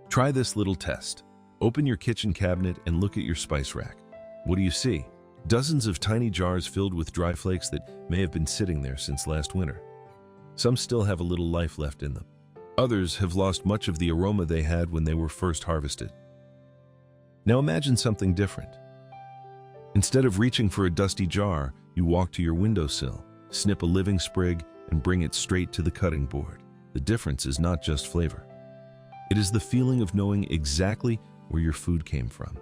Try this little test. Open your kitchen cabinet and look at your spice rack. What do you see? Dozens of tiny jars filled with dry flakes that may have been sitting there since last winter. Some still have a little life left in them. Others have lost much of the aroma they had when they were first harvested. Now imagine something different. Instead of reaching for a dusty jar, you walk to your windowsill, snip a living sprig, and bring it straight to the cutting board. The difference is not just flavor. It is the feeling of knowing exactly where your food came from.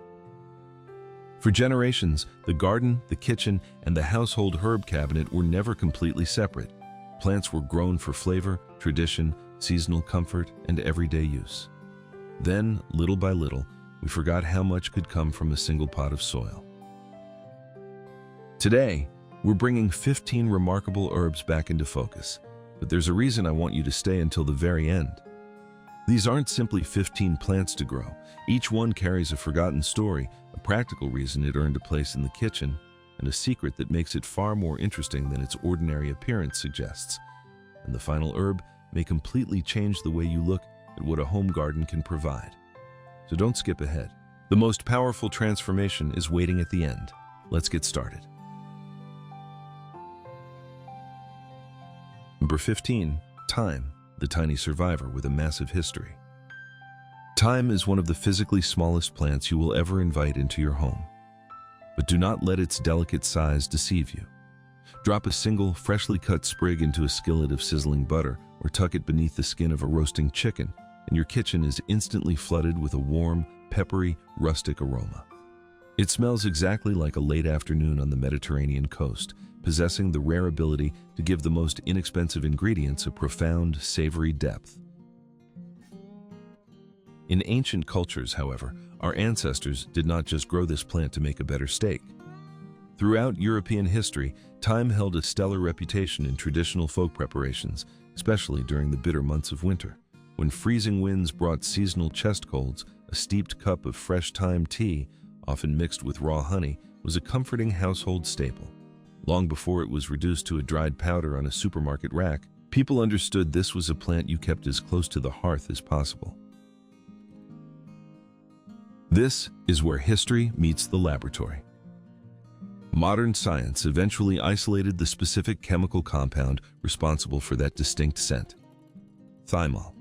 For generations, the garden, the kitchen, and the household herb cabinet were never completely separate. Plants were grown for flavor, tradition, seasonal comfort, and everyday use. Then, little by little, we forgot how much could come from a single pot of soil. Today, we're bringing 15 remarkable herbs back into focus, but there's a reason I want you to stay until the very end. These aren't simply 15 plants to grow. Each one carries a forgotten story, a practical reason it earned a place in the kitchen, and a secret that makes it far more interesting than its ordinary appearance suggests. And the final herb may completely change the way you look at what a home garden can provide. So don't skip ahead. The most powerful transformation is waiting at the end. Let's get started. Number 15, thyme, the tiny survivor with a massive history. Thyme is one of the physically smallest plants you will ever invite into your home. But do not let its delicate size deceive you. Drop a single, freshly cut sprig into a skillet of sizzling butter or tuck it beneath the skin of a roasting chicken, and your kitchen is instantly flooded with a warm, peppery, rustic aroma. It smells exactly like a late afternoon on the Mediterranean coast, possessing the rare ability to give the most inexpensive ingredients a profound, savory depth. In ancient cultures, however, our ancestors did not just grow this plant to make a better steak. Throughout European history, thyme held a stellar reputation in traditional folk preparations, especially during the bitter months of winter. When freezing winds brought seasonal chest colds, a steeped cup of fresh thyme tea, often mixed with raw honey, was a comforting household staple. Long before it was reduced to a dried powder on a supermarket rack, people understood this was a plant you kept as close to the hearth as possible. This is where history meets the laboratory. Modern science eventually isolated the specific chemical compound responsible for that distinct scent: thymol.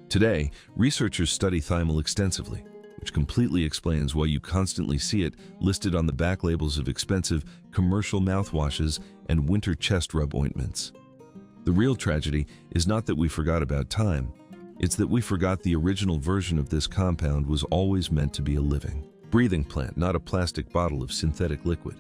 Today, researchers study thymol extensively, which completely explains why you constantly see it listed on the back labels of expensive commercial mouthwashes and winter chest rub ointments. The real tragedy is not that we forgot about thyme, it's that we forgot the original version of this compound was always meant to be a living, breathing plant, not a plastic bottle of synthetic liquid.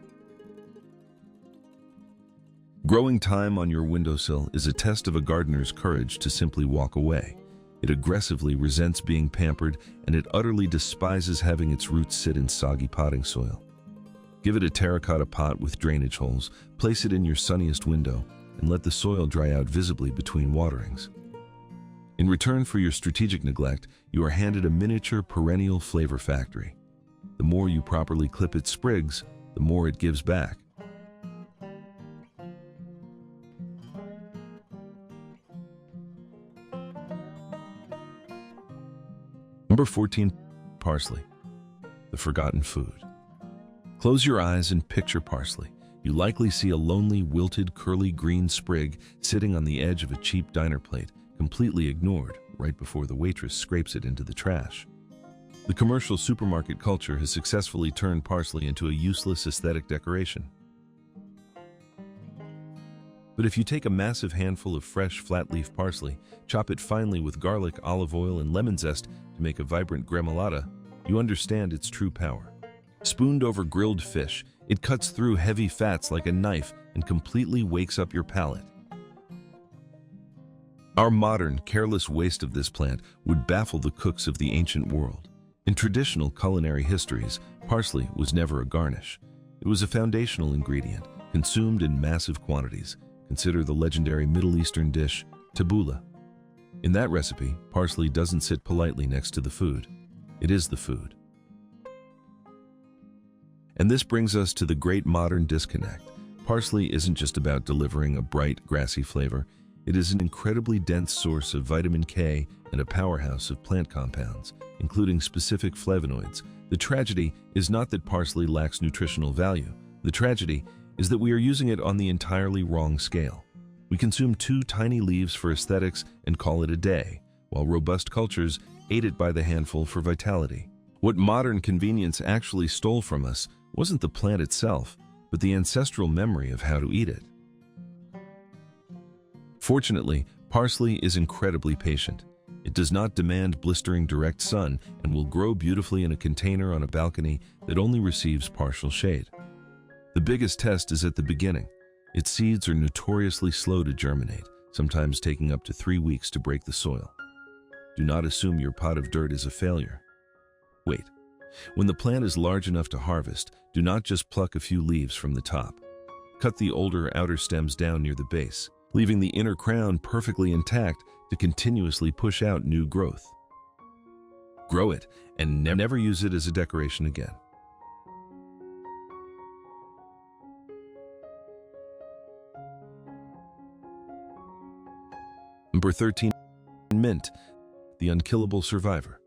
Growing thyme on your windowsill is a test of a gardener's courage to simply walk away. It aggressively resents being pampered, and it utterly despises having its roots sit in soggy potting soil. Give it a terracotta pot with drainage holes, place it in your sunniest window, and let the soil dry out visibly between waterings. In return for your strategic neglect, you are handed a miniature perennial flavor factory. The more you properly clip its sprigs, the more it gives back. Number 14, parsley, the forgotten food. Close your eyes and picture parsley. You likely see a lonely, wilted, curly green sprig sitting on the edge of a cheap diner plate, completely ignored right before the waitress scrapes it into the trash. The commercial supermarket culture has successfully turned parsley into a useless aesthetic decoration. But if you take a massive handful of fresh, flat-leaf parsley, chop it finely with garlic, olive oil, and lemon zest to make a vibrant gremolata, you understand its true power. Spooned over grilled fish, it cuts through heavy fats like a knife and completely wakes up your palate. Our modern, careless waste of this plant would baffle the cooks of the ancient world. In traditional culinary histories, parsley was never a garnish. It was a foundational ingredient, consumed in massive quantities. Consider the legendary Middle Eastern dish, tabbouleh. In that recipe, parsley doesn't sit politely next to the food. It is the food. And this brings us to the great modern disconnect. Parsley isn't just about delivering a bright, grassy flavor. It is an incredibly dense source of vitamin K and a powerhouse of plant compounds, including specific flavonoids. The tragedy is not that parsley lacks nutritional value. The tragedy is that we are using it on the entirely wrong scale. We consume 2 tiny leaves for aesthetics and call it a day, while robust cultures ate it by the handful for vitality. What modern convenience actually stole from us wasn't the plant itself, but the ancestral memory of how to eat it. Fortunately, parsley is incredibly patient. It does not demand blistering direct sun and will grow beautifully in a container on a balcony that only receives partial shade. The biggest test is at the beginning. Its seeds are notoriously slow to germinate, sometimes taking up to 3 weeks to break the soil. Do not assume your pot of dirt is a failure. Wait. When the plant is large enough to harvest, do not just pluck a few leaves from the top. Cut the older outer stems down near the base, leaving the inner crown perfectly intact to continuously push out new growth. Grow it and never use it as a decoration again. Number 13. Mint, the unkillable survivor.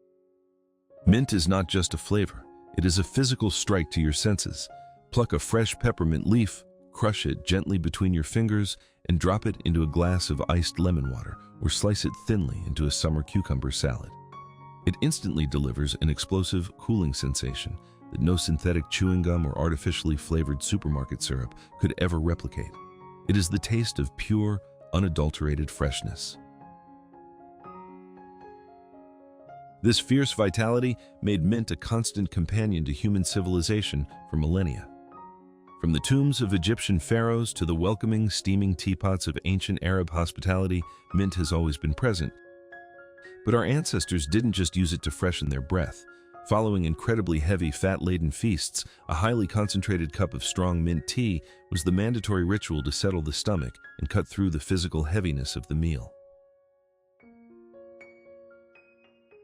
Mint is not just a flavor, it is a physical strike to your senses. Pluck a fresh peppermint leaf, crush it gently between your fingers, and drop it into a glass of iced lemon water, or slice it thinly into a summer cucumber salad. It instantly delivers an explosive, cooling sensation that no synthetic chewing gum or artificially flavored supermarket syrup could ever replicate. It is the taste of pure, unadulterated freshness. This fierce vitality made mint a constant companion to human civilization for millennia. From the tombs of Egyptian pharaohs to the welcoming, steaming teapots of ancient Arab hospitality, mint has always been present. But our ancestors didn't just use it to freshen their breath. Following incredibly heavy, fat-laden feasts, a highly concentrated cup of strong mint tea was the mandatory ritual to settle the stomach and cut through the physical heaviness of the meal.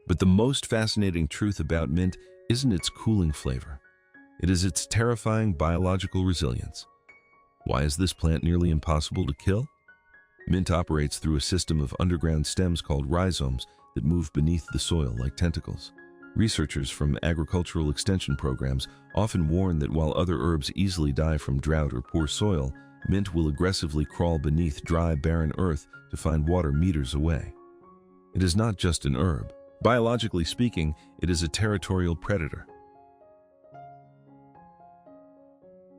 But the most fascinating truth about mint isn't its cooling flavor. It is its terrifying biological resilience. Why is this plant nearly impossible to kill? Mint operates through a system of underground stems called rhizomes that move beneath the soil like tentacles. Researchers from agricultural extension programs often warn that while other herbs easily die from drought or poor soil, mint will aggressively crawl beneath dry, barren earth to find water meters away. It is not just an herb. Biologically speaking, it is a territorial predator.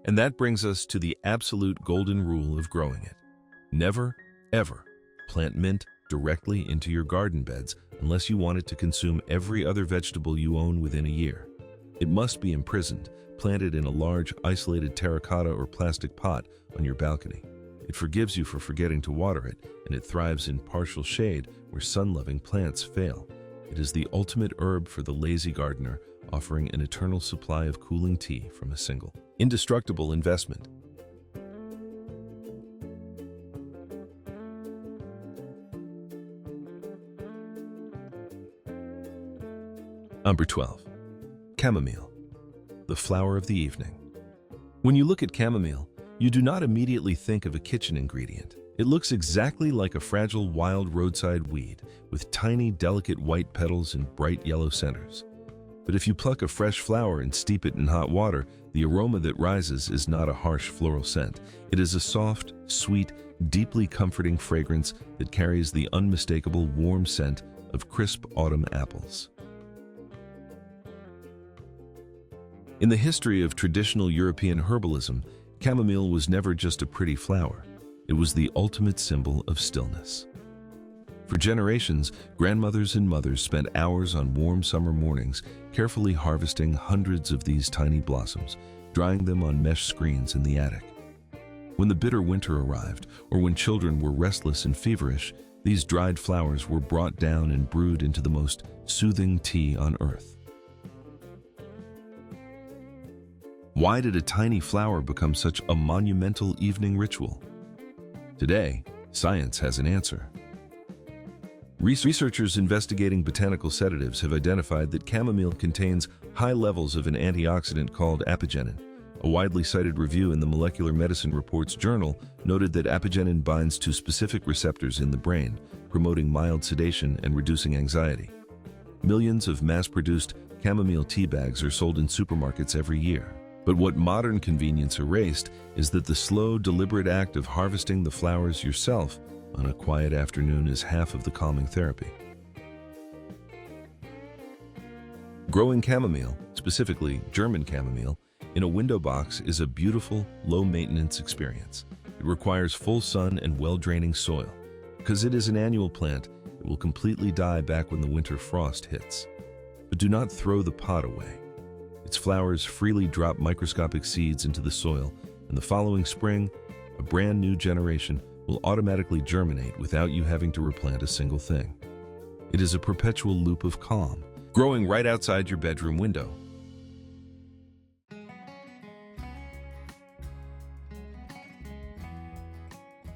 And that brings us to the absolute golden rule of growing it. Never, ever plant mint directly into your garden beds unless you want it to consume every other vegetable you own within a year. It must be imprisoned, planted in a large, isolated terracotta or plastic pot on your balcony. It forgives you for forgetting to water it, and it thrives in partial shade where sun-loving plants fail. It is the ultimate herb for the lazy gardener, offering an eternal supply of cooling tea from a single, indestructible investment. Number 12. Chamomile, the flower of the evening. When you look at chamomile, you do not immediately think of a kitchen ingredient. It looks exactly like a fragile wild roadside weed with tiny, delicate white petals and bright yellow centers. But if you pluck a fresh flower and steep it in hot water, the aroma that rises is not a harsh floral scent. It is a soft, sweet, deeply comforting fragrance that carries the unmistakable warm scent of crisp autumn apples. In the history of traditional European herbalism, chamomile was never just a pretty flower. It was the ultimate symbol of stillness. For generations, grandmothers and mothers spent hours on warm summer mornings carefully harvesting hundreds of these tiny blossoms, drying them on mesh screens in the attic. When the bitter winter arrived, or when children were restless and feverish, these dried flowers were brought down and brewed into the most soothing tea on earth. Why did a tiny flower become such a monumental evening ritual? Today, science has an answer. Researchers investigating botanical sedatives have identified that chamomile contains high levels of an antioxidant called apothecary, A widely cited review in the Molecular Medicine Reports journal noted that apogenin binds to specific receptors in the brain, promoting mild sedation and reducing anxiety. Millions of mass-produced chamomile tea bags are sold in supermarkets every year. But what modern convenience erased is that the slow, deliberate act of harvesting the flowers yourself on a quiet afternoon is half of the calming therapy. Growing chamomile, specifically German chamomile, in a window box is a beautiful, low-maintenance experience. It requires full sun and well-draining soil. Because it is an annual plant, it will completely die back when the winter frost hits. But do not throw the pot away. Its flowers freely drop microscopic seeds into the soil, and the following spring, a brand new generation will automatically germinate without you having to replant a single thing. It is a perpetual loop of calm, growing right outside your bedroom window.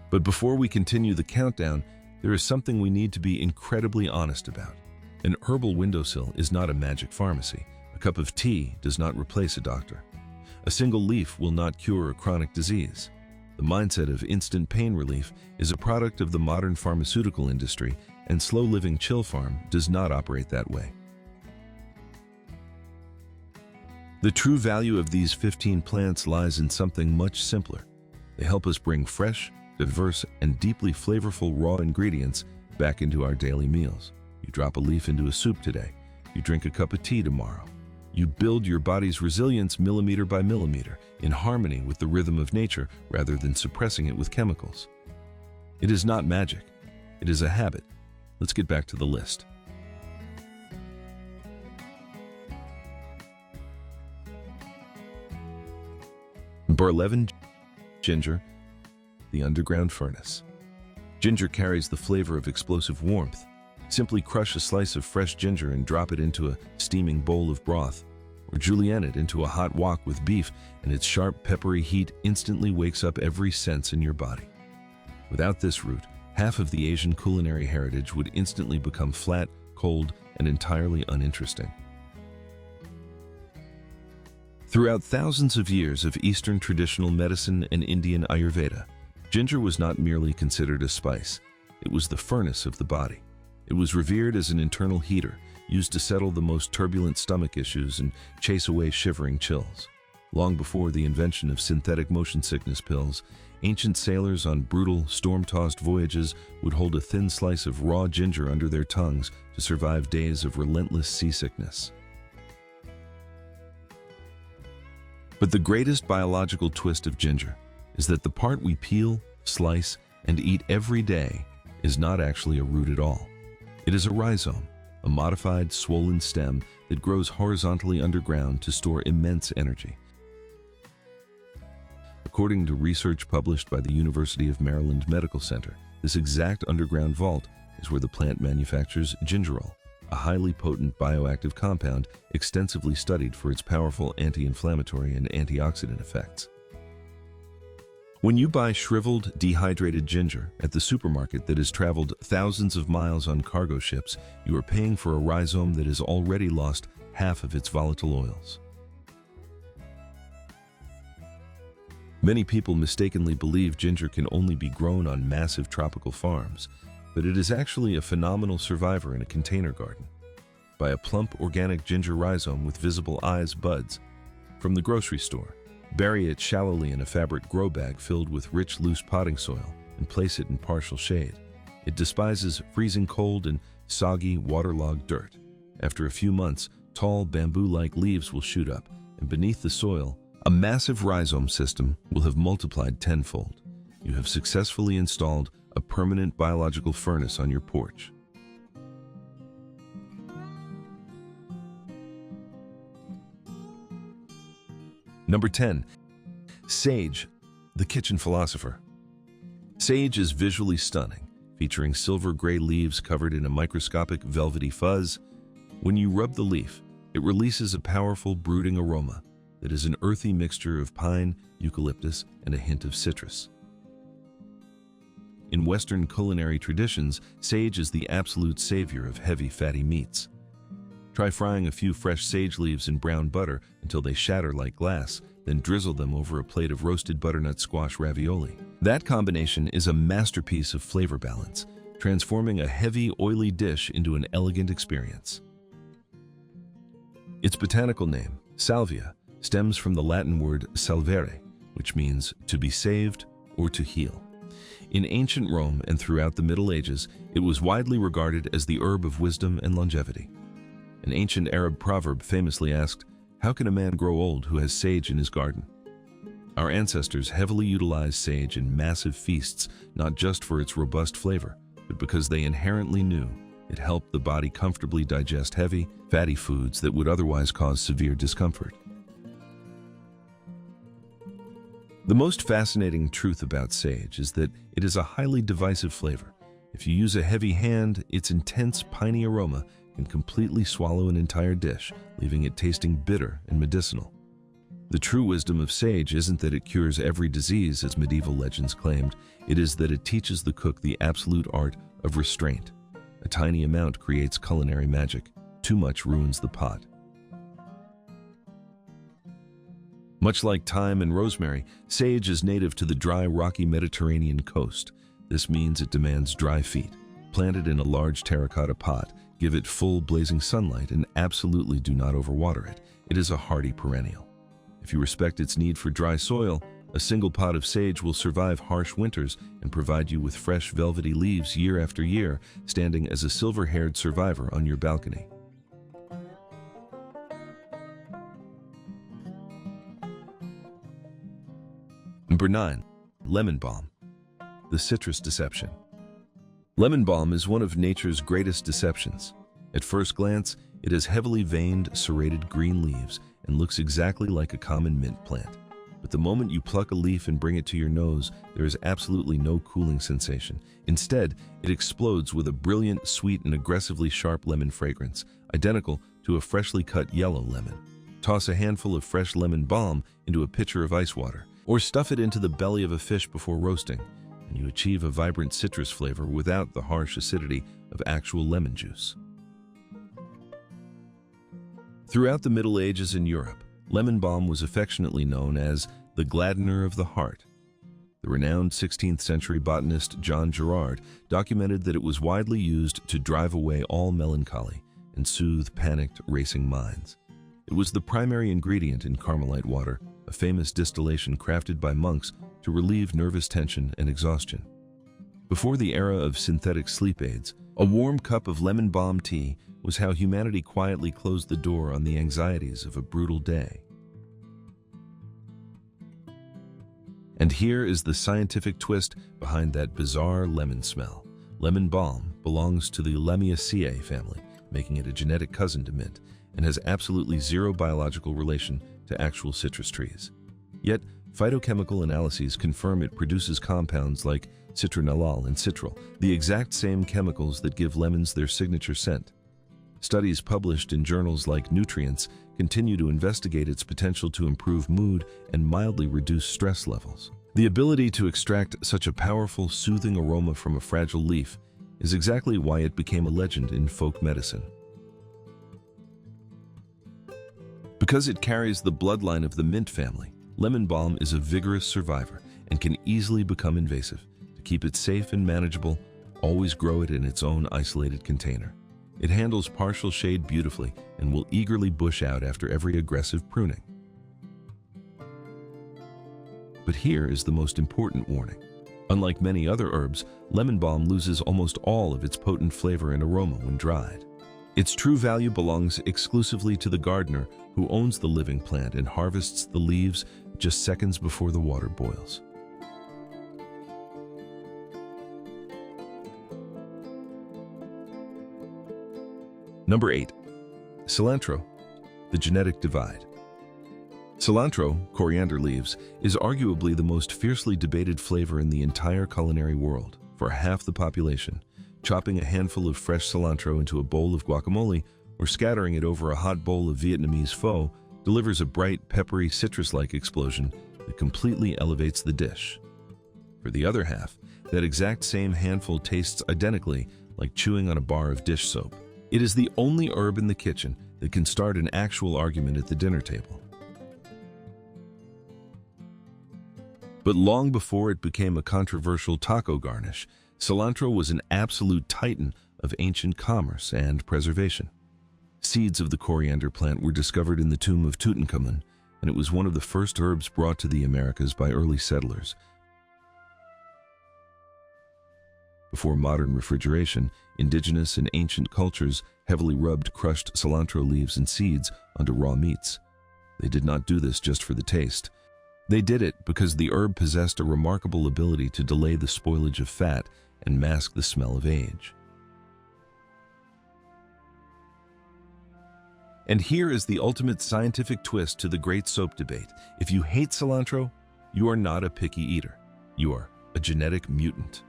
But before we continue the countdown, there is something we need to be incredibly honest about. An herbal windowsill is not a magic pharmacy. A cup of tea does not replace a doctor. A single leaf will not cure a chronic disease. The mindset of instant pain relief is a product of the modern pharmaceutical industry, and Slow Living Chill Farm does not operate that way. The true value of these 15 plants lies in something much simpler. They help us bring fresh, diverse, and deeply flavorful raw ingredients back into our daily meals. You drop a leaf into a soup today. You drink a cup of tea tomorrow. You build your body's resilience millimeter by millimeter, in harmony with the rhythm of nature rather than suppressing it with chemicals. It is not magic. It is a habit. Let's get back to the list. Number 11, ginger, the underground furnace. Ginger carries the flavor of explosive warmth. Simply crush a slice of fresh ginger and drop it into a steaming bowl of broth, or julienne it into a hot wok with beef, and its sharp, peppery heat instantly wakes up every sense in your body. Without this root, half of the Asian culinary heritage would instantly become flat, cold, and entirely uninteresting. Throughout thousands of years of Eastern traditional medicine and Indian Ayurveda, ginger was not merely considered a spice, it was the furnace of the body. It was revered as an internal heater, used to settle the most turbulent stomach issues and chase away shivering chills. Long before the invention of synthetic motion sickness pills, ancient sailors on brutal, storm-tossed voyages would hold a thin slice of raw ginger under their tongues to survive days of relentless seasickness. But the greatest biological twist of ginger is that the part we peel, slice, and eat every day is not actually a root at all. It is a rhizome, a modified, swollen stem that grows horizontally underground to store immense energy. According to research published by the University of Maryland Medical Center, this exact underground vault is where the plant manufactures gingerol, a highly potent bioactive compound extensively studied for its powerful anti-inflammatory and antioxidant effects. When you buy shriveled, dehydrated ginger at the supermarket that has traveled thousands of miles on cargo ships, you are paying for a rhizome that has already lost half of its volatile oils. Many people mistakenly believe ginger can only be grown on massive tropical farms, but it is actually a phenomenal survivor in a container garden. Buy a plump organic ginger rhizome with visible eyes buds from the grocery store. Bury it shallowly in a fabric grow bag filled with rich, loose potting soil and place it in partial shade. It despises freezing cold and soggy, waterlogged dirt. After a few months, tall, bamboo-like leaves will shoot up, and beneath the soil, a massive rhizome system will have multiplied tenfold. You have successfully installed a permanent biological furnace on your porch. Number 10, sage, the kitchen philosopher. Sage is visually stunning, featuring silver-gray leaves covered in a microscopic velvety fuzz. When you rub the leaf, it releases a powerful, brooding aroma that is an earthy mixture of pine, eucalyptus, and a hint of citrus. In Western culinary traditions, sage is the absolute savior of heavy, fatty meats. Try frying a few fresh sage leaves in brown butter until they shatter like glass, then drizzle them over a plate of roasted butternut squash ravioli. That combination is a masterpiece of flavor balance, transforming a heavy, oily dish into an elegant experience. Its botanical name, salvia, stems from the Latin word salvare, which means to be saved or to heal. In ancient Rome and throughout the Middle Ages, it was widely regarded as the herb of wisdom and longevity. An ancient Arab proverb famously asked, "How can a man grow old who has sage in his garden?" Our ancestors heavily utilized sage in massive feasts, not just for its robust flavor, but because they inherently knew it helped the body comfortably digest heavy, fatty foods that would otherwise cause severe discomfort. The most fascinating truth about sage is that it is a highly divisive flavor. If you use a heavy hand, its intense piney aroma can completely swallow an entire dish, leaving it tasting bitter and medicinal. The true wisdom of sage isn't that it cures every disease, as medieval legends claimed. It is that it teaches the cook the absolute art of restraint. A tiny amount creates culinary magic. Too much ruins the pot. Much like thyme and rosemary, sage is native to the dry, rocky Mediterranean coast. This means it demands dry feet. Plant it in a large terracotta pot, give it full blazing sunlight, and absolutely do not overwater it. It is a hardy perennial. If you respect its need for dry soil, a single pot of sage will survive harsh winters and provide you with fresh, velvety leaves year after year, standing as a silver-haired survivor on your balcony. Number 9. Lemon balm. The citrus deception. Lemon balm is one of nature's greatest deceptions. At first glance, it has heavily veined, serrated green leaves and looks exactly like a common mint plant. But the moment you pluck a leaf and bring it to your nose, there is absolutely no cooling sensation. Instead, it explodes with a brilliant, sweet, and aggressively sharp lemon fragrance, identical to a freshly cut yellow lemon. Toss a handful of fresh lemon balm into a pitcher of ice water, or stuff it into the belly of a fish before roasting, and you achieve a vibrant citrus flavor without the harsh acidity of actual lemon juice. Throughout the Middle Ages in Europe, lemon balm was affectionately known as the gladdener of the heart. The renowned 16th century botanist John Gerard documented that it was widely used to drive away all melancholy and soothe panicked, racing minds. It was the primary ingredient in Carmelite water, a famous distillation crafted by monks to relieve nervous tension and exhaustion. Before the era of synthetic sleep aids, a warm cup of lemon balm tea was how humanity quietly closed the door on the anxieties of a brutal day. And here is the scientific twist behind that bizarre lemon smell. Lemon balm belongs to the Lamiaceae family, making it a genetic cousin to mint, and has absolutely zero biological relation to actual citrus trees. Yet, phytochemical analyses confirm it produces compounds like citronellal and citrol, the exact same chemicals that give lemons their signature scent. Studies published in journals like Nutrients continue to investigate its potential to improve mood and mildly reduce stress levels. The ability to extract such a powerful, soothing aroma from a fragile leaf is exactly why it became a legend in folk medicine. Because it carries the bloodline of the mint family, lemon balm is a vigorous survivor and can easily become invasive. To keep it safe and manageable, always grow it in its own isolated container. It handles partial shade beautifully and will eagerly bush out after every aggressive pruning. But here is the most important warning. Unlike many other herbs, lemon balm loses almost all of its potent flavor and aroma when dried. Its true value belongs exclusively to the gardener who owns the living plant and harvests the leaves just seconds before the water boils. Number 8. Cilantro, the genetic divide. Cilantro, coriander leaves, is arguably the most fiercely debated flavor in the entire culinary world. For half the population, chopping a handful of fresh cilantro into a bowl of guacamole or scattering it over a hot bowl of Vietnamese pho delivers a bright, peppery, citrus-like explosion that completely elevates the dish. For the other half, that exact same handful tastes identically like chewing on a bar of dish soap. It is the only herb in the kitchen that can start an actual argument at the dinner table. But long before it became a controversial taco garnish, cilantro was an absolute titan of ancient commerce and preservation. Seeds of the coriander plant were discovered in the tomb of Tutankhamun, and it was one of the first herbs brought to the Americas by early settlers. Before modern refrigeration, indigenous and ancient cultures heavily rubbed crushed cilantro leaves and seeds onto raw meats. They did not do this just for the taste. They did it because the herb possessed a remarkable ability to delay the spoilage of fat and mask the smell of age. And here is the ultimate scientific twist to the great soap debate. If you hate cilantro, you are not a picky eater. You are a genetic mutant.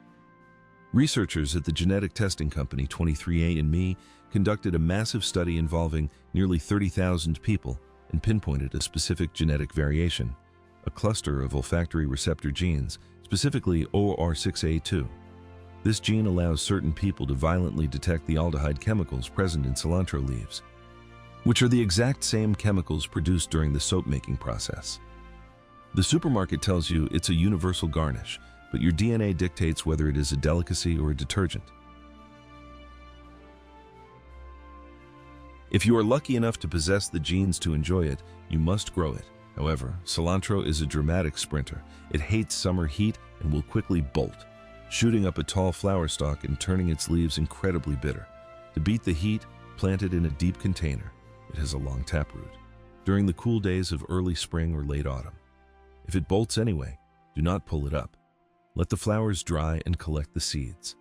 Researchers at the genetic testing company 23andMe conducted a massive study involving nearly 30,000 people and pinpointed a specific genetic variation, a cluster of olfactory receptor genes, specifically OR6A2. This gene allows certain people to violently detect the aldehyde chemicals present in cilantro leaves, which are the exact same chemicals produced during the soap-making process. The supermarket tells you it's a universal garnish, but your DNA dictates whether it is a delicacy or a detergent. If you are lucky enough to possess the genes to enjoy it, you must grow it. However, cilantro is a dramatic sprinter. It hates summer heat and will quickly bolt, shooting up a tall flower stalk and turning its leaves incredibly bitter. To beat the heat, plant it in a deep container. It has a long taproot. During the cool days of early spring or late autumn. If it bolts anyway, do not pull it up. Let the flowers dry and collect the seeds.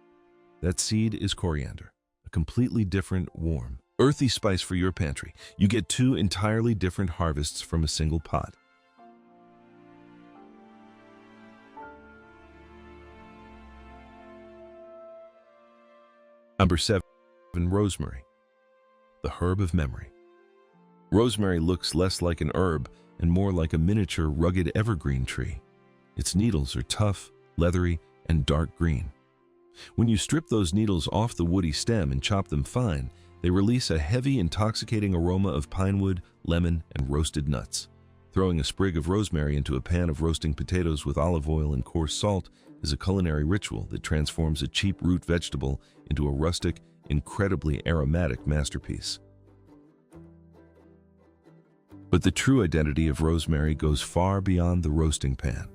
That seed is coriander, a completely different, warm, earthy spice for your pantry. You get two entirely different harvests from a single pot. Number 7. Rosemary, the herb of memory. Rosemary looks less like an herb and more like a miniature, rugged evergreen tree. Its needles are tough, leathery, and dark green. When you strip those needles off the woody stem and chop them fine, they release a heavy, intoxicating aroma of pinewood, lemon, and roasted nuts. Throwing a sprig of rosemary into a pan of roasting potatoes with olive oil and coarse salt is a culinary ritual that transforms a cheap root vegetable into a rustic, incredibly aromatic masterpiece. But the true identity of rosemary goes far beyond the roasting pan.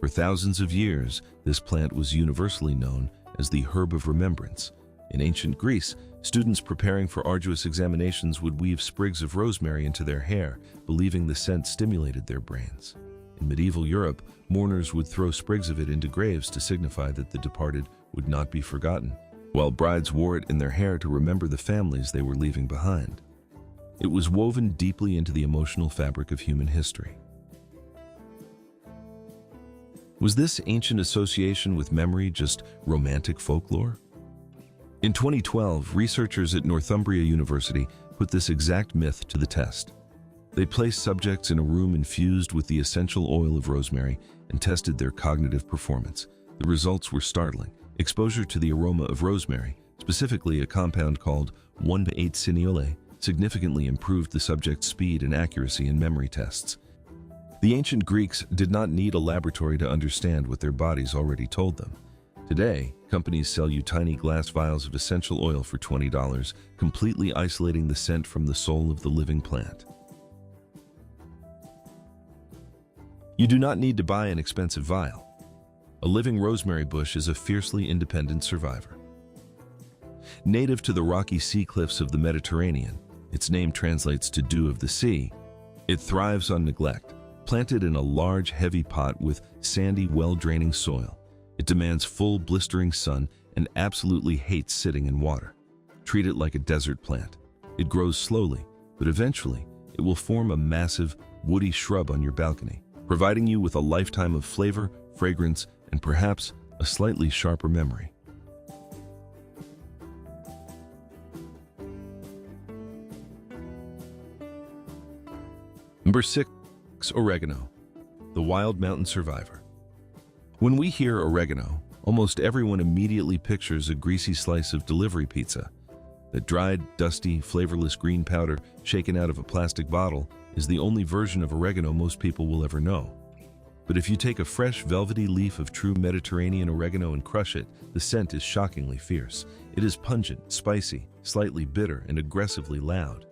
For thousands of years, this plant was universally known as the herb of remembrance. In ancient Greece, students preparing for arduous examinations would weave sprigs of rosemary into their hair, believing the scent stimulated their brains. In medieval Europe, mourners would throw sprigs of it into graves to signify that the departed would not be forgotten, while brides wore it in their hair to remember the families they were leaving behind. It was woven deeply into the emotional fabric of human history. Was this ancient association with memory just romantic folklore? In 2012, researchers at Northumbria University put this exact myth to the test. They placed subjects in a room infused with the essential oil of rosemary and tested their cognitive performance. The results were startling. Exposure to the aroma of rosemary, specifically a compound called 1,8-cineole, significantly improved the subject's speed and accuracy in memory tests. The ancient Greeks did not need a laboratory to understand what their bodies already told them. Today, companies sell you tiny glass vials of essential oil for $20, completely isolating the scent from the soul of the living plant. You do not need to buy an expensive vial. A living rosemary bush is a fiercely independent survivor. Native to the rocky sea cliffs of the Mediterranean, its name translates to dew of the sea. It thrives on neglect. Planted in a large, heavy pot with sandy, well-draining soil, it demands full, blistering sun and absolutely hates sitting in water. Treat it like a desert plant. It grows slowly, but eventually, it will form a massive, woody shrub on your balcony, providing you with a lifetime of flavor, fragrance, and perhaps a slightly sharper memory. Number 6. Oregano, the wild mountain survivor. When we hear oregano, almost everyone immediately pictures a greasy slice of delivery pizza. That dried, dusty, flavorless green powder shaken out of a plastic bottle is the only version of oregano most people will ever know. But if you take a fresh, velvety leaf of true Mediterranean oregano and crush it, the scent is shockingly fierce. It is pungent, spicy, slightly bitter, and aggressively loud.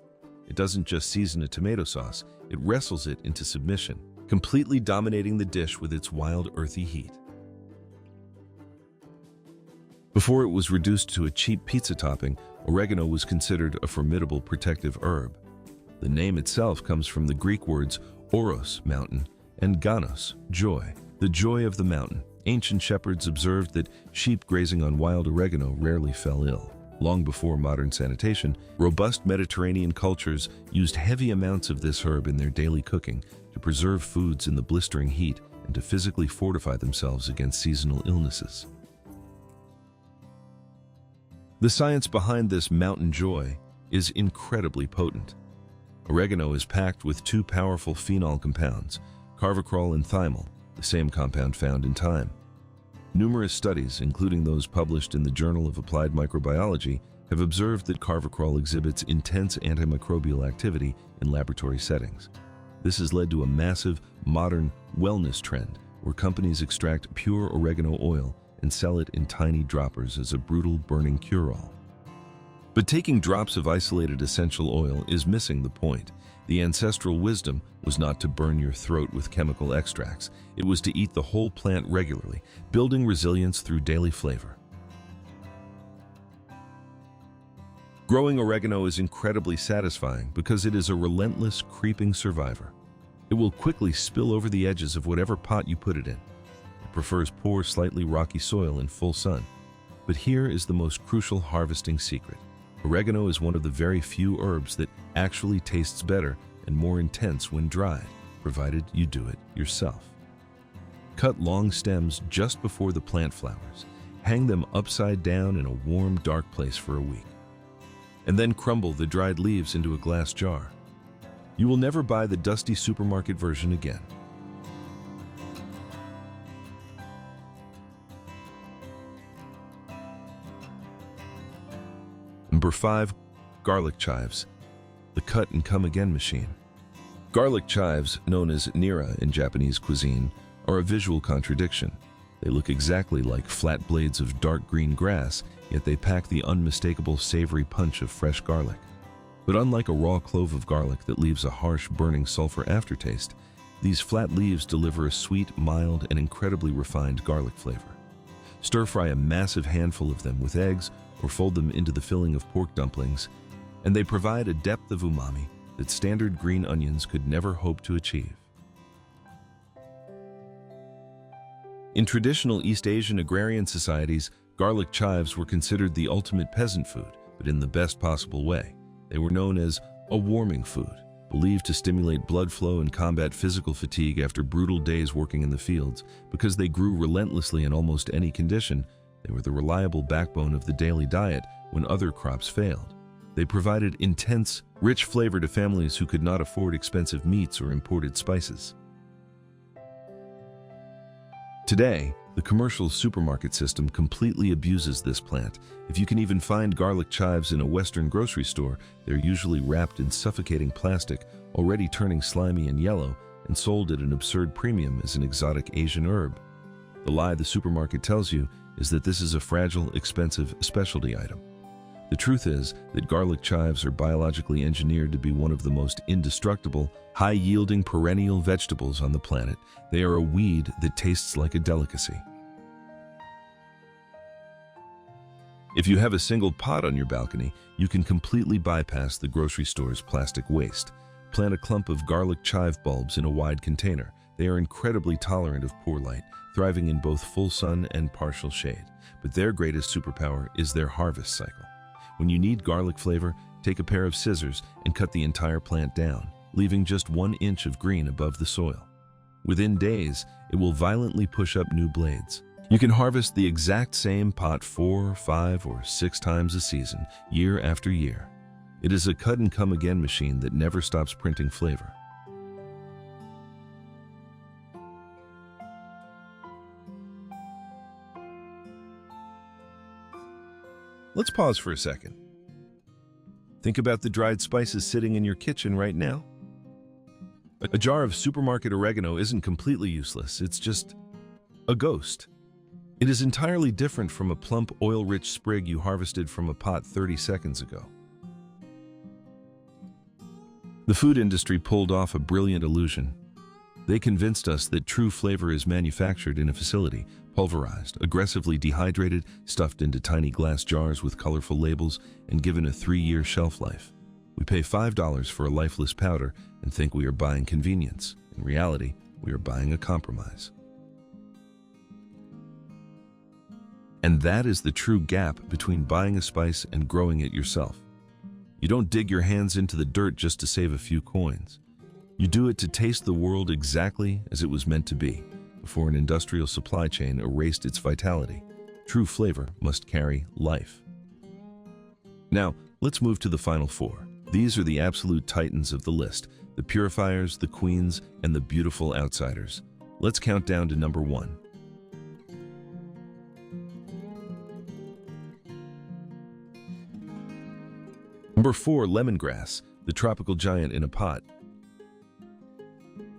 It doesn't just season a tomato sauce, it wrestles it into submission, completely dominating the dish with its wild, earthy heat. Before it was reduced to a cheap pizza topping, oregano was considered a formidable protective herb. The name itself comes from the Greek words oros, mountain, and ganos, joy, the joy of the mountain. Ancient shepherds observed that sheep grazing on wild oregano rarely fell ill. Long before modern sanitation, robust Mediterranean cultures used heavy amounts of this herb in their daily cooking to preserve foods in the blistering heat and to physically fortify themselves against seasonal illnesses. The science behind this mountain joy is incredibly potent. Oregano is packed with two powerful phenol compounds, carvacrol and thymol, the same compound found in thyme. Numerous studies, including those published in the Journal of Applied Microbiology, have observed that carvacrol exhibits intense antimicrobial activity in laboratory settings. This has led to a massive, modern wellness trend where companies extract pure oregano oil and sell it in tiny droppers as a brutal burning cure-all. But taking drops of isolated essential oil is missing the point. The ancestral wisdom was not to burn your throat with chemical extracts. It was to eat the whole plant regularly, building resilience through daily flavor. Growing oregano is incredibly satisfying because it is a relentless, creeping survivor. It will quickly spill over the edges of whatever pot you put it in. It prefers poor, slightly rocky soil in full sun. But here is the most crucial harvesting secret. Oregano is one of the very few herbs that actually tastes better and more intense when dried, provided you do it yourself. Cut long stems just before the plant flowers. Hang them upside down in a warm, dark place for a week. And then crumble the dried leaves into a glass jar. You will never buy the dusty supermarket version again. Number 5. Garlic chives, the cut and come again machine. Garlic chives, known as nira in Japanese cuisine, are a visual contradiction. They look exactly like flat blades of dark green grass, yet they pack the unmistakable savory punch of fresh garlic. But unlike a raw clove of garlic that leaves a harsh, burning sulfur aftertaste, these flat leaves deliver a sweet, mild, and incredibly refined garlic flavor. Stir-fry a massive handful of them with eggs or fold them into the filling of pork dumplings, and they provide a depth of umami that standard green onions could never hope to achieve. In traditional East Asian agrarian societies, garlic chives were considered the ultimate peasant food, but in the best possible way. They were known as a warming food, believed to stimulate blood flow and combat physical fatigue after brutal days working in the fields. Because they grew relentlessly in almost any condition, they were the reliable backbone of the daily diet when other crops failed. They provided intense, rich flavor to families who could not afford expensive meats or imported spices. Today, the commercial supermarket system completely abuses this plant. If you can even find garlic chives in a Western grocery store, they're usually wrapped in suffocating plastic, already turning slimy and yellow, and sold at an absurd premium as an exotic Asian herb. The lie the supermarket tells you is that this is a fragile, expensive specialty item. The truth is that garlic chives are biologically engineered to be one of the most indestructible, high-yielding perennial vegetables on the planet. They are a weed that tastes like a delicacy. If you have a single pot on your balcony, you can completely bypass the grocery store's plastic waste. Plant a clump of garlic chive bulbs in a wide container. They are incredibly tolerant of poor light, thriving in both full sun and partial shade. But their greatest superpower is their harvest cycle. When you need garlic flavor, take a pair of scissors and cut the entire plant down, leaving just 1 inch of green above the soil. Within days, it will violently push up new blades. You can harvest the exact same pot 4, 5, or 6 times a season, year after year. It is a cut-and-come-again machine that never stops printing flavor. Let's pause for a second. Think about the dried spices sitting in your kitchen right now. A jar of supermarket oregano isn't completely useless, it's just a ghost. It is entirely different from a plump, oil-rich sprig you harvested from a pot 30 seconds ago. The food industry pulled off a brilliant illusion. They convinced us that true flavor is manufactured in a facility, pulverized, aggressively dehydrated, stuffed into tiny glass jars with colorful labels, and given a 3-year shelf life. We pay $5 for a lifeless powder and think we are buying convenience. In reality, we are buying a compromise. And that is the true gap between buying a spice and growing it yourself. You don't dig your hands into the dirt just to save a few coins. You do it to taste the world exactly as it was meant to be, before an industrial supply chain erased its vitality. True flavor must carry life. Now, let's move to the final 4. These are the absolute titans of the list, the purifiers, the queens, and the beautiful outsiders. Let's count down to number 1. Number 4, lemongrass, the tropical giant in a pot.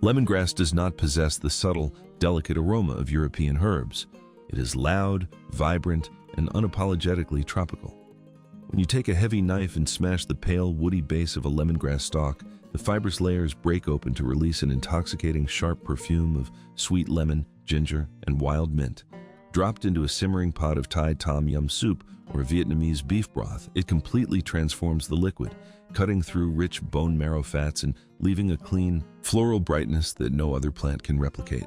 Lemongrass does not possess the subtle, delicate aroma of European herbs. It is loud, vibrant, and unapologetically tropical. When you take a heavy knife and smash the pale, woody base of a lemongrass stalk, the fibrous layers break open to release an intoxicating, sharp perfume of sweet lemon, ginger, and wild mint. Dropped into a simmering pot of Thai tom yum soup or Vietnamese beef broth, it completely transforms the liquid, cutting through rich bone marrow fats and leaving a clean, floral brightness that no other plant can replicate.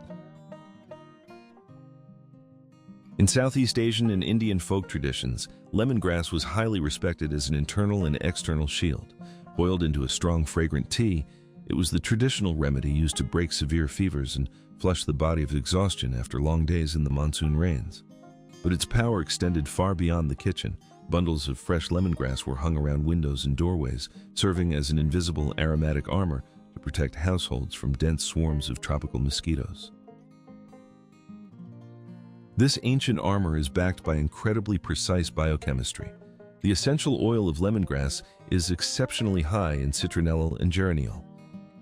In Southeast Asian and Indian folk traditions, lemongrass was highly respected as an internal and external shield. Boiled into a strong, fragrant tea, it was the traditional remedy used to break severe fevers and flush the body of exhaustion after long days in the monsoon rains. But its power extended far beyond the kitchen. Bundles of fresh lemongrass were hung around windows and doorways, serving as an invisible aromatic armor to protect households from dense swarms of tropical mosquitoes. This ancient armor is backed by incredibly precise biochemistry. The essential oil of lemongrass is exceptionally high in citronellal and geraniol.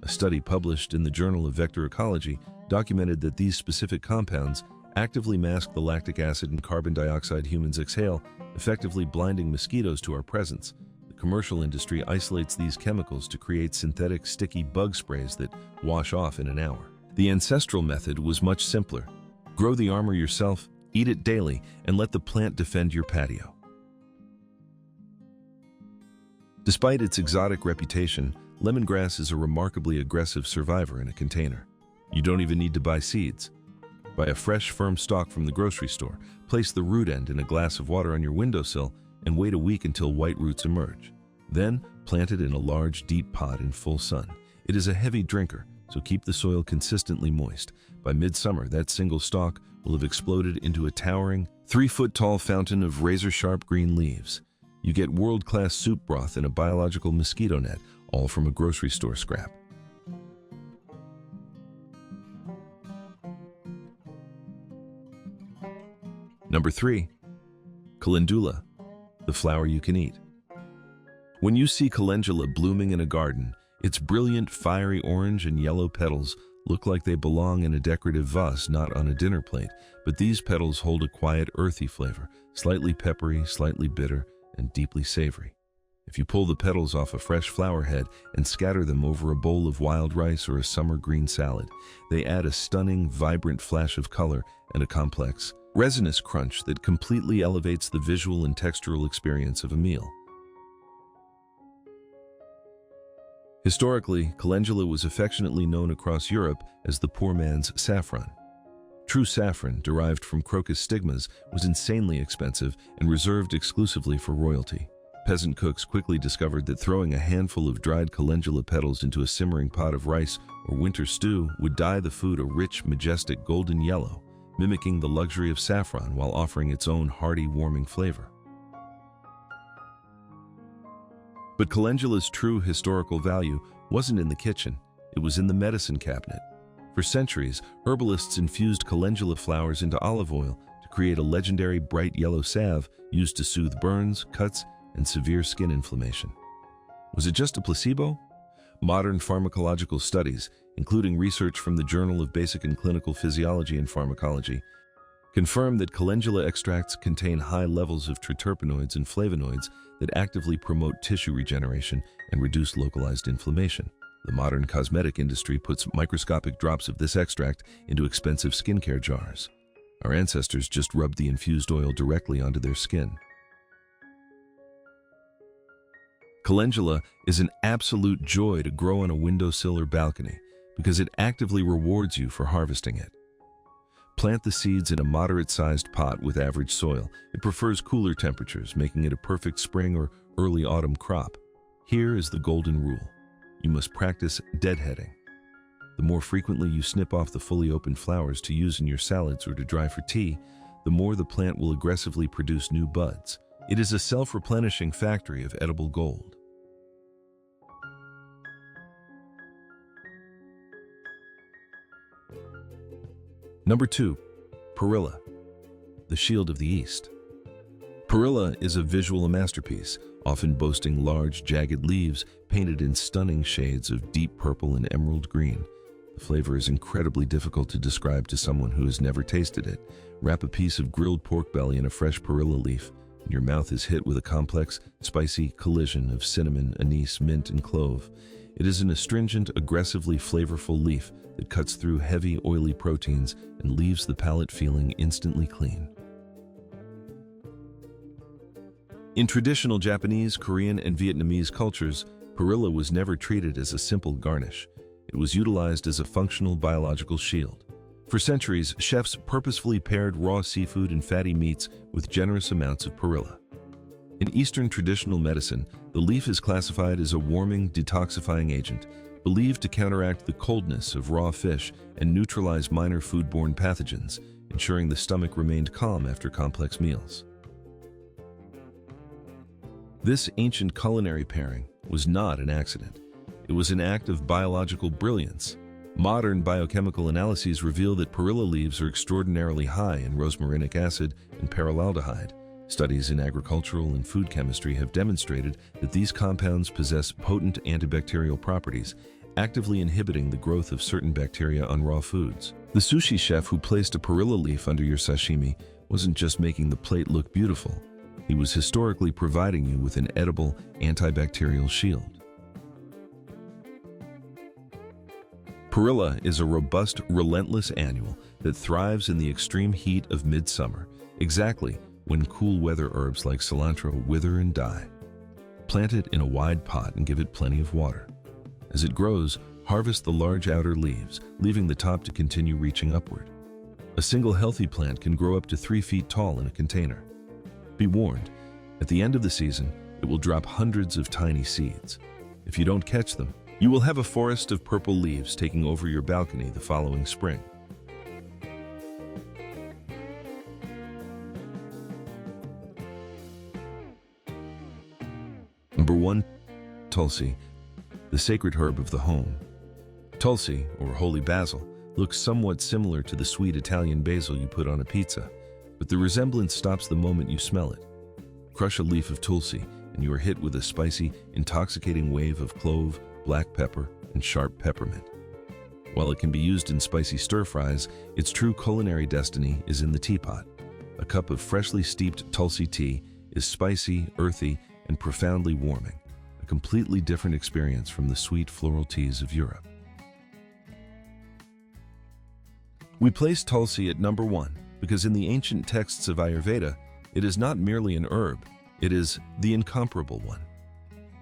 A study published in the Journal of Vector Ecology documented that these specific compounds actively mask the lactic acid and carbon dioxide humans exhale, effectively blinding mosquitoes to our presence. The commercial industry isolates these chemicals to create synthetic, sticky bug sprays that wash off in an hour. The ancestral method was much simpler. Grow the armor yourself, eat it daily, and let the plant defend your patio. Despite its exotic reputation, lemongrass is a remarkably aggressive survivor in a container. You don't even need to buy seeds. Buy a fresh, firm stalk from the grocery store, place the root end in a glass of water on your windowsill, and wait a week until white roots emerge. Then, plant it in a large, deep pot in full sun. It is a heavy drinker, so keep the soil consistently moist. By midsummer, that single stalk will have exploded into a towering, 3-foot-tall fountain of razor-sharp green leaves. You get world-class soup broth in a biological mosquito net, all from a grocery store scrap. Number 3. Calendula, the flower you can eat. When you see calendula blooming in a garden, its brilliant, fiery orange and yellow petals look like they belong in a decorative vase, not on a dinner plate, but these petals hold a quiet, earthy flavor, slightly peppery, slightly bitter, and deeply savory. If you pull the petals off a fresh flower head and scatter them over a bowl of wild rice or a summer green salad, they add a stunning, vibrant flash of color and a complex, resinous crunch that completely elevates the visual and textural experience of a meal. Historically, calendula was affectionately known across Europe as the poor man's saffron. True saffron, derived from crocus stigmas, was insanely expensive and reserved exclusively for royalty. Peasant cooks quickly discovered that throwing a handful of dried calendula petals into a simmering pot of rice or winter stew would dye the food a rich, majestic golden yellow, mimicking the luxury of saffron while offering its own hearty, warming flavor. But calendula's true historical value wasn't in the kitchen, it was in the medicine cabinet. For centuries, herbalists infused calendula flowers into olive oil to create a legendary bright yellow salve used to soothe burns, cuts, and severe skin inflammation. Was it just a placebo? Modern pharmacological studies, including research from the Journal of Basic and Clinical Physiology and Pharmacology, confirm that calendula extracts contain high levels of triterpenoids and flavonoids that actively promote tissue regeneration and reduce localized inflammation. The modern cosmetic industry puts microscopic drops of this extract into expensive skincare jars. Our ancestors just rubbed the infused oil directly onto their skin. Calendula is an absolute joy to grow on a windowsill or balcony because it actively rewards you for harvesting it. Plant the seeds in a moderate-sized pot with average soil. It prefers cooler temperatures, making it a perfect spring or early autumn crop. Here is the golden rule. You must practice deadheading. The more frequently you snip off the fully open flowers to use in your salads or to dry for tea, the more the plant will aggressively produce new buds. It is a self-replenishing factory of edible gold. Number 2. Perilla, the shield of the East. Perilla is a visual masterpiece, often boasting large, jagged leaves painted in stunning shades of deep purple and emerald green. The flavor is incredibly difficult to describe to someone who has never tasted it. Wrap a piece of grilled pork belly in a fresh perilla leaf, and your mouth is hit with a complex, spicy collision of cinnamon, anise, mint, and clove. It is an astringent, aggressively flavorful leaf that cuts through heavy, oily proteins and leaves the palate feeling instantly clean. In traditional Japanese, Korean, and Vietnamese cultures, perilla was never treated as a simple garnish. It was utilized as a functional biological shield. For centuries, chefs purposefully paired raw seafood and fatty meats with generous amounts of perilla. In Eastern traditional medicine, the leaf is classified as a warming, detoxifying agent, believed to counteract the coldness of raw fish and neutralize minor foodborne pathogens, ensuring the stomach remained calm after complex meals. This ancient culinary pairing was not an accident. It was an act of biological brilliance. Modern biochemical analyses reveal that perilla leaves are extraordinarily high in rosmarinic acid and perillaldehyde. Studies in agricultural and food chemistry have demonstrated that these compounds possess potent antibacterial properties, actively inhibiting the growth of certain bacteria on raw foods. The sushi chef who placed a perilla leaf under your sashimi wasn't just making the plate look beautiful. He was historically providing you with an edible, antibacterial shield. Perilla is a robust, relentless annual that thrives in the extreme heat of midsummer, exactly when cool weather herbs like cilantro wither and die. Plant it in a wide pot and give it plenty of water. As it grows, harvest the large outer leaves, leaving the top to continue reaching upward. A single healthy plant can grow up to 3 feet tall in a container. Be warned, at the end of the season, it will drop hundreds of tiny seeds. If you don't catch them, you will have a forest of purple leaves taking over your balcony the following spring. Number 1. Tulsi, the sacred herb of the home. Tulsi, or holy basil, looks somewhat similar to the sweet Italian basil you put on a pizza, but the resemblance stops the moment you smell it. Crush a leaf of tulsi, and you are hit with a spicy, intoxicating wave of clove, black pepper, and sharp peppermint. While it can be used in spicy stir-fries, its true culinary destiny is in the teapot. A cup of freshly steeped tulsi tea is spicy, earthy, and profoundly warming, a completely different experience from the sweet floral teas of Europe. We place tulsi at number 1 because in the ancient texts of Ayurveda, it is not merely an herb, it is the incomparable one.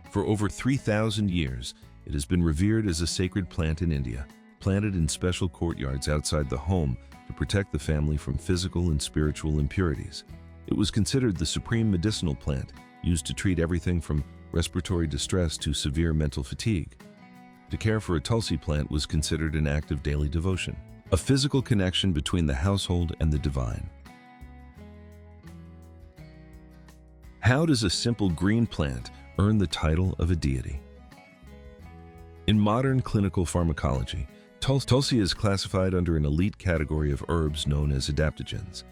For over 3,000 years, it has been revered as a sacred plant in India, planted in special courtyards outside the home to protect the family from physical and spiritual impurities. It was considered the supreme medicinal plant, used to treat everything from respiratory distress to severe mental fatigue. To care for a tulsi plant was considered an act of daily devotion, a physical connection between the household and the divine. How does a simple green plant earn the title of a deity? In modern clinical pharmacology, tulsi is classified under an elite category of herbs known as adaptogens.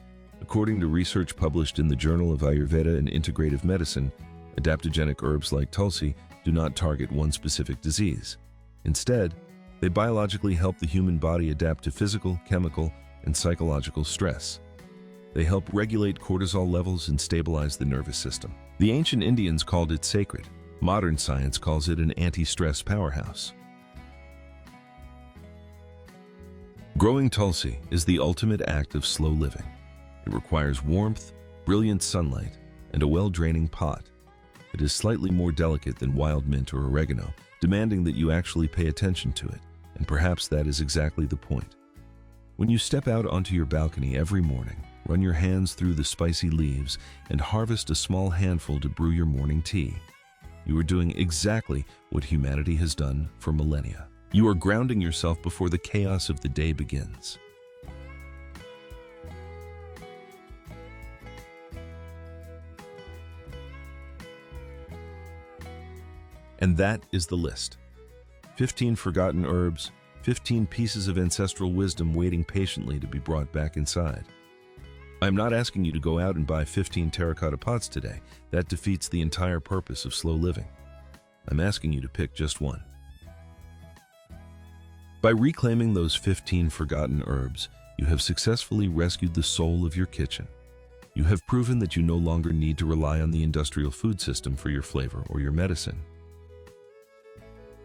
According to research published in the Journal of Ayurveda and Integrative Medicine, adaptogenic herbs like tulsi do do not target one specific disease. Instead, they biologically help the human body adapt to physical, chemical, and psychological stress. They help regulate cortisol levels and stabilize the nervous system. The ancient Indians called it sacred. Modern science calls it an anti-stress powerhouse. Growing Tulsi is the ultimate act of slow living. It requires warmth, brilliant sunlight, and a well-draining pot. It is slightly more delicate than wild mint or oregano, demanding that you actually pay attention to it, and perhaps that is exactly the point. When you step out onto your balcony every morning, run your hands through the spicy leaves, and harvest a small handful to brew your morning tea, you are doing exactly what humanity has done for millennia. You are grounding yourself before the chaos of the day begins. And that is the list. 15 forgotten herbs, 15 pieces of ancestral wisdom waiting patiently to be brought back inside. I'm not asking you to go out and buy 15 terracotta pots today. That defeats the entire purpose of slow living. I'm asking you to pick just one. By reclaiming those 15 forgotten herbs, you have successfully rescued the soul of your kitchen. You have proven that you no longer need to rely on the industrial food system for your flavor or your medicine.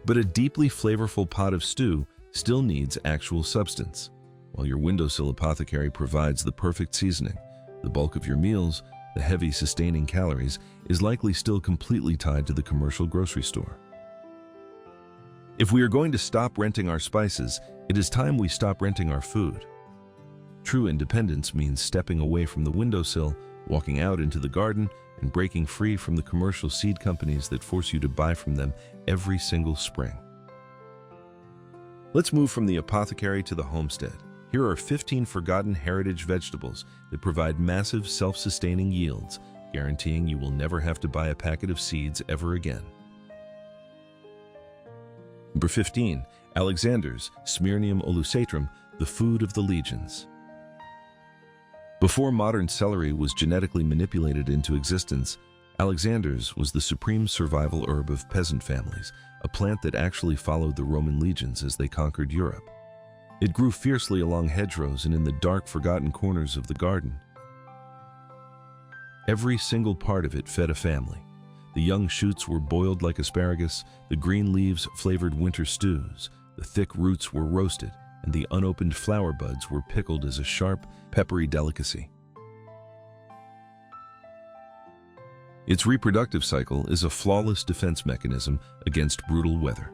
But a deeply flavorful pot of stew still needs actual substance. While your Windowsill apothecary provides the perfect seasoning, the bulk of your meals, the heavy sustaining calories, is likely still completely tied to the commercial grocery store. If we are going to stop renting our spices, it is time we stop renting our food. True independence means stepping away from the windowsill, walking out into the garden, and breaking free from the commercial seed companies that force you to buy from them every single spring. Let's move from the apothecary to the homestead. Here are 15 forgotten heritage vegetables that provide massive self-sustaining yields, guaranteeing you will never have to buy a packet of seeds ever again. Number 15. Alexander's Smyrnium olusatrum, the food of the legions. Before modern celery was genetically manipulated into existence, Alexander's was the supreme survival herb of peasant families, a plant that actually followed the Roman legions as they conquered Europe. It grew fiercely along hedgerows and in the dark, forgotten corners of the garden. Every single part of it fed a family. The young shoots were boiled like asparagus, the green leaves flavored winter stews, the thick roots were roasted, and the unopened flower buds were pickled as a sharp, peppery delicacy. Its reproductive cycle is a flawless defense mechanism against brutal weather.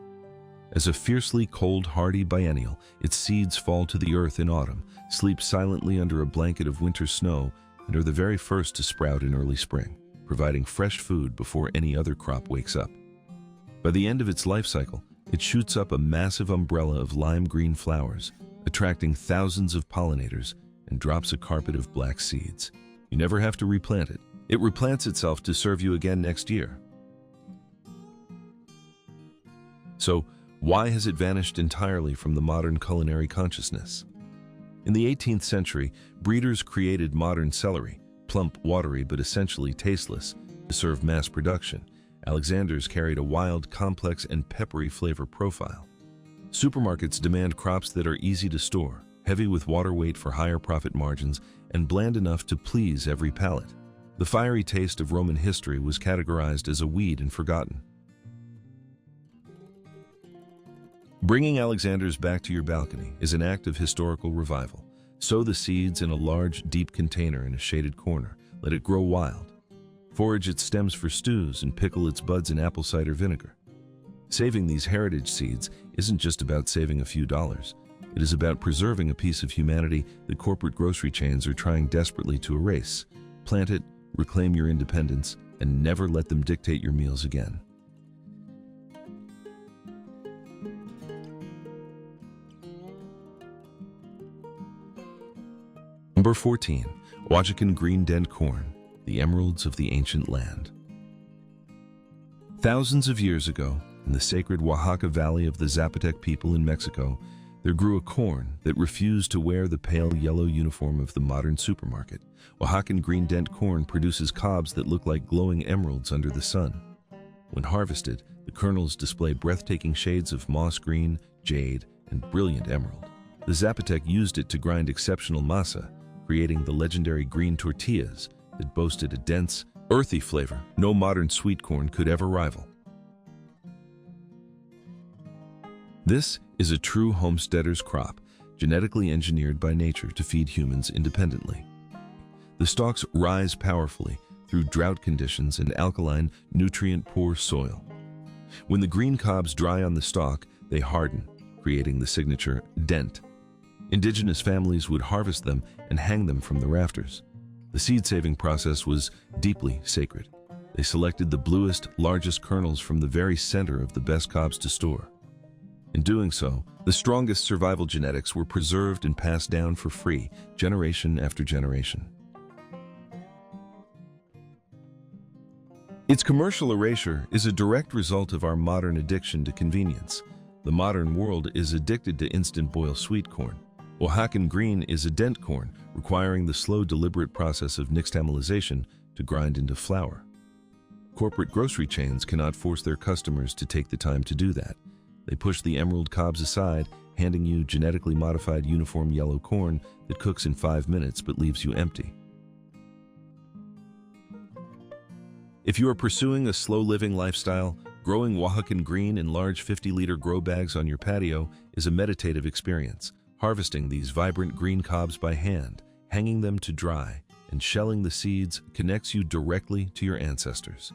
As a fiercely cold, hardy biennial, its seeds fall to the earth in autumn, sleep silently under a blanket of winter snow, and are the very first to sprout in early spring, providing fresh food before any other crop wakes up. By the end of its life cycle, it shoots up a massive umbrella of lime green flowers, attracting thousands of pollinators, and drops a carpet of black seeds. You never have to replant it. It replants itself to serve you again next year. So, why has it vanished entirely from the modern culinary consciousness? In the 18th century, breeders created modern celery, plump, watery, but essentially tasteless, to serve mass production. Alexander's carried a wild, complex, and peppery flavor profile. Supermarkets demand crops that are easy to store, heavy with water weight for higher profit margins, and bland enough to please every palate. The fiery taste of Roman history was categorized as a weed and forgotten. Bringing Alexander's back to your balcony is an act of historical revival. Sow the seeds in a large, deep container in a shaded corner. Let it grow wild. Forage its stems for stews and pickle its buds in apple cider vinegar. Saving these heritage seeds isn't just about saving a few dollars. It is about preserving a piece of humanity that corporate grocery chains are trying desperately to erase. Plant it, reclaim your independence, and never let them dictate your meals again. Number 14. Oaxacan green dent corn, the emeralds of the ancient land. Thousands of years ago, in the sacred Oaxaca Valley of the Zapotec people in Mexico, there grew a corn that refused to wear the pale yellow uniform of the modern supermarket. Oaxacan green dent corn produces cobs that look like glowing emeralds under the sun. When harvested, The kernels display breathtaking shades of moss green, jade, and brilliant emerald. The Zapotec used it to grind exceptional masa, creating the legendary green tortillas that boasted a dense, earthy flavor no modern sweet corn could ever rival. This is a true homesteader's crop, genetically engineered by nature to feed humans independently. The stalks rise powerfully through drought conditions and alkaline, nutrient-poor soil. When the green cobs dry on the stalk, they harden, creating the signature dent. Indigenous families would harvest them and hang them from the rafters. The seed-saving process was deeply sacred. They selected the bluest, largest kernels from the very center of the best cobs to store. In doing so, the strongest survival genetics were preserved and passed down for free, generation after generation. Its commercial erasure is a direct result of our modern addiction to convenience. The modern world is addicted to instant boil sweet corn. Oaxacan green is a dent corn, requiring the slow, deliberate process of nixtamalization to grind into flour. Corporate grocery chains cannot force their customers to take the time to do that. They push the emerald cobs aside, handing you genetically modified uniform yellow corn that cooks in 5 minutes but leaves you empty. If you are pursuing a slow-living lifestyle, growing Oaxacan green in large 50-liter grow bags on your patio is a meditative experience. Harvesting these vibrant green cobs by hand, hanging them to dry, and shelling the seeds connects you directly to your ancestors.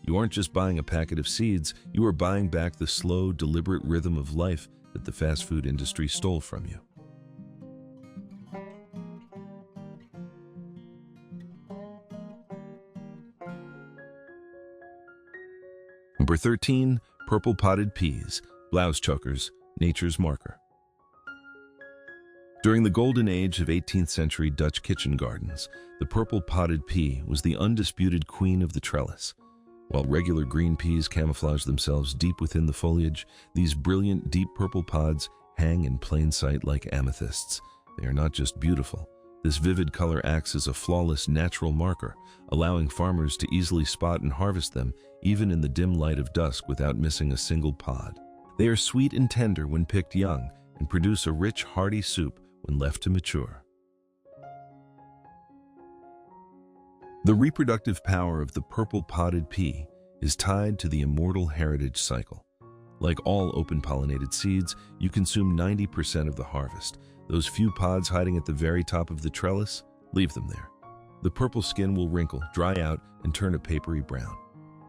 You aren't just buying a packet of seeds, you are buying back the slow, deliberate rhythm of life that the fast food industry stole from you. Number 13, purple potted peas, blouse chokers, nature's marker. During the golden age of 18th century Dutch kitchen gardens, the purple potted pea was the undisputed queen of the trellis. While regular green peas camouflage themselves deep within the foliage, these brilliant deep purple pods hang in plain sight like amethysts. They are not just beautiful. This vivid color acts as a flawless natural marker, allowing farmers to easily spot and harvest them even in the dim light of dusk without missing a single pod. They are sweet and tender when picked young and produce a rich, hearty soup when left to mature. The reproductive power of the purple potted pea is tied to the immortal heritage cycle. Like all open-pollinated seeds, you consume 90% of the harvest. Those few pods hiding at the very top of the trellis, leave them there. The purple skin will wrinkle, dry out, and turn a papery brown.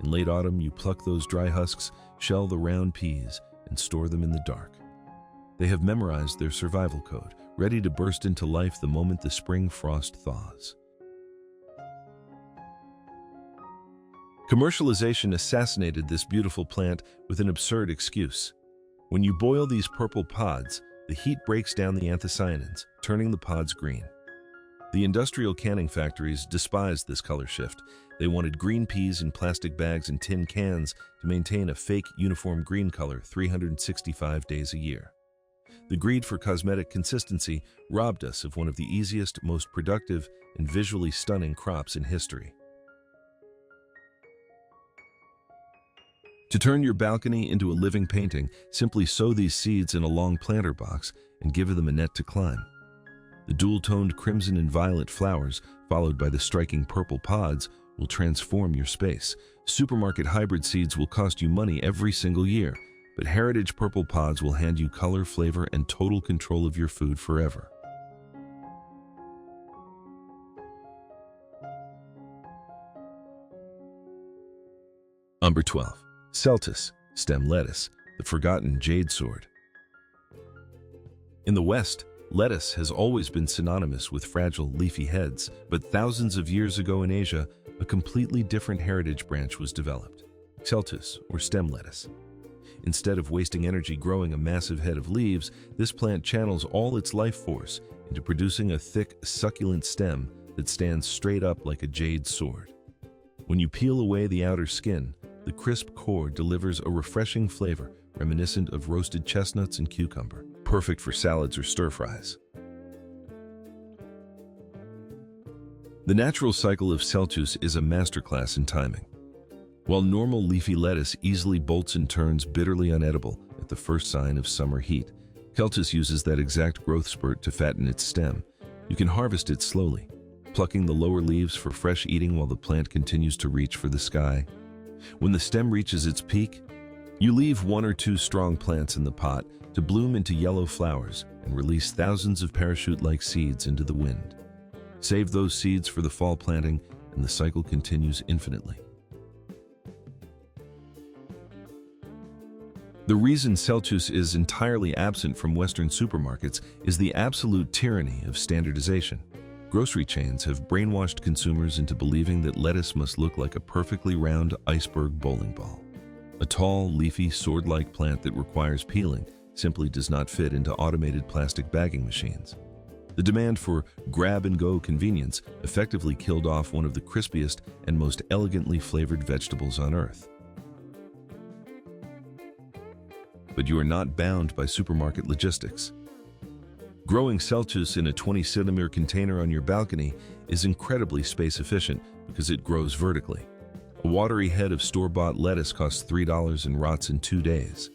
In late autumn, you pluck those dry husks, shell the round peas, and store them in the dark. They have memorized their survival code, ready to burst into life the moment the spring frost thaws. Commercialization assassinated this beautiful plant with an absurd excuse. When you boil these purple pods, the heat breaks down the anthocyanins, turning the pods green. The industrial canning factories despised this color shift. They wanted green peas in plastic bags and tin cans to maintain a fake uniform green color 365 days a year. The greed for cosmetic consistency robbed us of one of the easiest, most productive, and visually stunning crops in history. To turn your balcony into a living painting, simply sow these seeds in a long planter box and give them a net to climb. The dual-toned crimson and violet flowers, followed by the striking purple pods, will transform your space. Supermarket hybrid seeds will cost you money every single year, but heritage purple pods will hand you color, flavor, and total control of your food forever. Number 12. Celtis, stem lettuce, the forgotten jade sword. In the West, lettuce has always been synonymous with fragile, leafy heads, but thousands of years ago in Asia, a completely different heritage branch was developed, Celtis, or stem lettuce. Instead of wasting energy growing a massive head of leaves, this plant channels all its life force into producing a thick, succulent stem that stands straight up like a jade sword. When you peel away the outer skin, the crisp core delivers a refreshing flavor reminiscent of roasted chestnuts and cucumber, perfect for salads or stir-fries. The natural cycle of Celtis is a masterclass in timing. while normal leafy lettuce easily bolts and turns bitterly unedible at the first sign of summer heat. Celtis uses that exact growth spurt to fatten its stem. You can harvest it slowly, plucking the lower leaves for fresh eating while the plant continues to reach for the sky. When the stem reaches its peak, you leave 1 or 2 strong plants in the pot to bloom into yellow flowers and release thousands of parachute-like seeds into the wind. Save those seeds for the fall planting, and the cycle continues infinitely. The reason Celtis is entirely absent from Western supermarkets is the absolute tyranny of standardization. Grocery chains have brainwashed consumers into believing that lettuce must look like a perfectly round iceberg bowling ball. A tall, leafy, sword-like plant that requires peeling simply does not fit into automated plastic bagging machines. The demand for grab-and-go convenience effectively killed off one of the crispiest and most elegantly flavored vegetables on earth. But you are not bound by supermarket logistics. Growing Celtis in a 20-centimeter container on your balcony is incredibly space-efficient because it grows vertically. A watery head of store-bought lettuce costs $3 and rots in 2 days.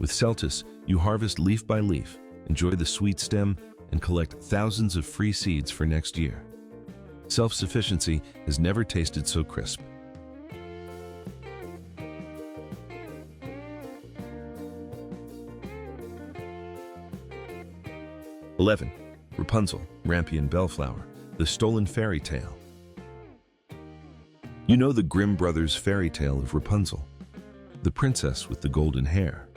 With Celtis, you harvest leaf by leaf, enjoy the sweet stem, and collect thousands of free seeds for next year. Self-sufficiency has never tasted so crisp. (11) Rapunzel, Rampion Bellflower, the Stolen Fairy Tale. You know the Grimm brothers' fairy tale of Rapunzel, the princess with the golden hair.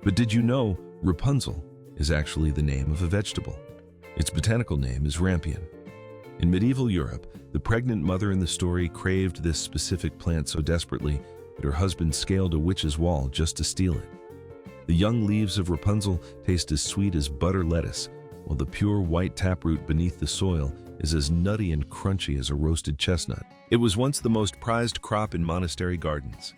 But did you know Rapunzel is actually the name of a vegetable? Its botanical name is Rampion. In medieval Europe, the pregnant mother in the story craved this specific plant so desperately that her husband scaled a witch's wall just to steal it. The young leaves of Rapunzel taste as sweet as butter lettuce, while the pure white taproot beneath the soil is as nutty and crunchy as a roasted chestnut. It was once the most prized crop in monastery gardens.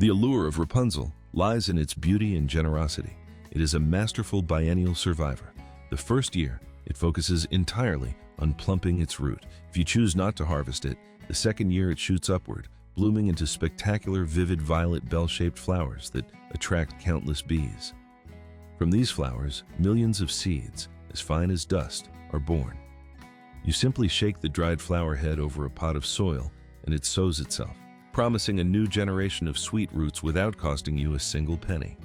The allure of Rapunzel lies in its beauty and generosity. It is a masterful biennial survivor. The first year, it focuses entirely on plumping its root. If you choose not to harvest it, the second year it shoots upward, blooming into spectacular, vivid violet bell-shaped flowers that attract countless bees. From these flowers, millions of seeds, as fine as dust, are born. You simply shake the dried flower head over a pot of soil, and it sows itself, promising a new generation of sweet roots without costing you a single penny.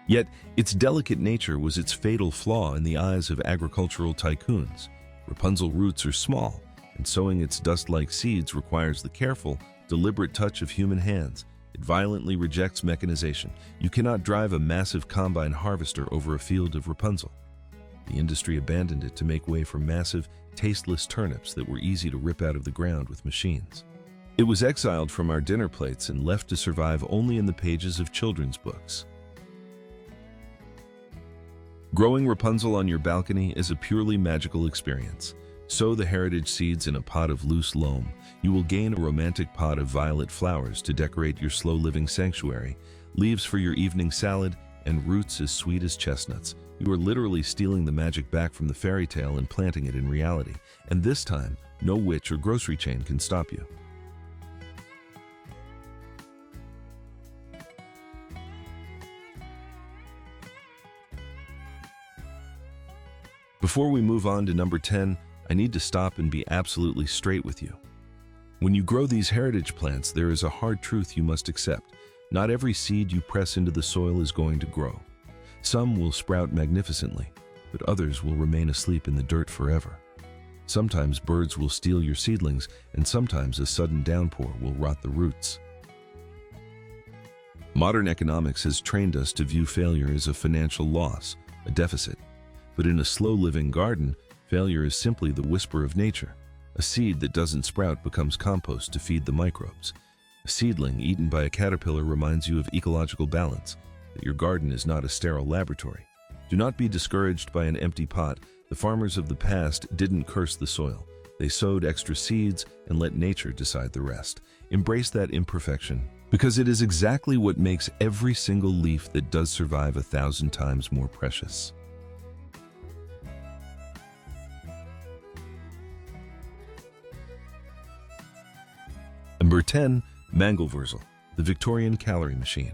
Yet, its delicate nature was its fatal flaw in the eyes of agricultural tycoons. Rapunzel roots are small, and sowing its dust-like seeds requires the careful, deliberate touch of human hands. It violently rejects mechanization. You cannot drive a massive combine harvester over a field of Rapunzel. The industry abandoned it to make way for massive, tasteless turnips that were easy to rip out of the ground with machines. It was exiled from our dinner plates and left to survive only in the pages of children's books. Growing Rapunzel on your balcony is a purely magical experience. Sow the heritage seeds in a pot of loose loam. You will gain a romantic pot of violet flowers to decorate your slow-living sanctuary, leaves for your evening salad, and roots as sweet as chestnuts. You are literally stealing the magic back from the fairy tale and planting it in reality. And this time, no witch or grocery chain can stop you. Before we move on to number 10, I need to stop and be absolutely straight with you. When you grow these heritage plants, there is a hard truth you must accept. Not every seed you press into the soil is going to grow. Some will sprout magnificently, but others will remain asleep in the dirt forever. Sometimes birds will steal your seedlings, and sometimes a sudden downpour will rot the roots. Modern economics has trained us to view failure as a financial loss, a deficit. But in a slow-living garden, failure is simply the whisper of nature. A seed that doesn't sprout becomes compost to feed the microbes. A seedling eaten by a caterpillar reminds you of ecological balance, that your garden is not a sterile laboratory. Do not be discouraged by an empty pot. The farmers of the past didn't curse the soil. They sowed extra seeds and let nature decide the rest. Embrace that imperfection, because it is exactly what makes every single leaf that does survive 1,000 times more precious. Number 10. Manglevurzil, the Victorian calorie machine.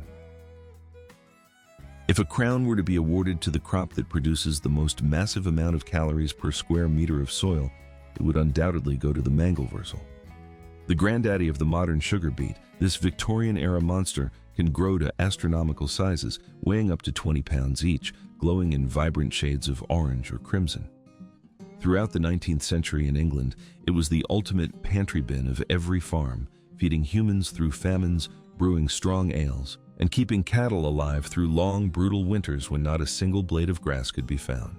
If a crown were to be awarded to the crop that produces the most massive amount of calories per square meter of soil, it would undoubtedly go to the Manglevurzil. The granddaddy of the modern sugar beet, this Victorian-era monster can grow to astronomical sizes, weighing up to 20 pounds each, glowing in vibrant shades of orange or crimson. Throughout the 19th century in England, it was the ultimate pantry bin of every farm, feeding humans through famines, brewing strong ales, and keeping cattle alive through long, brutal winters when not a single blade of grass could be found.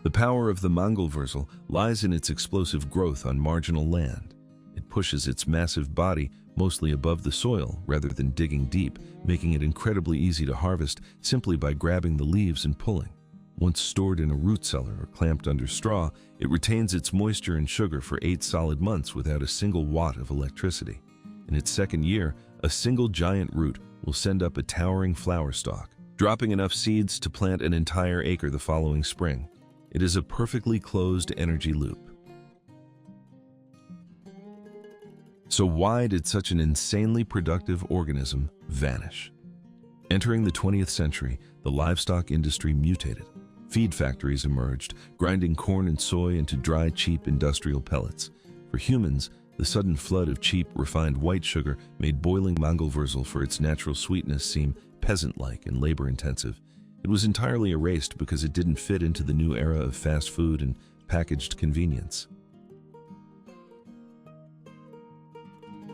The power of the Manglevurzil lies in its explosive growth on marginal land. It pushes its massive body mostly above the soil rather than digging deep, making it incredibly easy to harvest simply by grabbing the leaves and pulling. Once stored in a root cellar or clamped under straw, it retains its moisture and sugar for 8 solid months without a single watt of electricity. In its second year, a single giant root will send up a towering flower stalk, dropping enough seeds to plant an entire acre the following spring. It is a perfectly closed energy loop. So why did such an insanely productive organism vanish? Entering the 20th century, the livestock industry mutated. Feed factories emerged, grinding corn and soy into dry, cheap industrial pellets. For humans, the sudden flood of cheap, refined white sugar made boiling Manglevurzil for its natural sweetness seem peasant-like and labor-intensive. It was entirely erased because it didn't fit into the new era of fast food and packaged convenience.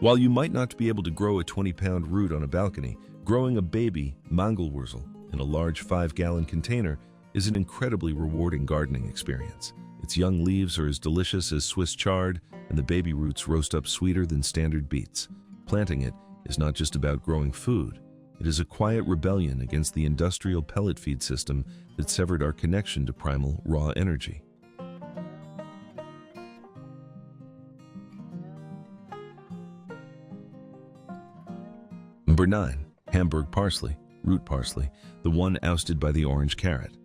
While you might not be able to grow a 20-pound root on a balcony, growing a baby Manglevurzil in a large 5-gallon container is an incredibly rewarding gardening experience. Its young leaves are as delicious as Swiss chard, and the baby roots roast up sweeter than standard beets. Planting it is not just about growing food. It is a quiet rebellion against the industrial pellet feed system that severed our connection to primal, raw energy. Number 9. Hamburg parsley, root parsley, the one ousted by the orange carrot.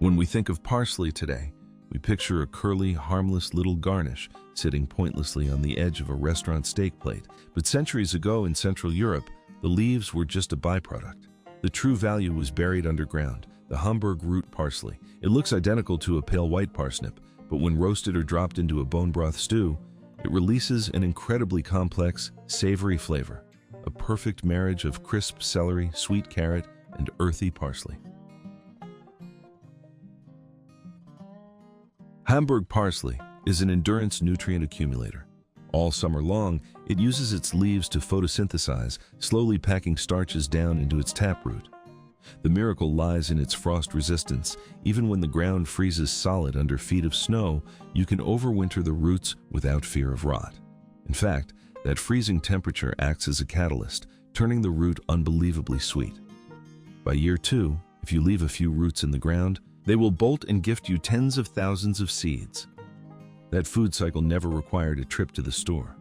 When we think of parsley today, we picture a curly, harmless little garnish sitting pointlessly on the edge of a restaurant steak plate. But centuries ago in Central Europe, the leaves were just a byproduct. The true value was buried underground, the Hamburg root parsley. It looks identical to a pale white parsnip, but when roasted or dropped into a bone broth stew, it releases an incredibly complex, savory flavor, a perfect marriage of crisp celery, sweet carrot, and earthy parsley. Hamburg parsley is an endurance nutrient accumulator. All summer long, it uses its leaves to photosynthesize, slowly packing starches down into its taproot. The miracle lies in its frost resistance. Even when the ground freezes solid under feet of snow, you can overwinter the roots without fear of rot. In fact, that freezing temperature acts as a catalyst, turning the root unbelievably sweet. By year 2, if you leave a few roots in the ground, they will bolt and gift you tens of thousands of seeds. That food cycle never required a trip to the store.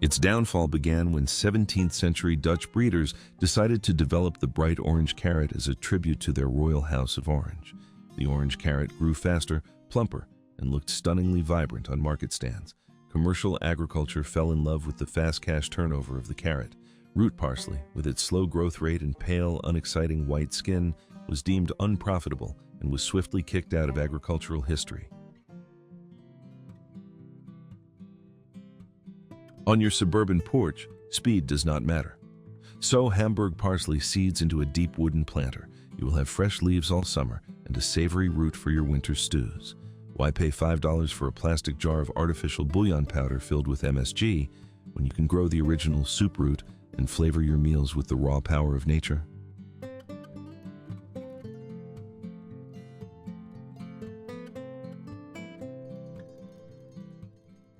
Its downfall began when 17th-century Dutch breeders decided to develop the bright orange carrot as a tribute to their royal house of Orange. The orange carrot grew faster, plumper, and looked stunningly vibrant on market stands. Commercial agriculture fell in love with the fast cash turnover of the carrot. Root parsley, with its slow growth rate and pale, unexciting white skin, was deemed unprofitable and was swiftly kicked out of agricultural history. On your suburban porch, speed does not matter. Sow Hamburg parsley seeds into a deep wooden planter. You will have fresh leaves all summer and a savory root for your winter stews. Why pay $5 for a plastic jar of artificial bouillon powder filled with MSG when you can grow the original soup root and flavor your meals with the raw power of nature?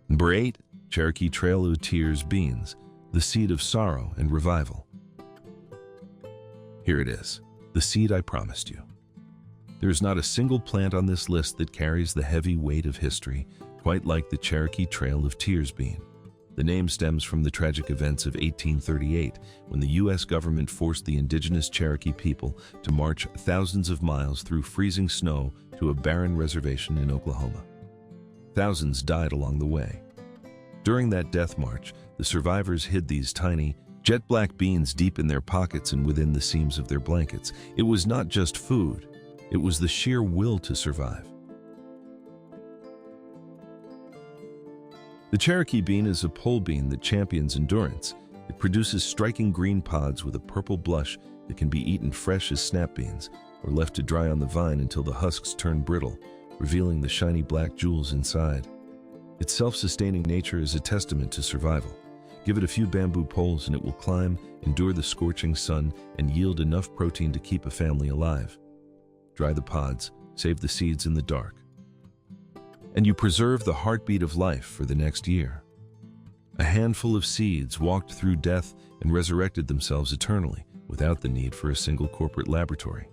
Number 8. Cherokee Trail of Tears beans, the seed of sorrow and revival. Here it is, the seed I promised you. There is not a single plant on this list that carries the heavy weight of history, quite like the Cherokee Trail of Tears bean. The name stems from the tragic events of 1838, when the U.S. government forced the indigenous Cherokee people to march thousands of miles through freezing snow to a barren reservation in Oklahoma. Thousands died along the way. During that death march, the survivors hid these tiny, jet-black beans deep in their pockets and within the seams of their blankets. It was not just food, it was the sheer will to survive. The Cherokee bean is a pole bean that champions endurance. It produces striking green pods with a purple blush that can be eaten fresh as snap beans or left to dry on the vine until the husks turn brittle, revealing the shiny black jewels inside. Its self-sustaining nature is a testament to survival. Give it a few bamboo poles and it will climb, endure the scorching sun, and yield enough protein to keep a family alive. Dry the pods, save the seeds in the dark, and you preserve the heartbeat of life for the next year. A handful of seeds walked through death and resurrected themselves eternally without the need for a single corporate laboratory.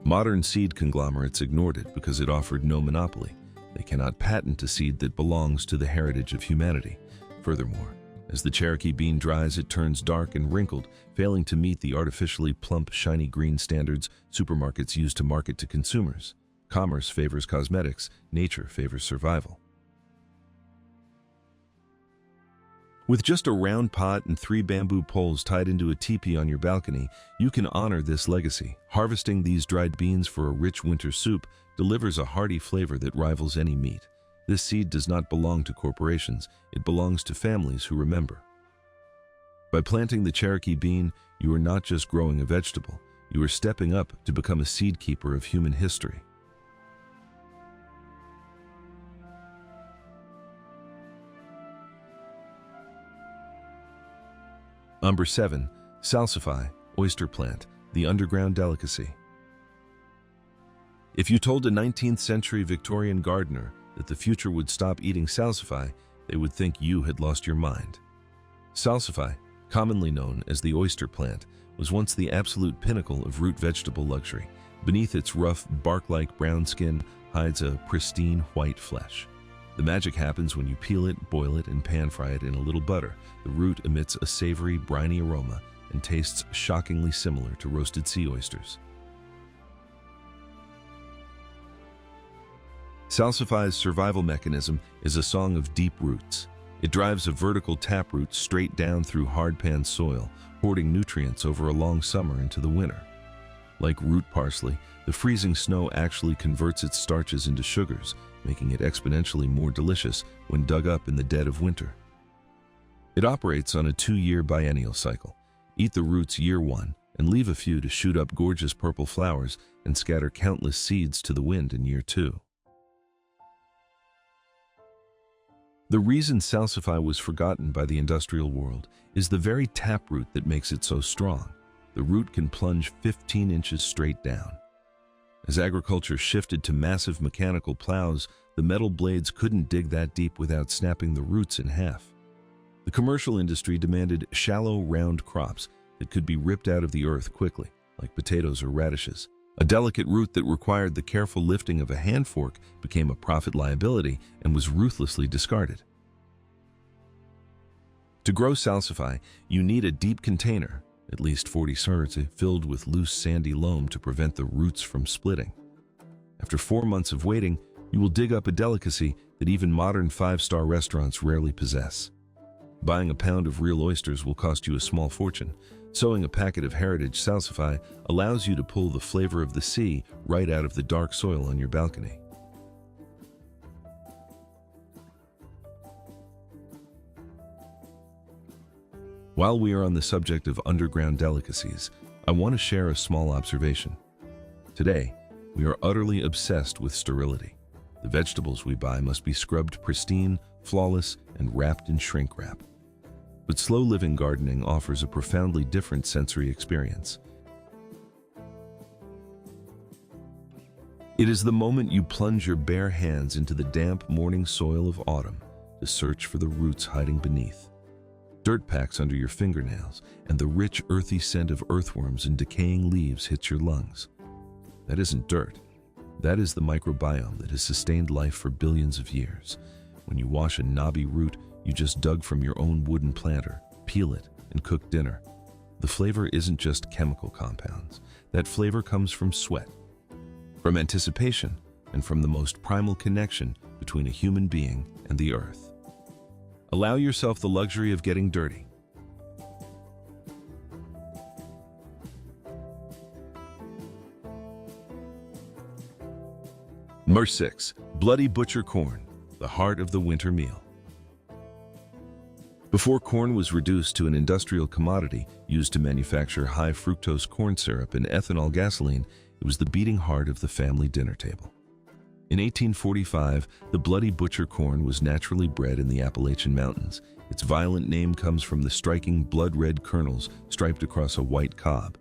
Modern seed conglomerates ignored it because it offered no monopoly. They cannot patent a seed that belongs to the heritage of humanity. Furthermore, as the Cherokee bean dries, it turns dark and wrinkled, failing to meet the artificially plump, shiny green standards supermarkets use to market to consumers. Commerce favors cosmetics, nature favors survival. With just a round pot and 3 bamboo poles tied into a teepee on your balcony, you can honor this legacy. Harvesting these dried beans for a rich winter soup delivers a hearty flavor that rivals any meat. This seed does not belong to corporations, it belongs to families who remember. By planting the Cherokee bean, you are not just growing a vegetable, you are stepping up to become a seed keeper of human history. Number 7. Salsify, oyster plant, the underground delicacy. If you told a 19th century Victorian gardener that the future would stop eating salsify, they would think you had lost your mind. Salsify, commonly known as the oyster plant, was once the absolute pinnacle of root vegetable luxury. Beneath its rough, bark-like brown skin hides a pristine white flesh. The magic happens when you peel it, boil it, and pan-fry it in a little butter. The root emits a savory, briny aroma and tastes shockingly similar to roasted sea oysters. Salsify's survival mechanism is a song of deep roots. It drives a vertical taproot straight down through hard-pan soil, hoarding nutrients over a long summer into the winter. Like root parsley, the freezing snow actually converts its starches into sugars, making it exponentially more delicious when dug up in the dead of winter. It operates on a 2-year biennial cycle. Eat the roots year 1 and leave a few to shoot up gorgeous purple flowers and scatter countless seeds to the wind in year 2. The reason salsify was forgotten by the industrial world is the very taproot that makes it so strong. The root can plunge 15 inches straight down. As agriculture shifted to massive mechanical plows, the metal blades couldn't dig that deep without snapping the roots in half. The commercial industry demanded shallow, round crops that could be ripped out of the earth quickly, like potatoes or radishes. A delicate root that required the careful lifting of a hand fork became a profit liability and was ruthlessly discarded. To grow salsify, you need a deep container, at least 40 yards, filled with loose sandy loam to prevent the roots from splitting. After 4 months of waiting, you will dig up a delicacy that even modern 5-star restaurants rarely possess. Buying a pound of real oysters will cost you a small fortune. Sowing a packet of heritage salsify allows you to pull the flavor of the sea right out of the dark soil on your balcony. While we are on the subject of underground delicacies, I want to share a small observation. Today, we are utterly obsessed with sterility. The vegetables we buy must be scrubbed pristine, flawless, and wrapped in shrink wrap. But slow-living gardening offers a profoundly different sensory experience. It is the moment you plunge your bare hands into the damp morning soil of autumn to search for the roots hiding beneath. Dirt packs under your fingernails, and the rich, earthy scent of earthworms and decaying leaves hits your lungs. That isn't dirt. That is the microbiome that has sustained life for billions of years. When you wash a knobby root you just dug from your own wooden planter, peel it, and cook dinner, the flavor isn't just chemical compounds. That flavor comes from sweat, from anticipation, and from the most primal connection between a human being and the earth. Allow yourself the luxury of getting dirty. Number 6. Bloody butcher corn, the heart of the winter meal. Before corn was reduced to an industrial commodity used to manufacture high fructose corn syrup and ethanol gasoline, it was the beating heart of the family dinner table. In 1845, the bloody butcher corn was naturally bred in the Appalachian Mountains. Its violent name comes from the striking blood-red kernels striped across a white cob.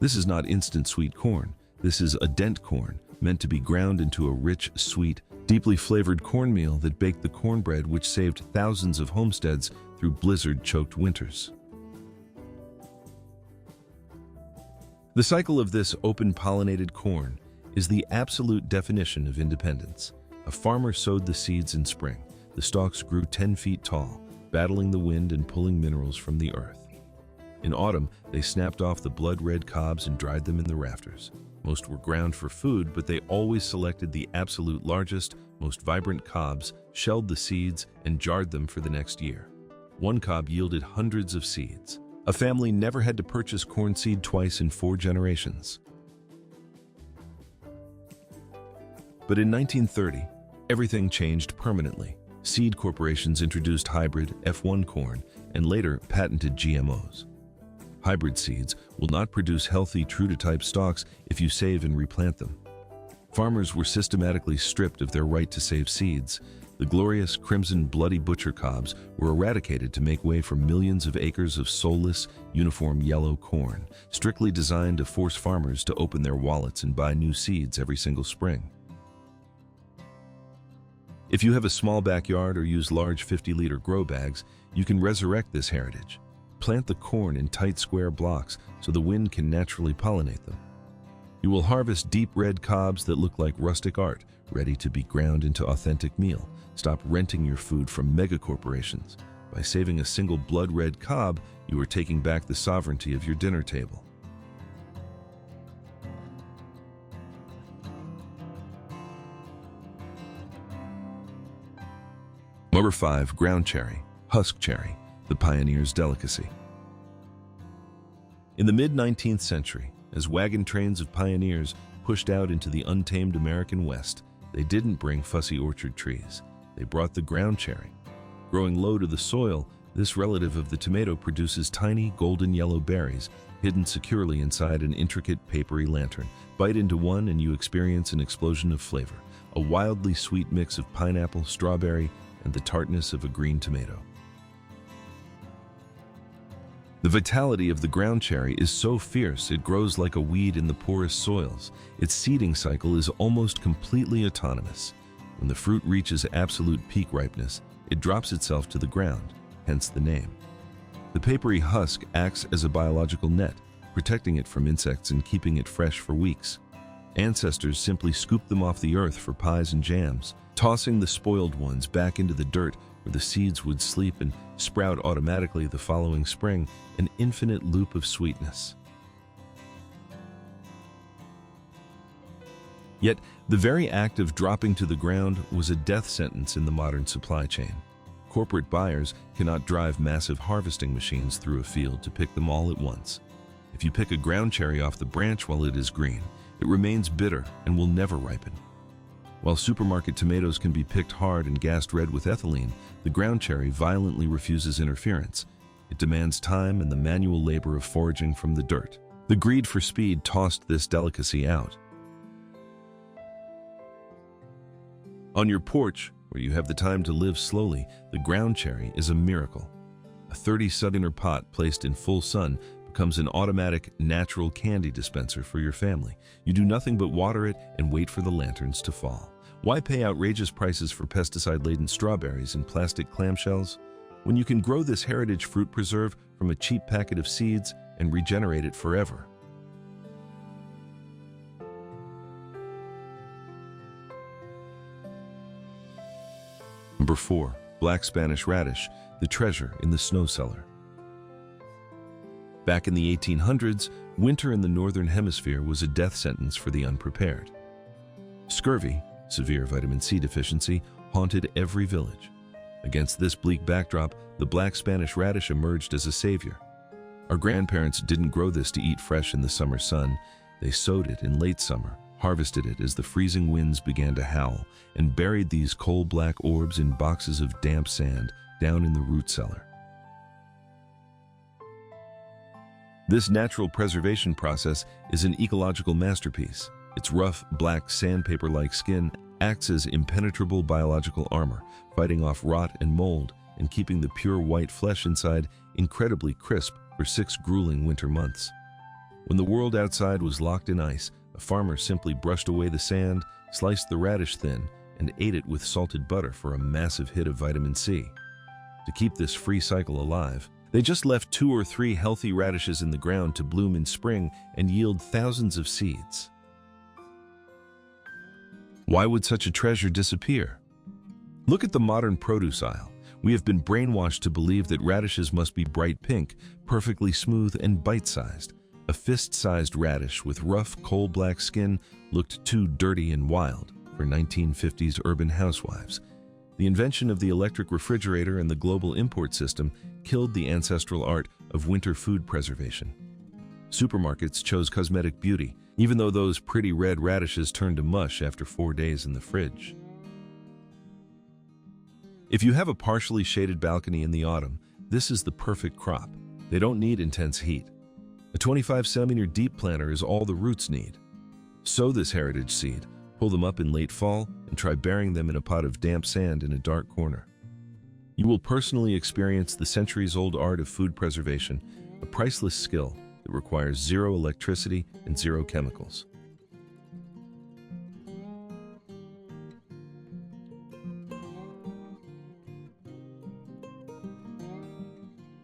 This is not instant sweet corn. This is a dent corn, meant to be ground into a rich, sweet, deeply flavored cornmeal that baked the cornbread which saved thousands of homesteads through blizzard-choked winters. The cycle of this open-pollinated corn is the absolute definition of independence. A farmer sowed the seeds in spring. The stalks grew 10 feet tall, battling the wind and pulling minerals from the earth. In autumn, they snapped off the blood-red cobs and dried them in the rafters. Most were ground for food, but they always selected the absolute largest, most vibrant cobs, shelled the seeds, and jarred them for the next year. One cob yielded hundreds of seeds. A family never had to purchase corn seed twice in 4 generations. But in 1930, everything changed permanently. Seed corporations introduced hybrid F1 corn and later patented GMOs. Hybrid seeds will not produce healthy true-to-type stalks if you save and replant them. Farmers were systematically stripped of their right to save seeds. The glorious crimson bloody butcher cobs were eradicated to make way for millions of acres of soulless, uniform yellow corn, strictly designed to force farmers to open their wallets and buy new seeds every single spring. If you have a small backyard or use large 50-liter grow bags, you can resurrect this heritage. Plant the corn in tight square blocks so the wind can naturally pollinate them. You will harvest deep red cobs that look like rustic art, ready to be ground into authentic meal. Stop renting your food from megacorporations. By saving a single blood-red cob, you are taking back the sovereignty of your dinner table. Number 5. Ground cherry, husk cherry, the pioneer's delicacy. In the mid-19th century, as wagon trains of pioneers pushed out into the untamed American West, they didn't bring fussy orchard trees. They brought the ground cherry. Growing low to the soil, this relative of the tomato produces tiny golden yellow berries hidden securely inside an intricate papery lantern. Bite into one and you experience an explosion of flavor, a wildly sweet mix of pineapple, strawberry, and the tartness of a green tomato. The vitality of the ground cherry is so fierce it grows like a weed in the poorest soils. Its seeding cycle is almost completely autonomous. When the fruit reaches absolute peak ripeness, it drops itself to the ground, hence the name. The papery husk acts as a biological net, protecting it from insects and keeping it fresh for weeks. Ancestors simply scooped them off the earth for pies and jams, tossing the spoiled ones back into the dirt where the seeds would sleep and sprout automatically the following spring, an infinite loop of sweetness. Yet, the very act of dropping to the ground was a death sentence in the modern supply chain. Corporate buyers cannot drive massive harvesting machines through a field to pick them all at once. If you pick a ground cherry off the branch while it is green, it remains bitter and will never ripen. While supermarket tomatoes can be picked hard and gassed red with ethylene, the ground cherry violently refuses interference. It demands time and the manual labor of foraging from the dirt. The greed for speed tossed this delicacy out. On your porch, where you have the time to live slowly, the ground cherry is a miracle. A 30-centimeter pot placed in full sun becomes an automatic, natural candy dispenser for your family. You do nothing but water it and wait for the lanterns to fall. Why pay outrageous prices for pesticide-laden strawberries in plastic clamshells when you can grow this heritage fruit preserve from a cheap packet of seeds and regenerate it forever? Number 4. Black Spanish radish, the treasure in the snow cellar. Back in the 1800s, winter in the northern hemisphere was a death sentence for the unprepared. Scurvy, severe vitamin C deficiency, haunted every village. Against this bleak backdrop, the black Spanish radish emerged as a savior. Our grandparents didn't grow this to eat fresh in the summer sun. They sowed it in late summer, harvested it as the freezing winds began to howl, and buried these coal-black orbs in boxes of damp sand down in the root cellar. This natural preservation process is an ecological masterpiece. Its rough, black, sandpaper-like skin acts as impenetrable biological armor, fighting off rot and mold and keeping the pure white flesh inside incredibly crisp for 6 grueling winter months. When the world outside was locked in ice, a farmer simply brushed away the sand, sliced the radish thin, and ate it with salted butter for a massive hit of vitamin C. To keep this free cycle alive, they just left 2 or 3 healthy radishes in the ground to bloom in spring and yield thousands of seeds. Why would such a treasure disappear? Look at the modern produce aisle. We have been brainwashed to believe that radishes must be bright pink, perfectly smooth and bite-sized. A fist-sized radish with rough, coal-black skin looked too dirty and wild for 1950s urban housewives. The invention of the electric refrigerator and the global import system killed the ancestral art of winter food preservation. Supermarkets chose cosmetic beauty, even though those pretty red radishes turned to mush after 4 days in the fridge. If you have a partially shaded balcony in the autumn, this is the perfect crop. They don't need intense heat. A 25-centimeter deep planter is all the roots need. Sow this heritage seed, pull them up in late fall, and try burying them in a pot of damp sand in a dark corner. You will personally experience the centuries-old art of food preservation, a priceless skill that requires 0 electricity and 0 chemicals.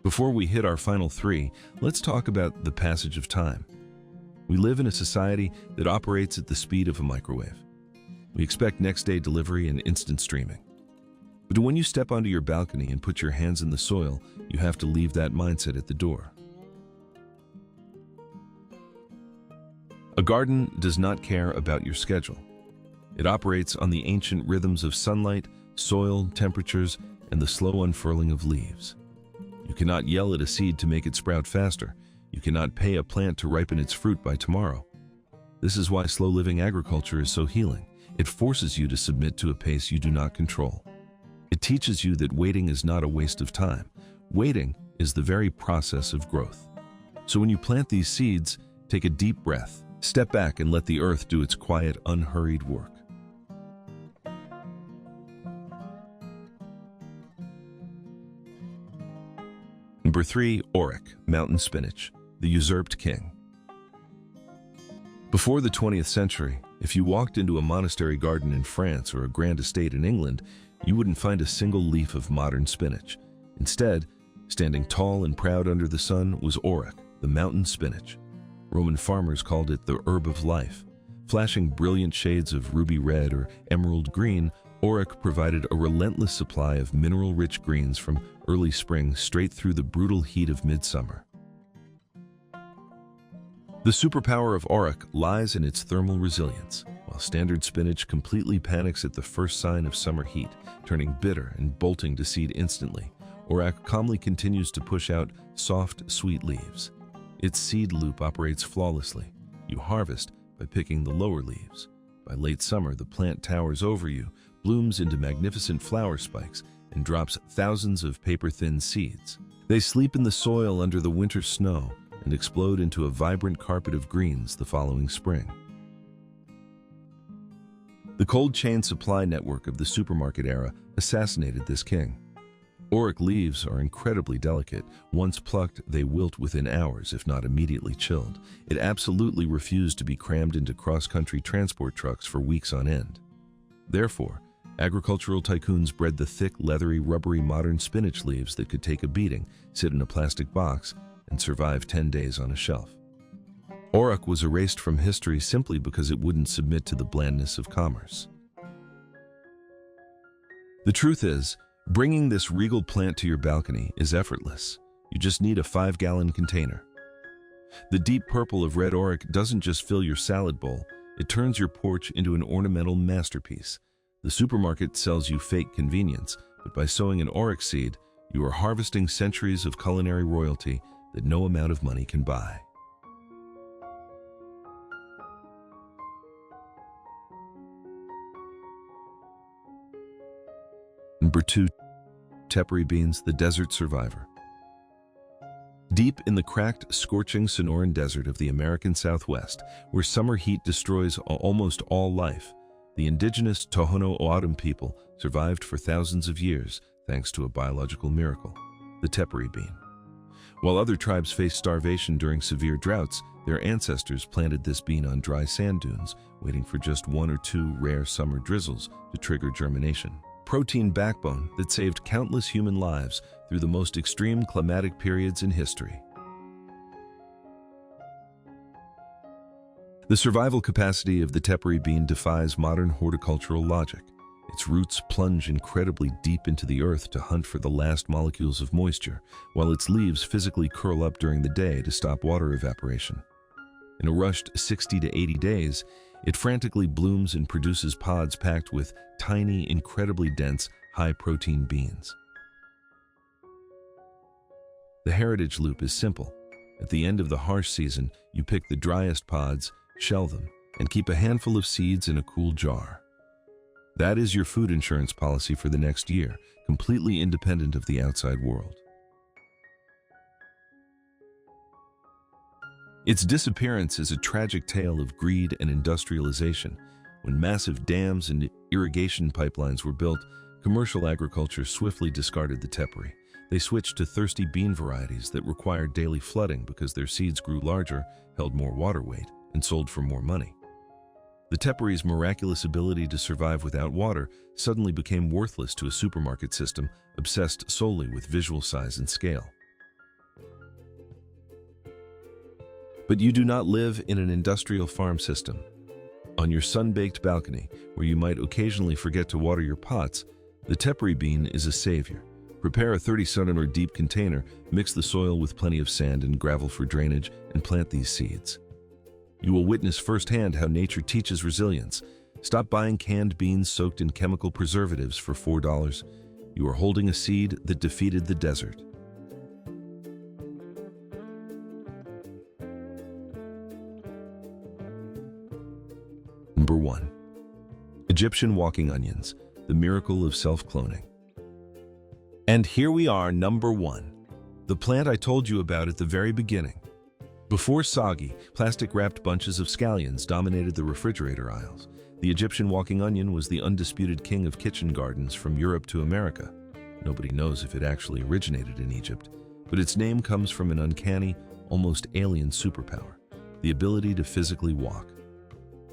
Before we hit our final 3, let's talk about the passage of time. We live in a society that operates at the speed of a microwave. We expect next-day delivery and instant streaming. But when you step onto your balcony and put your hands in the soil, you have to leave that mindset at the door. A garden does not care about your schedule. It operates on the ancient rhythms of sunlight, soil, temperatures, and the slow unfurling of leaves. You cannot yell at a seed to make it sprout faster. You cannot pay a plant to ripen its fruit by tomorrow. This is why slow-living agriculture is so healing. It forces you to submit to a pace you do not control. It teaches you that waiting is not a waste of time. Waiting is the very process of growth. So when you plant these seeds, take a deep breath, step back and let the earth do its quiet, unhurried work. Number 3, Aurec, mountain spinach, the usurped king. Before the 20th century, if you walked into a monastery garden in France or a grand estate in England, you wouldn't find a single leaf of modern spinach. Instead, standing tall and proud under the sun was Aurec, the mountain spinach. Roman farmers called it the herb of life. Flashing brilliant shades of ruby red or emerald green, Aurec provided a relentless supply of mineral-rich greens from early spring straight through the brutal heat of midsummer. The superpower of Aurec lies in its thermal resilience. While standard spinach completely panics at the first sign of summer heat, turning bitter and bolting to seed instantly, Aurec calmly continues to push out soft, sweet leaves. Its seed loop operates flawlessly. You harvest by picking the lower leaves. By late summer, the plant towers over you, blooms into magnificent flower spikes, and drops thousands of paper-thin seeds. They sleep in the soil under the winter snow and explode into a vibrant carpet of greens the following spring. The cold chain supply network of the supermarket era assassinated this king. Aurec leaves are incredibly delicate. Once plucked, they wilt within hours, if not immediately chilled. It absolutely refused to be crammed into cross-country transport trucks for weeks on end. Therefore, agricultural tycoons bred the thick, leathery, rubbery modern spinach leaves that could take a beating, sit in a plastic box, and survive 10 days on a shelf. Aurec was erased from history simply because it wouldn't submit to the blandness of commerce. The truth is, bringing this regal plant to your balcony is effortless. You just need a 5-gallon container. The deep purple of red auric doesn't just fill your salad bowl, it turns your porch into an ornamental masterpiece. The supermarket sells you fake convenience, but by sowing an auric seed, you are harvesting centuries of culinary royalty that no amount of money can buy. Number 2. Tepary beans, the desert survivor. Deep in the cracked, scorching Sonoran Desert of the American Southwest, where summer heat destroys almost all life, the indigenous Tohono O'odham people survived for thousands of years thanks to a biological miracle, the tepary bean. While other tribes faced starvation during severe droughts, their ancestors planted this bean on dry sand dunes, waiting for just 1 or 2 rare summer drizzles to trigger germination. Protein backbone that saved countless human lives through the most extreme climatic periods in history. The survival capacity of the tepary bean defies modern horticultural logic. Its roots plunge incredibly deep into the earth to hunt for the last molecules of moisture, while its leaves physically curl up during the day to stop water evaporation. In a rushed 60 to 80 days, it frantically blooms and produces pods packed with tiny, incredibly dense, high-protein beans. The heritage loop is simple. At the end of the harsh season, you pick the driest pods, shell them, and keep a handful of seeds in a cool jar. That is your food insurance policy for the next year, completely independent of the outside world. Its disappearance is a tragic tale of greed and industrialization. When massive dams and irrigation pipelines were built, commercial agriculture swiftly discarded the tepary. They switched to thirsty bean varieties that required daily flooding because their seeds grew larger, held more water weight, and sold for more money. The tepary's miraculous ability to survive without water suddenly became worthless to a supermarket system obsessed solely with visual size and scale. But you do not live in an industrial farm system. On your sun-baked balcony, where you might occasionally forget to water your pots, the tepary bean is a savior. Prepare a 30-centimeter deep container, mix the soil with plenty of sand and gravel for drainage, and plant these seeds. You will witness firsthand how nature teaches resilience. Stop buying canned beans soaked in chemical preservatives for $4. You are holding a seed that defeated the desert. Number 1. Egyptian walking onions, the miracle of self-cloning. And here we are, number 1. The plant I told you about at the very beginning. Before soggy, plastic-wrapped bunches of scallions dominated the refrigerator aisles, the Egyptian walking onion was the undisputed king of kitchen gardens from Europe to America. Nobody knows if it actually originated in Egypt, but its name comes from an uncanny, almost alien superpower, the ability to physically walk.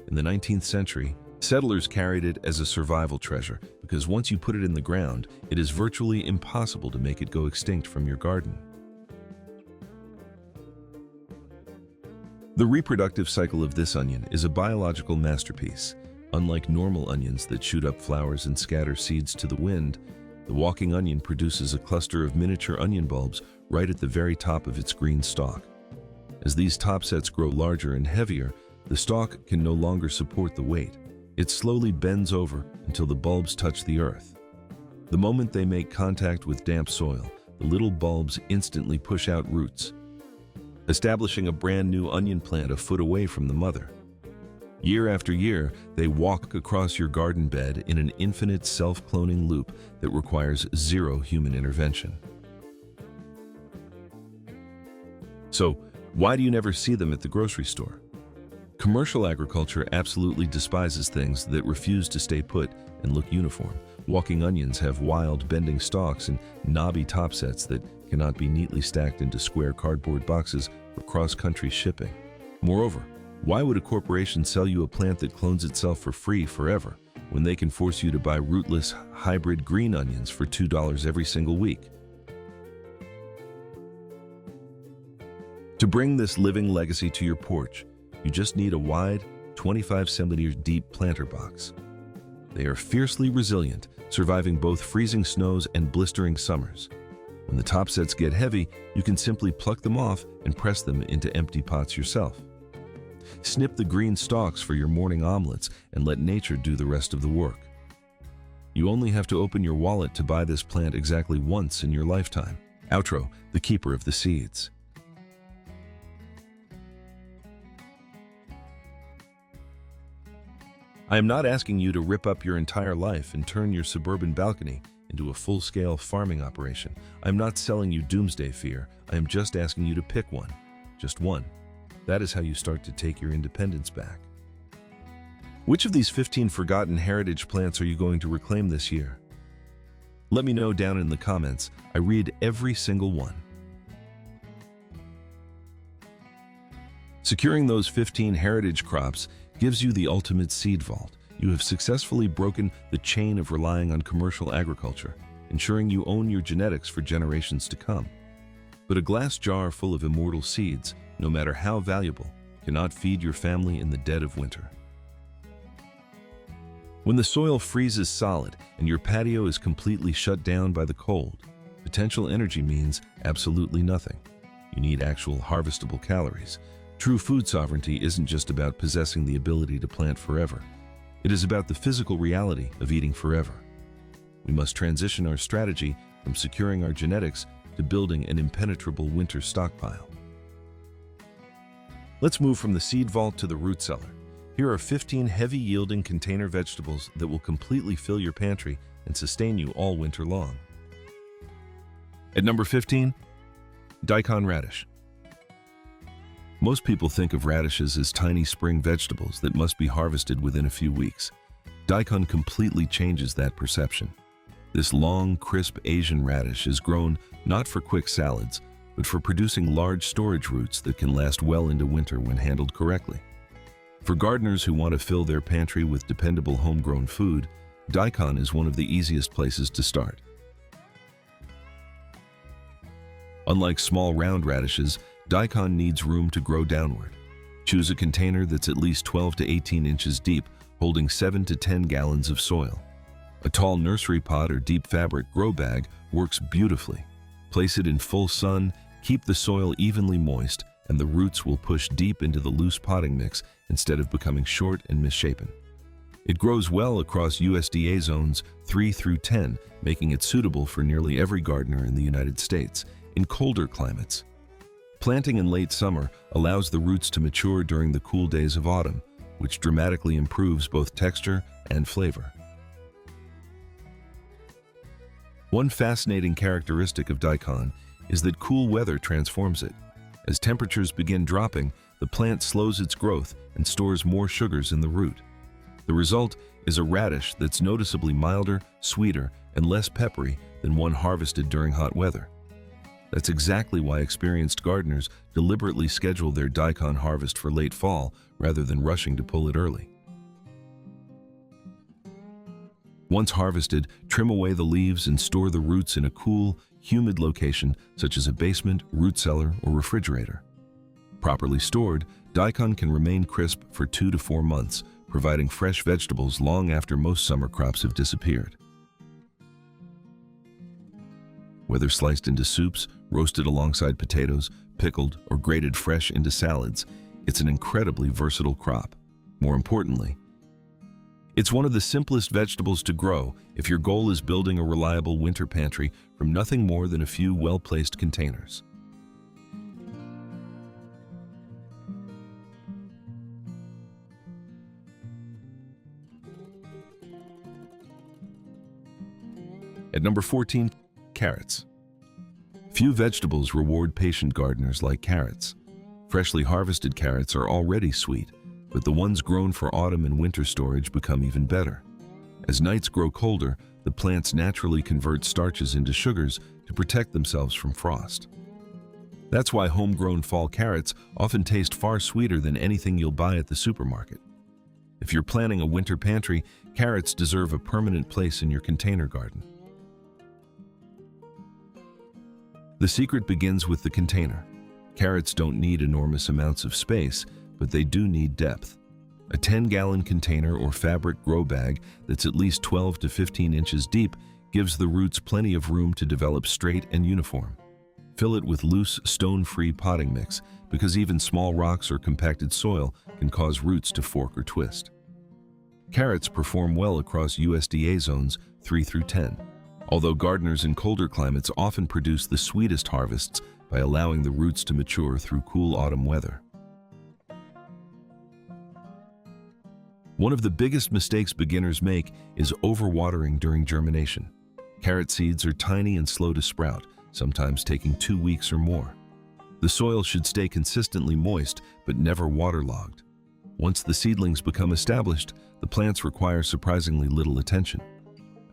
In the 19th century, settlers carried it as a survival treasure because once you put it in the ground, it is virtually impossible to make it go extinct from your garden. The reproductive cycle of this onion is a biological masterpiece. Unlike normal onions that shoot up flowers and scatter seeds to the wind, the walking onion produces a cluster of miniature onion bulbs right at the very top of its green stalk. As these topsets grow larger and heavier, the stalk can no longer support the weight. It slowly bends over until the bulbs touch the earth. The moment they make contact with damp soil, the little bulbs instantly push out roots, establishing a brand new onion plant a foot away from the mother. Year after year, they walk across your garden bed in an infinite self-cloning loop that requires zero human intervention. So, why do you never see them at the grocery store? Commercial agriculture absolutely despises things that refuse to stay put and look uniform. Walking onions have wild, bending stalks and knobby topsets that cannot be neatly stacked into square cardboard boxes for cross-country shipping. Moreover, why would a corporation sell you a plant that clones itself for free forever when they can force you to buy rootless, hybrid green onions for $2 every single week? To bring this living legacy to your porch, you just need a wide, 25 centimeter deep planter box. They are fiercely resilient, surviving both freezing snows and blistering summers. When the top sets get heavy, you can simply pluck them off and press them into empty pots yourself. Snip the green stalks for your morning omelets and let nature do the rest of the work. You only have to open your wallet to buy this plant exactly once in your lifetime. Outro, the keeper of the seeds. I am not asking you to rip up your entire life and turn your suburban balcony into a full-scale farming operation. I am not selling you doomsday fear. I am just asking you to pick one. Just one. That is how you start to take your independence back. Which of these 15 forgotten heritage plants are you going to reclaim this year? Let me know down in the comments. I read every single one. Securing those 15 heritage crops gives you the ultimate seed vault. You have successfully broken the chain of relying on commercial agriculture, ensuring you own your genetics for generations to come. But a glass jar full of immortal seeds, no matter how valuable, cannot feed your family in the dead of winter. When the soil freezes solid and your patio is completely shut down by the cold, potential energy means absolutely nothing. You need actual harvestable calories. True food sovereignty isn't just about possessing the ability to plant forever. It is about the physical reality of eating forever. We must transition our strategy from securing our genetics to building an impenetrable winter stockpile. Let's move from the seed vault to the root cellar. Here are 15 heavy-yielding container vegetables that will completely fill your pantry and sustain you all winter long. At number 15, daikon radish. Most people think of radishes as tiny spring vegetables that must be harvested within a few weeks. Daikon completely changes that perception. This long, crisp Asian radish is grown not for quick salads, but for producing large storage roots that can last well into winter when handled correctly. For gardeners who want to fill their pantry with dependable homegrown food, daikon is one of the easiest places to start. Unlike small round radishes, daikon needs room to grow downward. Choose a container that's at least 12 to 18 inches deep, holding 7 to 10 gallons of soil. A tall nursery pot or deep fabric grow bag works beautifully. Place it in full sun, keep the soil evenly moist, and the roots will push deep into the loose potting mix instead of becoming short and misshapen. It grows well across USDA zones 3 through 10, making it suitable for nearly every gardener in the United States in colder climates. Planting in late summer allows the roots to mature during the cool days of autumn, which dramatically improves both texture and flavor. One fascinating characteristic of daikon is that cool weather transforms it. As temperatures begin dropping, the plant slows its growth and stores more sugars in the root. The result is a radish that's noticeably milder, sweeter, and less peppery than one harvested during hot weather. That's exactly why experienced gardeners deliberately schedule their daikon harvest for late fall rather than rushing to pull it early. Once harvested, trim away the leaves and store the roots in a cool, humid location such as a basement, root cellar, or refrigerator. Properly stored, daikon can remain crisp for 2 to 4 months, providing fresh vegetables long after most summer crops have disappeared. Whether sliced into soups, roasted alongside potatoes, pickled, or grated fresh into salads, it's an incredibly versatile crop. More importantly, it's one of the simplest vegetables to grow if your goal is building a reliable winter pantry from nothing more than a few well-placed containers. At number 14, carrots. Few vegetables reward patient gardeners like carrots. Freshly harvested carrots are already sweet, but the ones grown for autumn and winter storage become even better. As nights grow colder, the plants naturally convert starches into sugars to protect themselves from frost. That's why homegrown fall carrots often taste far sweeter than anything you'll buy at the supermarket. If you're planning a winter pantry, carrots deserve a permanent place in your container garden. The secret begins with the container. Carrots don't need enormous amounts of space, but they do need depth. A 10-gallon container or fabric grow bag that's at least 12 to 15 inches deep gives the roots plenty of room to develop straight and uniform. Fill it with loose, stone-free potting mix because even small rocks or compacted soil can cause roots to fork or twist. Carrots perform well across USDA zones 3 through 10, although gardeners in colder climates often produce the sweetest harvests by allowing the roots to mature through cool autumn weather. One of the biggest mistakes beginners make is overwatering during germination. Carrot seeds are tiny and slow to sprout, sometimes taking 2 weeks or more. The soil should stay consistently moist but never waterlogged. Once the seedlings become established, the plants require surprisingly little attention.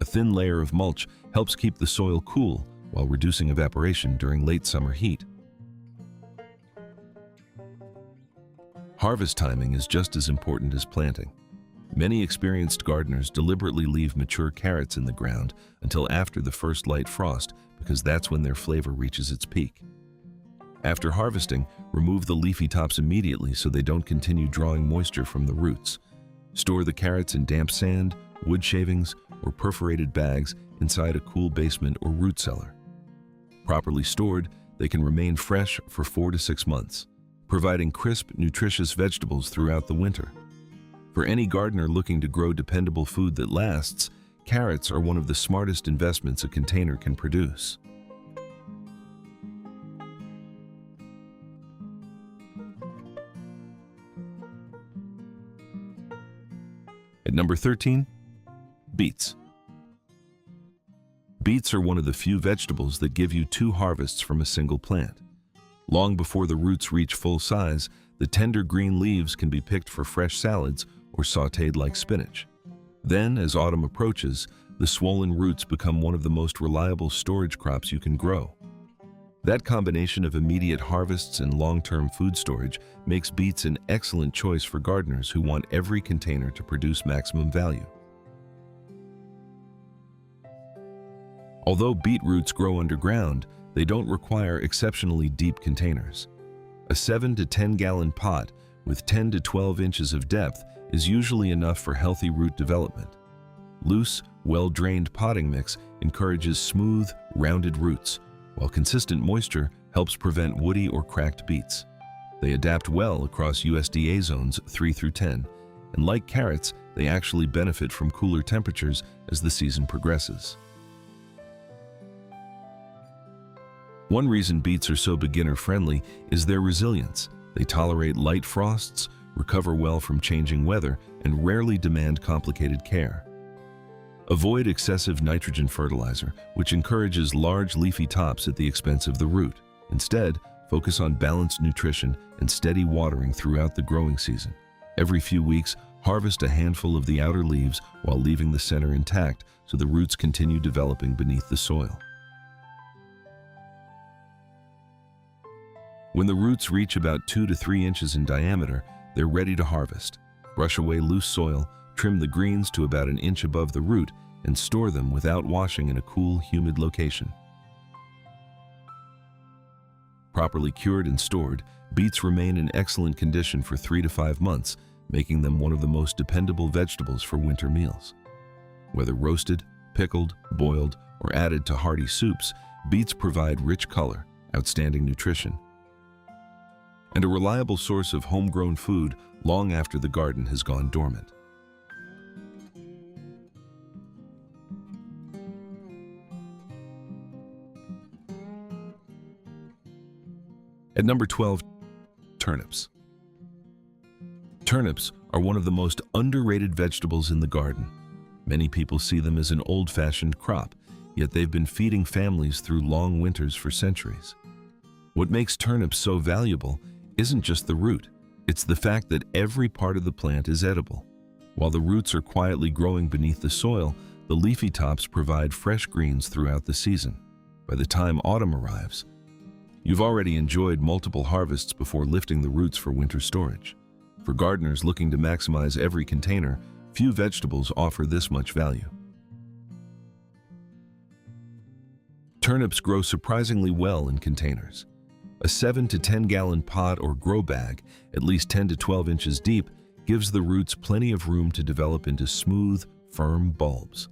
A thin layer of mulch helps keep the soil cool while reducing evaporation during late summer heat. Harvest timing is just as important as planting. Many experienced gardeners deliberately leave mature carrots in the ground until after the first light frost because that's when their flavor reaches its peak. After harvesting, remove the leafy tops immediately so they don't continue drawing moisture from the roots. Store the carrots in damp sand, wood shavings, or perforated bags inside a cool basement or root cellar. Properly stored, they can remain fresh for 4 to 6 months, providing crisp, nutritious vegetables throughout the winter. For any gardener looking to grow dependable food that lasts, carrots are one of the smartest investments a container can produce. At number 13, beets. Beets are one of the few vegetables that give you 2 harvests from a single plant. Long before the roots reach full size, the tender green leaves can be picked for fresh salads or sautéed like spinach. Then, as autumn approaches, the swollen roots become one of the most reliable storage crops you can grow. That combination of immediate harvests and long-term food storage makes beets an excellent choice for gardeners who want every container to produce maximum value. Although beet roots grow underground, they don't require exceptionally deep containers. A 7 to 10-gallon pot with 10 to 12 inches of depth is usually enough for healthy root development. Loose, well-drained potting mix encourages smooth, rounded roots, while consistent moisture helps prevent woody or cracked beets. They adapt well across USDA zones 3 through 10, and like carrots, they actually benefit from cooler temperatures as the season progresses. One reason beets are so beginner-friendly is their resilience. They tolerate light frosts, recover well from changing weather, and rarely demand complicated care. Avoid excessive nitrogen fertilizer, which encourages large leafy tops at the expense of the root. Instead, focus on balanced nutrition and steady watering throughout the growing season. Every few weeks, harvest a handful of the outer leaves while leaving the center intact so the roots continue developing beneath the soil. When the roots reach about 2 to 3 inches in diameter, they're ready to harvest. Brush away loose soil, trim the greens to about 1 inch above the root, and store them without washing in a cool, humid location. Properly cured and stored, beets remain in excellent condition for 3 to 5 months, making them one of the most dependable vegetables for winter meals. Whether roasted, pickled, boiled, or added to hearty soups, beets provide rich color, outstanding nutrition, and a reliable source of homegrown food long after the garden has gone dormant. At number 12, turnips. Turnips are one of the most underrated vegetables in the garden. Many people see them as an old-fashioned crop, yet they've been feeding families through long winters for centuries. What makes turnips so valuable isn't just the root, it's the fact that every part of the plant is edible. While the roots are quietly growing beneath the soil, the leafy tops provide fresh greens throughout the season. By the time autumn arrives, you've already enjoyed multiple harvests before lifting the roots for winter storage. For gardeners looking to maximize every container, few vegetables offer this much value. Turnips grow surprisingly well in containers. A 7 to 10 gallon pot or grow bag, at least 10 to 12 inches deep, gives the roots plenty of room to develop into smooth, firm bulbs.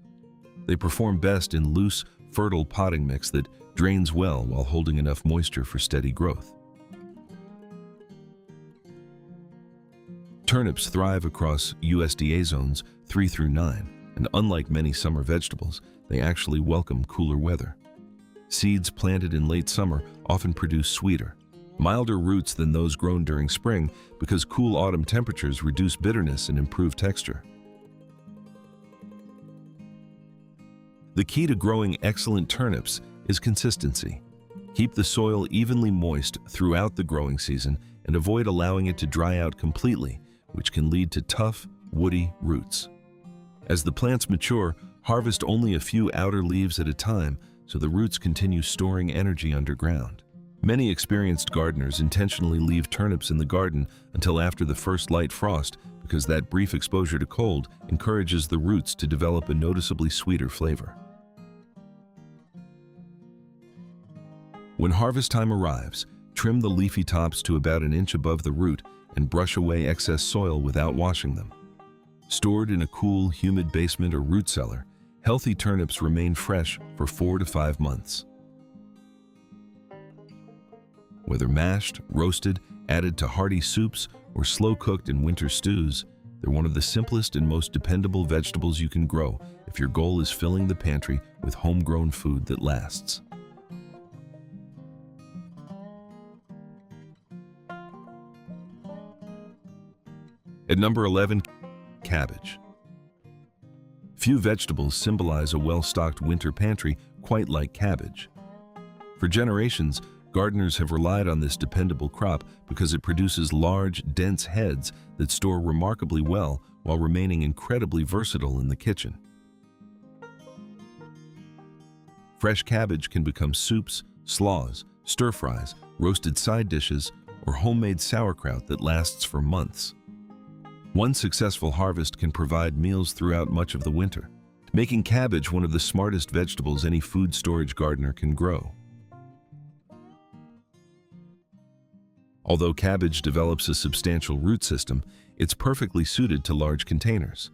They perform best in loose, fertile potting mix that drains well while holding enough moisture for steady growth. Turnips thrive across USDA zones 3 through 9, and unlike many summer vegetables, they actually welcome cooler weather. Seeds planted in late summer often produce sweeter, milder roots than those grown during spring because cool autumn temperatures reduce bitterness and improve texture. The key to growing excellent turnips is consistency. Keep the soil evenly moist throughout the growing season and avoid allowing it to dry out completely, which can lead to tough, woody roots. As the plants mature, harvest only a few outer leaves at a time so the roots continue storing energy underground. Many experienced gardeners intentionally leave turnips in the garden until after the first light frost because that brief exposure to cold encourages the roots to develop a noticeably sweeter flavor. When harvest time arrives, trim the leafy tops to about an inch above the root and brush away excess soil without washing them. Stored in a cool, humid basement or root cellar, healthy turnips remain fresh for 4 to 5 months. Whether mashed, roasted, added to hearty soups, or slow-cooked in winter stews, they're one of the simplest and most dependable vegetables you can grow if your goal is filling the pantry with homegrown food that lasts. At number 11, cabbage. Few vegetables symbolize a well-stocked winter pantry quite like cabbage. For generations, gardeners have relied on this dependable crop because it produces large, dense heads that store remarkably well while remaining incredibly versatile in the kitchen. Fresh cabbage can become soups, slaws, stir-fries, roasted side dishes, or homemade sauerkraut that lasts for months. One successful harvest can provide meals throughout much of the winter, making cabbage one of the smartest vegetables any food storage gardener can grow. Although cabbage develops a substantial root system, it's perfectly suited to large containers.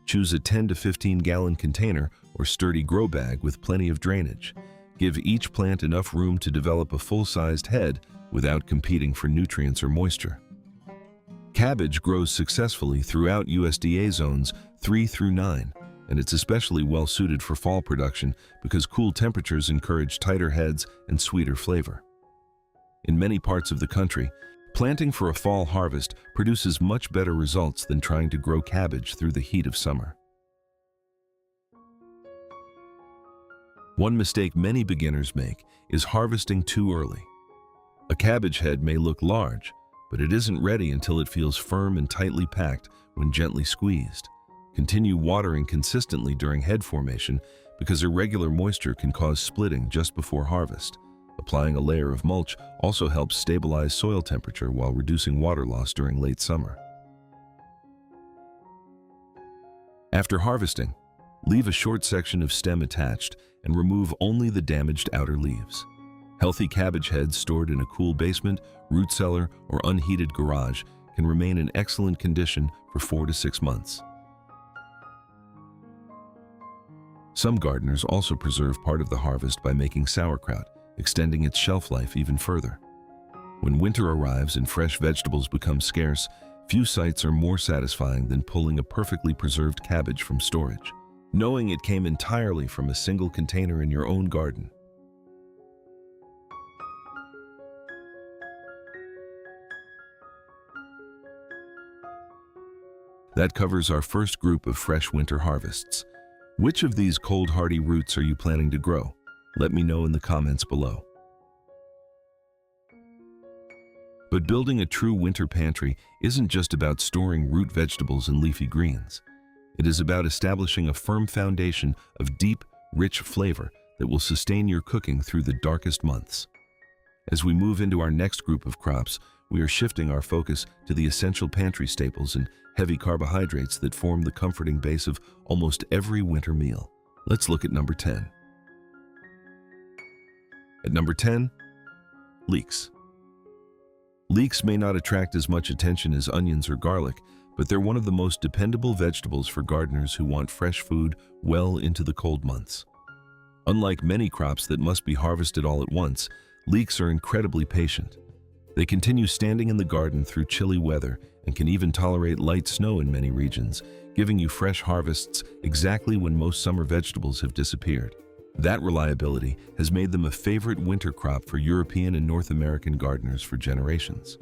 Choose a 10 to 15 gallon container or sturdy grow bag with plenty of drainage. Give each plant enough room to develop a full-sized head without competing for nutrients or moisture. Cabbage grows successfully throughout USDA zones 3 through 9, and it's especially well suited for fall production because cool temperatures encourage tighter heads and sweeter flavor. In many parts of the country, planting for a fall harvest produces much better results than trying to grow cabbage through the heat of summer. One mistake many beginners make is harvesting too early. A cabbage head may look large, but it isn't ready until it feels firm and tightly packed when gently squeezed. Continue watering consistently during head formation because irregular moisture can cause splitting just before harvest. Applying a layer of mulch also helps stabilize soil temperature while reducing water loss during late summer. After harvesting, leave a short section of stem attached and remove only the damaged outer leaves. Healthy cabbage heads stored in a cool basement, root cellar, or unheated garage can remain in excellent condition for 4 to 6 months. Some gardeners also preserve part of the harvest by making sauerkraut, extending its shelf life even further. When winter arrives and fresh vegetables become scarce, few sights are more satisfying than pulling a perfectly preserved cabbage from storage, knowing it came entirely from a single container in your own garden. That covers our first group of fresh winter harvests. Which of these cold hardy roots are you planning to grow? Let me know in the comments below. But building a true winter pantry isn't just about storing root vegetables and leafy greens. It is about establishing a firm foundation of deep, rich flavor that will sustain your cooking through the darkest months. As we move into our next group of crops, we are shifting our focus to the essential pantry staples and heavy carbohydrates that form the comforting base of almost every winter meal. Let's look at number 10. At number 10, leeks. Leeks may not attract as much attention as onions or garlic, but they're one of the most dependable vegetables for gardeners who want fresh food well into the cold months. Unlike many crops that must be harvested all at once, leeks are incredibly patient. They continue standing in the garden through chilly weather and can even tolerate light snow in many regions, giving you fresh harvests exactly when most summer vegetables have disappeared. That reliability has made them a favorite winter crop for European and North American gardeners for generations.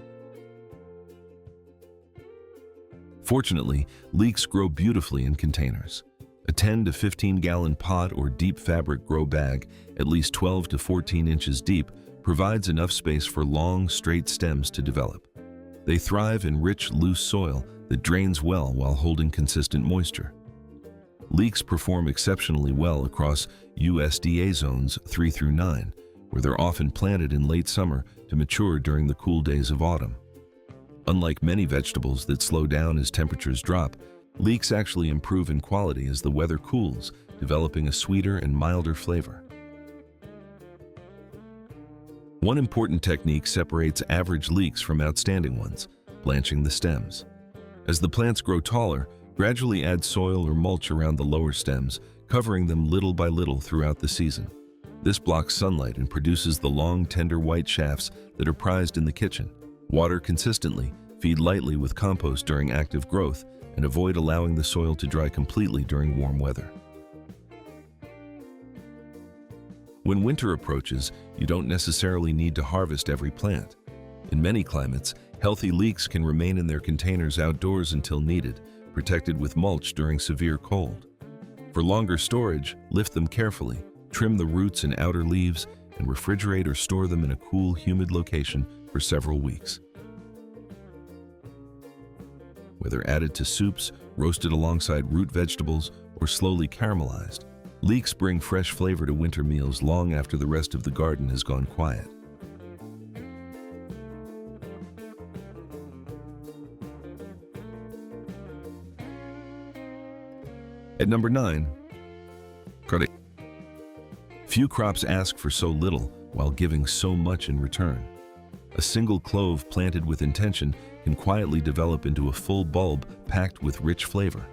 Fortunately, leeks grow beautifully in containers. A 10 to 15-gallon pot or deep fabric grow bag, at least 12 to 14 inches deep, provides enough space for long, straight stems to develop. They thrive in rich, loose soil that drains well while holding consistent moisture. Leeks perform exceptionally well across USDA zones 3 through 9, where they're often planted in late summer to mature during the cool days of autumn. Unlike many vegetables that slow down as temperatures drop, leeks actually improve in quality as the weather cools, developing a sweeter and milder flavor. One important technique separates average leeks from outstanding ones: blanching the stems. As the plants grow taller, gradually add soil or mulch around the lower stems, covering them little by little throughout the season. This blocks sunlight and produces the long, tender white shafts that are prized in the kitchen. Water consistently, feed lightly with compost during active growth, and avoid allowing the soil to dry completely during warm weather. When winter approaches, you don't necessarily need to harvest every plant. In many climates, healthy leeks can remain in their containers outdoors until needed, protected with mulch during severe cold. For longer storage, lift them carefully, trim the roots and outer leaves, and refrigerate or store them in a cool, humid location for several weeks. Whether added to soups, roasted alongside root vegetables, or slowly caramelized, leeks bring fresh flavor to winter meals long after the rest of the garden has gone quiet. At number 9, garlic. Few crops ask for so little while giving so much in return. A single clove planted with intention can quietly develop into a full bulb packed with rich flavor,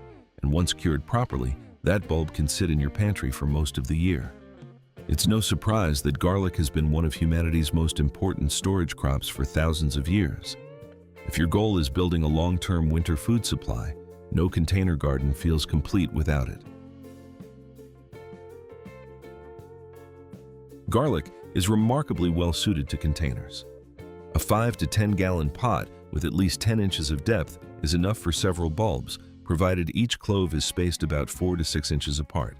and once cured properly, that bulb can sit in your pantry for most of the year. It's no surprise that garlic has been one of humanity's most important storage crops for thousands of years. If your goal is building a long-term winter food supply, no container garden feels complete without it. Garlic is remarkably well suited to containers. A 5 to 10-gallon pot with at least 10 inches of depth is enough for several bulbs, provided each clove is spaced about 4 to 6 inches apart.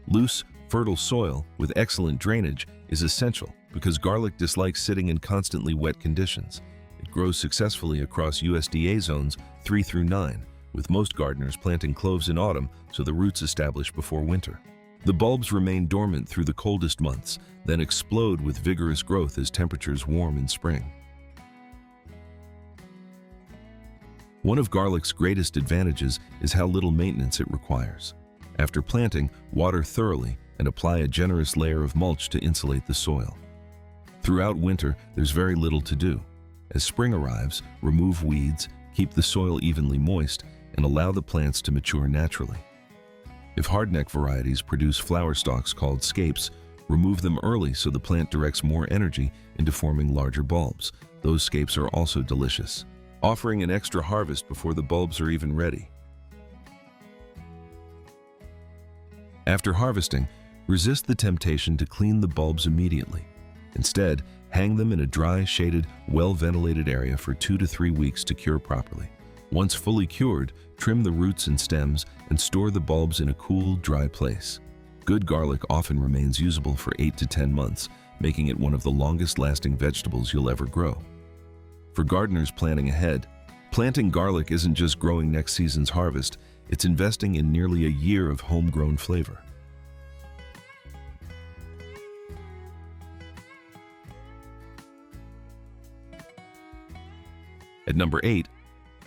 Loose, fertile soil with excellent drainage is essential because garlic dislikes sitting in constantly wet conditions. It grows successfully across USDA zones 3 through 9, with most gardeners planting cloves in autumn so the roots establish before winter. The bulbs remain dormant through the coldest months, then explode with vigorous growth as temperatures warm in spring. One of garlic's greatest advantages is how little maintenance it requires. After planting, water thoroughly and apply a generous layer of mulch to insulate the soil. Throughout winter, there's very little to do. As spring arrives, remove weeds, keep the soil evenly moist, and allow the plants to mature naturally. If hardneck varieties produce flower stalks called scapes, remove them early so the plant directs more energy into forming larger bulbs. Those scapes are also delicious, offering an extra harvest before the bulbs are even ready. After harvesting, resist the temptation to clean the bulbs immediately. Instead, hang them in a dry, shaded, well-ventilated area for 2 to 3 weeks to cure properly. Once fully cured, trim the roots and stems and store the bulbs in a cool, dry place. Good garlic often remains usable for 8 to 10 months, making it one of the longest-lasting vegetables you'll ever grow. For gardeners planning ahead, planting garlic isn't just growing next season's harvest, it's investing in nearly a year of homegrown flavor. At number 8,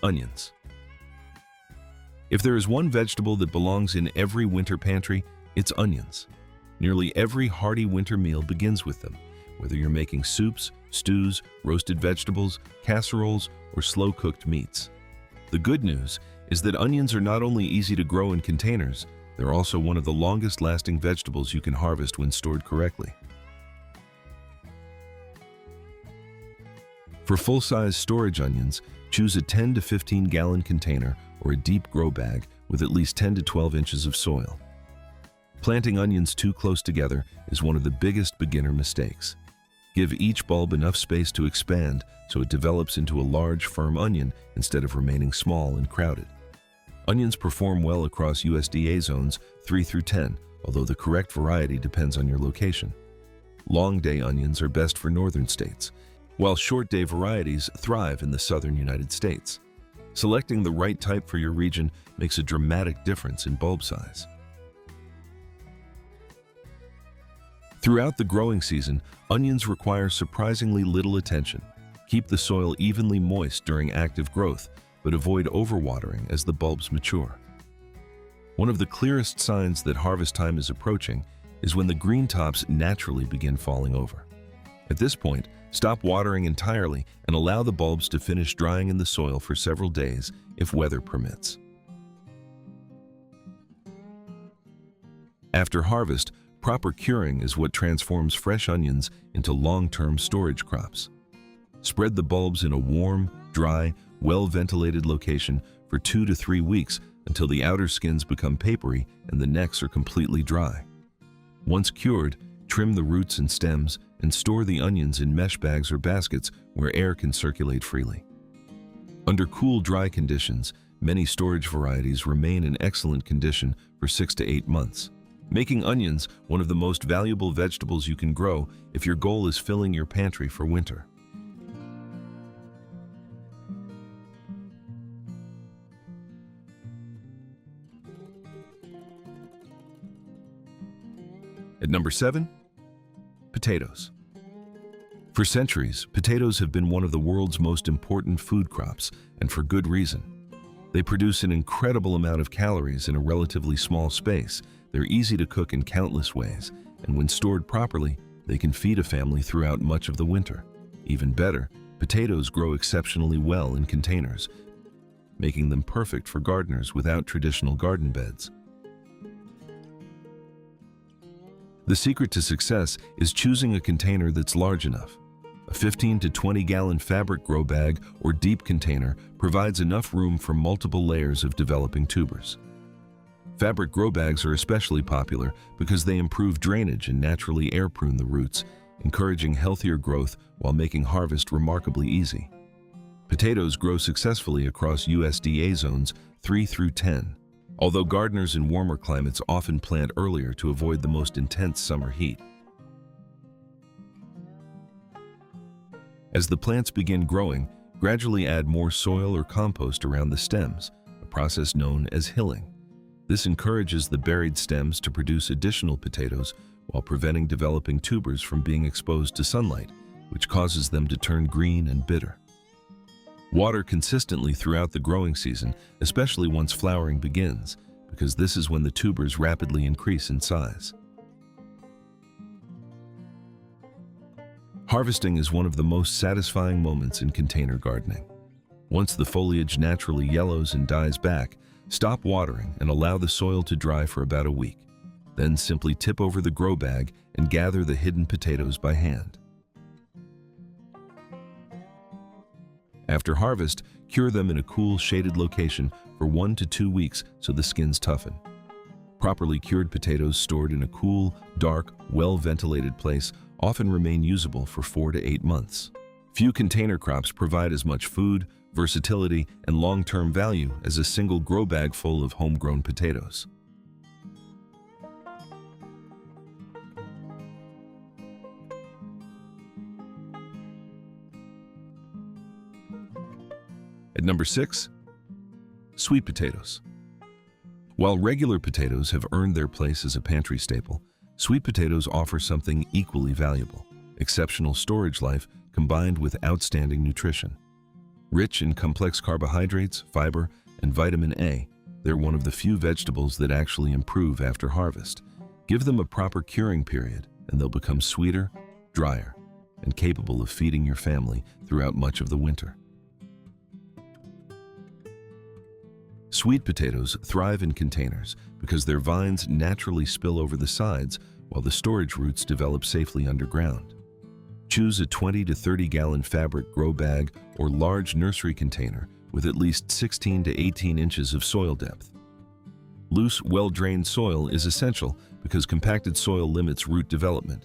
onions. If there is one vegetable that belongs in every winter pantry, it's onions. Nearly every hearty winter meal begins with them, whether you're making soups, stews, roasted vegetables, casseroles, or slow-cooked meats. The good news is that onions are not only easy to grow in containers, they're also one of the longest-lasting vegetables you can harvest when stored correctly. For full-size storage onions, choose a 10 to 15 gallon container or a deep grow bag with at least 10 to 12 inches of soil. Planting onions too close together is one of the biggest beginner mistakes. Give each bulb enough space to expand so it develops into a large, firm onion instead of remaining small and crowded. Onions perform well across USDA zones 3 through 10, although the correct variety depends on your location. Long day onions are best for northern states, while short day varieties thrive in the southern United States. Selecting the right type for your region makes a dramatic difference in bulb size. Throughout the growing season, onions require surprisingly little attention. Keep the soil evenly moist during active growth, but avoid overwatering as the bulbs mature. One of the clearest signs that harvest time is approaching is when the green tops naturally begin falling over. At this point, stop watering entirely and allow the bulbs to finish drying in the soil for several days if weather permits. After harvest, proper curing is what transforms fresh onions into long-term storage crops. Spread the bulbs in a warm, dry, well-ventilated location for 2 to 3 weeks until the outer skins become papery and the necks are completely dry. Once cured, trim the roots and stems and store the onions in mesh bags or baskets where air can circulate freely. Under cool, dry conditions, many storage varieties remain in excellent condition for 6 to 8 months, making onions one of the most valuable vegetables you can grow if your goal is filling your pantry for winter. At number 7, potatoes. For centuries, potatoes have been one of the world's most important food crops, and for good reason. They produce an incredible amount of calories in a relatively small space. They're easy to cook in countless ways, and when stored properly, they can feed a family throughout much of the winter. Even better, potatoes grow exceptionally well in containers, making them perfect for gardeners without traditional garden beds. The secret to success is choosing a container that's large enough. A 15 to 20 gallon fabric grow bag or deep container provides enough room for multiple layers of developing tubers. Fabric grow bags are especially popular because they improve drainage and naturally air-prune the roots, encouraging healthier growth while making harvest remarkably easy. Potatoes grow successfully across USDA zones 3 through 10. Although gardeners in warmer climates often plant earlier to avoid the most intense summer heat. As the plants begin growing, gradually add more soil or compost around the stems, a process known as hilling. This encourages the buried stems to produce additional potatoes while preventing developing tubers from being exposed to sunlight, which causes them to turn green and bitter. Water consistently throughout the growing season, especially once flowering begins, because this is when the tubers rapidly increase in size. Harvesting is one of the most satisfying moments in container gardening. Once the foliage naturally yellows and dies back, stop watering and allow the soil to dry for about a week. Then simply tip over the grow bag and gather the hidden potatoes by hand. After harvest, cure them in a cool, shaded location for 1 to 2 weeks so the skins toughen. Properly cured potatoes stored in a cool, dark, well-ventilated place often remain usable for 4 to 8 months. Few container crops provide as much food, versatility, and long-term value as a single grow bag full of homegrown potatoes. At number 6, sweet potatoes. While regular potatoes have earned their place as a pantry staple, sweet potatoes offer something equally valuable: exceptional storage life combined with outstanding nutrition. Rich in complex carbohydrates, fiber, and vitamin A, they're one of the few vegetables that actually improve after harvest. Give them a proper curing period, and they'll become sweeter, drier, and capable of feeding your family throughout much of the winter. Sweet potatoes thrive in containers because their vines naturally spill over the sides while the storage roots develop safely underground. Choose a 20 to 30 gallon fabric grow bag or large nursery container with at least 16 to 18 inches of soil depth. Loose, well-drained soil is essential because compacted soil limits root development.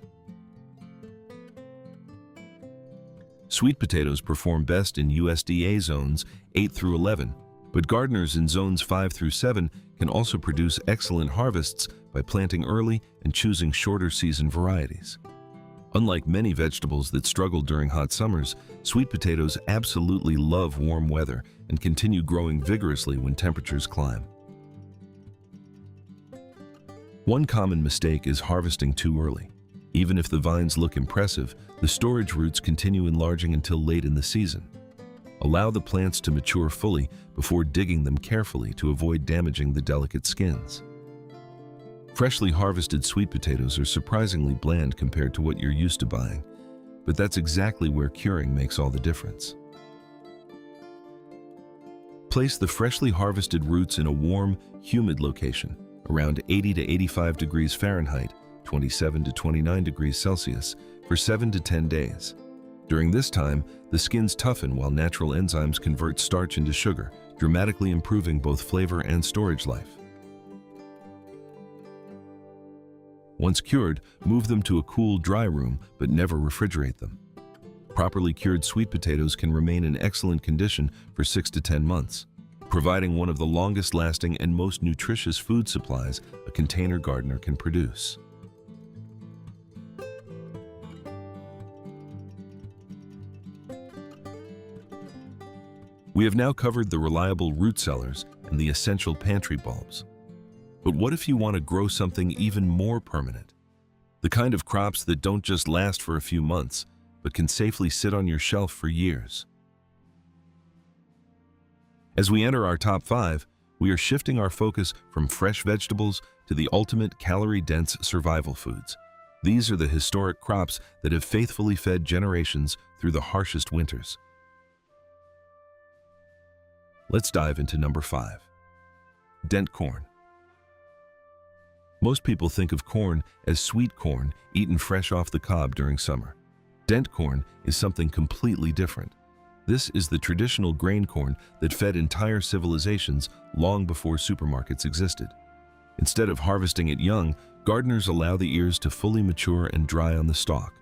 Sweet potatoes perform best in USDA zones 8 through 11, but gardeners in zones 5 through 7 can also produce excellent harvests by planting early and choosing shorter season varieties. Unlike many vegetables that struggle during hot summers, sweet potatoes absolutely love warm weather and continue growing vigorously when temperatures climb. One common mistake is harvesting too early. Even if the vines look impressive, the storage roots continue enlarging until late in the season. Allow the plants to mature fully before digging them carefully to avoid damaging the delicate skins. Freshly harvested sweet potatoes are surprisingly bland compared to what you're used to buying, but that's exactly where curing makes all the difference. Place the freshly harvested roots in a warm, humid location, around 80 to 85 degrees Fahrenheit, 27 to 29 degrees Celsius, for 7 to 10 days. During this time, the skins toughen while natural enzymes convert starch into sugar, dramatically improving both flavor and storage life. Once cured, move them to a cool, dry room, but never refrigerate them. Properly cured sweet potatoes can remain in excellent condition for 6 to 10 months, providing one of the longest-lasting and most nutritious food supplies a container gardener can produce. We have now covered the reliable root sellers and the essential pantry bulbs. But what if you want to grow something even more permanent? The kind of crops that don't just last for a few months, but can safely sit on your shelf for years. As we enter our top 5, we are shifting our focus from fresh vegetables to the ultimate calorie-dense survival foods. These are the historic crops that have faithfully fed generations through the harshest winters. Let's dive into number 5. Dent corn. Most people think of corn as sweet corn eaten fresh off the cob during summer. Dent corn is something completely different. This is the traditional grain corn that fed entire civilizations long before supermarkets existed. Instead of harvesting it young, gardeners allow the ears to fully mature and dry on the stalk.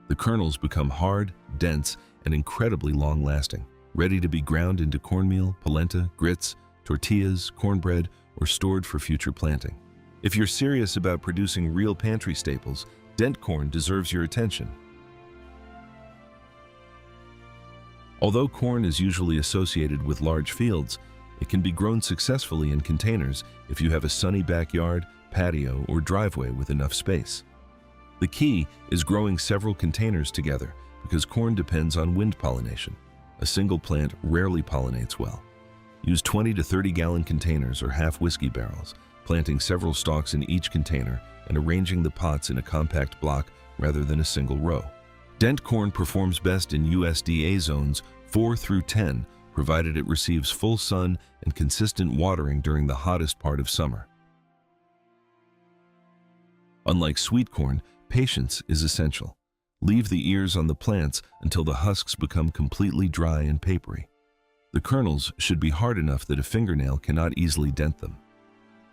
The kernels become hard, dense, and incredibly long-lasting, ready to be ground into cornmeal, polenta, grits, tortillas, cornbread, or stored for future planting. If you're serious about producing real pantry staples, dent corn deserves your attention. Although corn is usually associated with large fields, it can be grown successfully in containers if you have a sunny backyard, patio, or driveway with enough space. The key is growing several containers together because corn depends on wind pollination. A single plant rarely pollinates well. Use 20 to 30 gallon containers or half whiskey barrels, planting several stalks in each container and arranging the pots in a compact block rather than a single row. Dent corn performs best in USDA zones 4 through 10, provided it receives full sun and consistent watering during the hottest part of summer. Unlike sweet corn, patience is essential. Leave the ears on the plants until the husks become completely dry and papery. The kernels should be hard enough that a fingernail cannot easily dent them.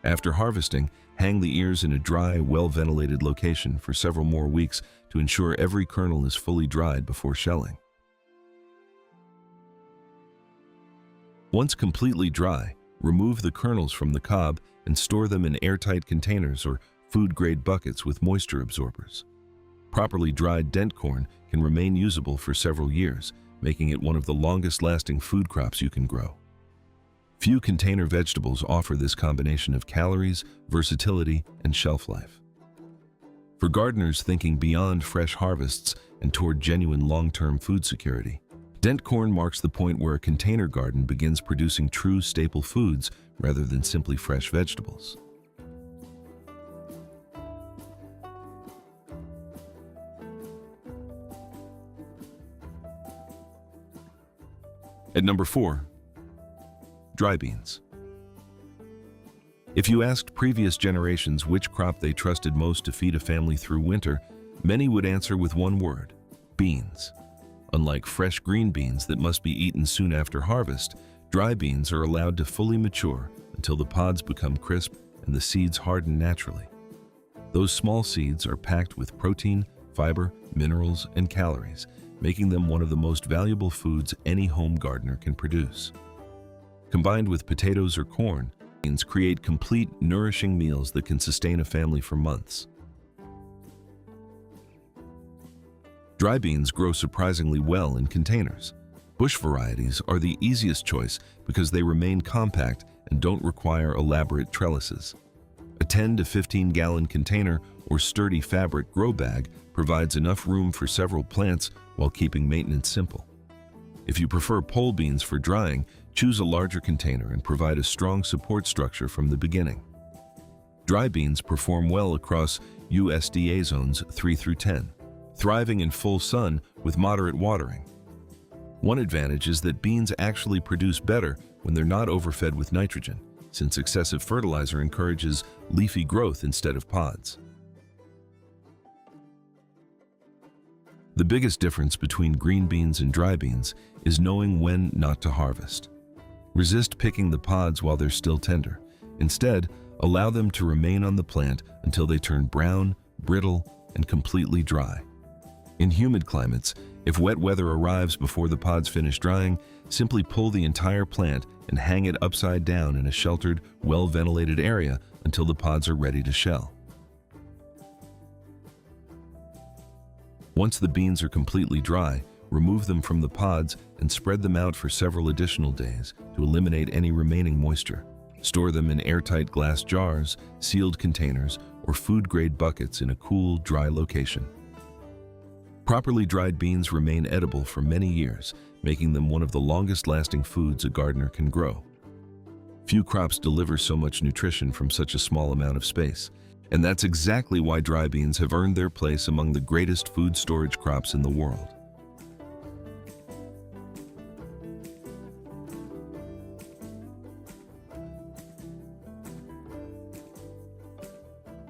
After harvesting, hang the ears in a dry, well-ventilated location for several more weeks to ensure every kernel is fully dried before shelling. Once completely dry, remove the kernels from the cob and store them in airtight containers or food-grade buckets with moisture absorbers. Properly dried dent corn can remain usable for several years, making it one of the longest-lasting food crops you can grow. Few container vegetables offer this combination of calories, versatility, and shelf life. For gardeners thinking beyond fresh harvests and toward genuine long-term food security, dent corn marks the point where a container garden begins producing true staple foods rather than simply fresh vegetables. At number 4, dry beans. If you asked previous generations which crop they trusted most to feed a family through winter, many would answer with one word: beans. Unlike fresh green beans that must be eaten soon after harvest, dry beans are allowed to fully mature until the pods become crisp and the seeds harden naturally. Those small seeds are packed with protein, fiber, minerals, and calories, making them one of the most valuable foods any home gardener can produce. Combined with potatoes or corn, beans create complete, nourishing meals that can sustain a family for months. Dry beans grow surprisingly well in containers. Bush varieties are the easiest choice because they remain compact and don't require elaborate trellises. A 10 to 15 gallon container or sturdy fabric grow bag provides enough room for several plants while keeping maintenance simple. If you prefer pole beans for drying, choose a larger container and provide a strong support structure from the beginning. Dry beans perform well across USDA zones 3 through 10, thriving in full sun with moderate watering. One advantage is that beans actually produce better when they're not overfed with nitrogen, since excessive fertilizer encourages leafy growth instead of pods. The biggest difference between green beans and dry beans is knowing when not to harvest. Resist picking the pods while they're still tender. Instead, allow them to remain on the plant until they turn brown, brittle, and completely dry. In humid climates, if wet weather arrives before the pods finish drying, simply pull the entire plant and hang it upside down in a sheltered, well-ventilated area until the pods are ready to shell. Once the beans are completely dry, remove them from the pods and spread them out for several additional days to eliminate any remaining moisture. Store them in airtight glass jars, sealed containers, or food-grade buckets in a cool, dry location. Properly dried beans remain edible for many years, making them one of the longest-lasting foods a gardener can grow. Few crops deliver so much nutrition from such a small amount of space, and that's exactly why dry beans have earned their place among the greatest food storage crops in the world.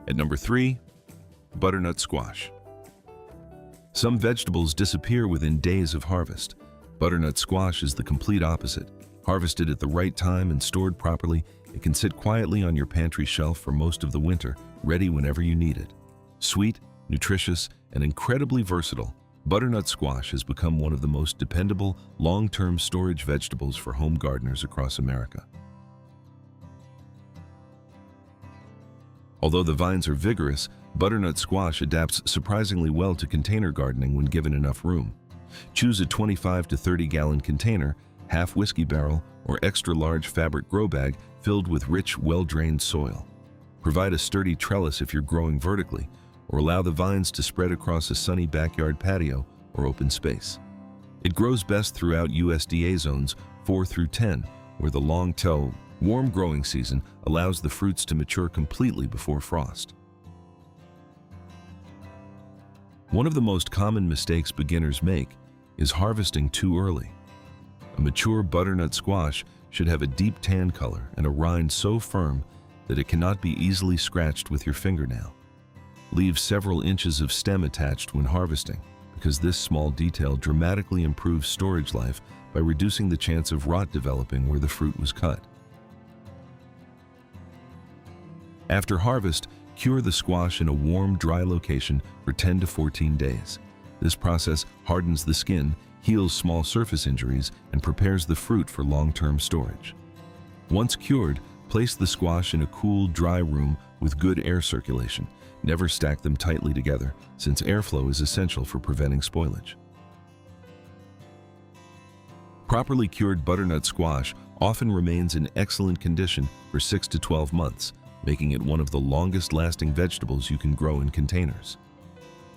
At number 3, butternut squash. Some vegetables disappear within days of harvest. Butternut squash is the complete opposite. Harvested at the right time and stored properly, it can sit quietly on your pantry shelf for most of the winter, ready whenever you need it. Sweet, nutritious, and incredibly versatile, butternut squash has become one of the most dependable, long-term storage vegetables for home gardeners across America. Although the vines are vigorous, butternut squash adapts surprisingly well to container gardening when given enough room. Choose a 25 to 30 gallon container, half whiskey barrel, or extra large fabric grow bag filled with rich, well-drained soil. Provide a sturdy trellis if you're growing vertically, or allow the vines to spread across a sunny backyard patio or open space. It grows best throughout USDA zones 4 through 10, where the long-tail, warm growing season allows the fruits to mature completely before frost. One of the most common mistakes beginners make is harvesting too early. A mature butternut squash should have a deep tan color and a rind so firm that it cannot be easily scratched with your fingernail. Leave several inches of stem attached when harvesting, because this small detail dramatically improves storage life by reducing the chance of rot developing where the fruit was cut. After harvest, cure the squash in a warm, dry location for 10 to 14 days. This process hardens the skin, heals small surface injuries, and prepares the fruit for long-term storage. Once cured, place the squash in a cool, dry room with good air circulation. Never stack them tightly together, since airflow is essential for preventing spoilage. Properly cured butternut squash often remains in excellent condition for 6 to 12 months, making it one of the longest-lasting vegetables you can grow in containers.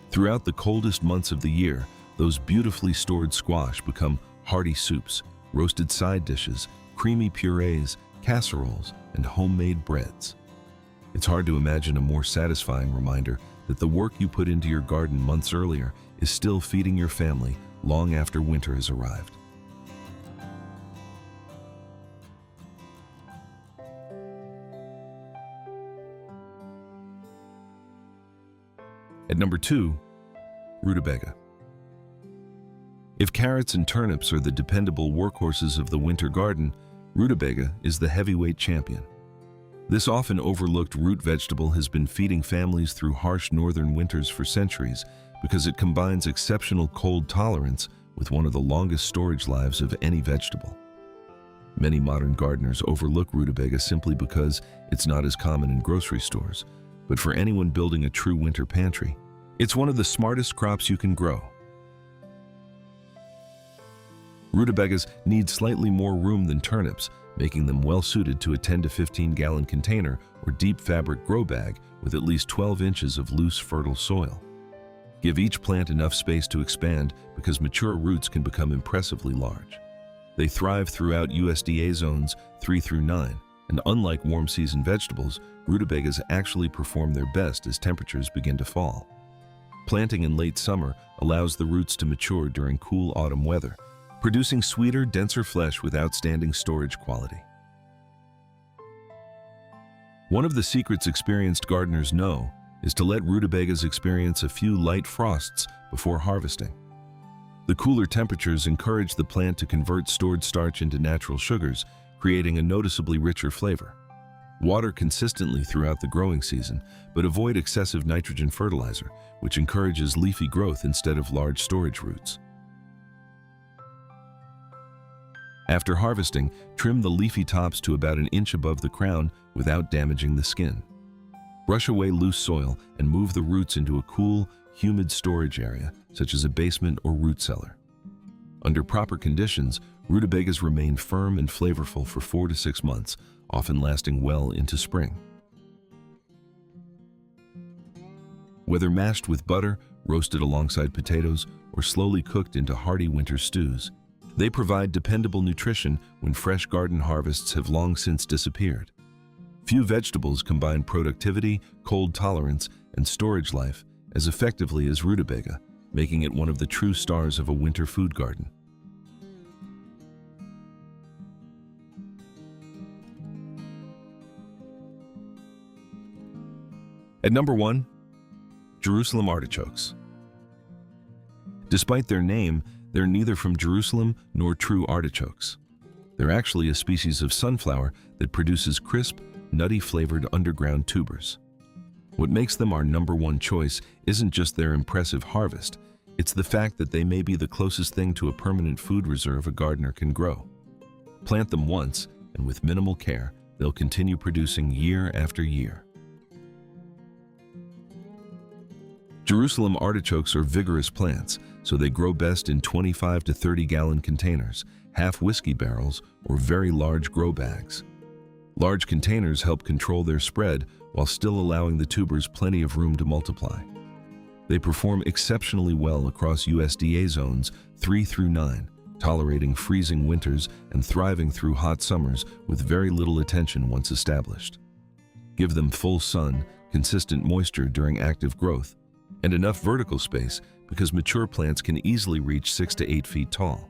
Throughout the coldest months of the year, those beautifully stored squash become hearty soups, roasted side dishes, creamy purees, casseroles, and homemade breads. It's hard to imagine a more satisfying reminder that the work you put into your garden months earlier is still feeding your family long after winter has arrived. At number 2, rutabaga. If carrots and turnips are the dependable workhorses of the winter garden, rutabaga is the heavyweight champion. This often overlooked root vegetable has been feeding families through harsh northern winters for centuries because it combines exceptional cold tolerance with one of the longest storage lives of any vegetable. Many modern gardeners overlook rutabaga simply because it's not as common in grocery stores, but for anyone building a true winter pantry, it's one of the smartest crops you can grow. Rutabagas need slightly more room than turnips, making them well-suited to a 10 to 15-gallon container or deep fabric grow bag with at least 12 inches of loose, fertile soil. Give each plant enough space to expand because mature roots can become impressively large. They thrive throughout USDA zones 3 through 9, and unlike warm-season vegetables, rutabagas actually perform their best as temperatures begin to fall. Planting in late summer allows the roots to mature during cool autumn weather, producing sweeter, denser flesh with outstanding storage quality. One of the secrets experienced gardeners know is to let rutabagas experience a few light frosts before harvesting. The cooler temperatures encourage the plant to convert stored starch into natural sugars, creating a noticeably richer flavor. Water consistently throughout the growing season, but avoid excessive nitrogen fertilizer, which encourages leafy growth instead of large storage roots. After harvesting, trim the leafy tops to about an inch above the crown without damaging the skin. Brush away loose soil and move the roots into a cool, humid storage area, such as a basement or root cellar. Under proper conditions, rutabagas remain firm and flavorful for 4 to 6 months, often lasting well into spring. Whether mashed with butter, roasted alongside potatoes, or slowly cooked into hearty winter stews, they provide dependable nutrition when fresh garden harvests have long since disappeared. Few vegetables combine productivity, cold tolerance, and storage life as effectively as rutabaga, making it one of the true stars of a winter food garden. At number 1, Jerusalem artichokes. Despite their name, they're neither from Jerusalem nor true artichokes. They're actually a species of sunflower that produces crisp, nutty-flavored underground tubers. What makes them our number 1 choice isn't just their impressive harvest, it's the fact that they may be the closest thing to a permanent food reserve a gardener can grow. Plant them once, and with minimal care, they'll continue producing year after year. Jerusalem artichokes are vigorous plants, so they grow best in 25 to 30-gallon containers, half whiskey barrels, or very large grow bags. Large containers help control their spread while still allowing the tubers plenty of room to multiply. They perform exceptionally well across USDA zones 3 through 9, tolerating freezing winters and thriving through hot summers with very little attention once established. Give them full sun, consistent moisture during active growth, and enough vertical space because mature plants can easily reach 6 to 8 feet tall.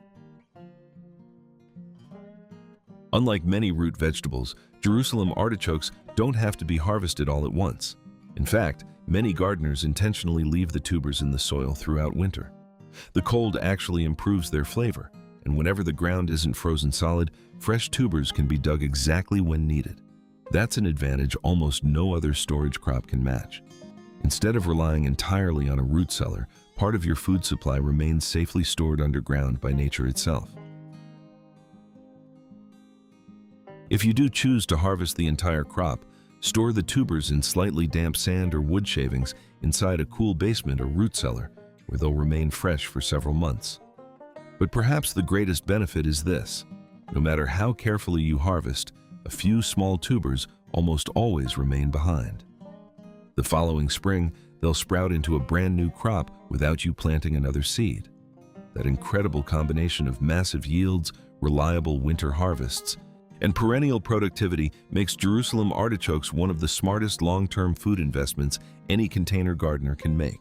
Unlike many root vegetables, Jerusalem artichokes don't have to be harvested all at once. In fact, many gardeners intentionally leave the tubers in the soil throughout winter. The cold actually improves their flavor, and whenever the ground isn't frozen solid, fresh tubers can be dug exactly when needed. That's an advantage almost no other storage crop can match. Instead of relying entirely on a root cellar, part of your food supply remains safely stored underground by nature itself. If you do choose to harvest the entire crop, store the tubers in slightly damp sand or wood shavings inside a cool basement or root cellar, where they'll remain fresh for several months. But perhaps the greatest benefit is this: no matter how carefully you harvest, a few small tubers almost always remain behind. The following spring, they'll sprout into a brand new crop without you planting another seed. That incredible combination of massive yields, reliable winter harvests, and perennial productivity makes Jerusalem artichokes one of the smartest long-term food investments any container gardener can make,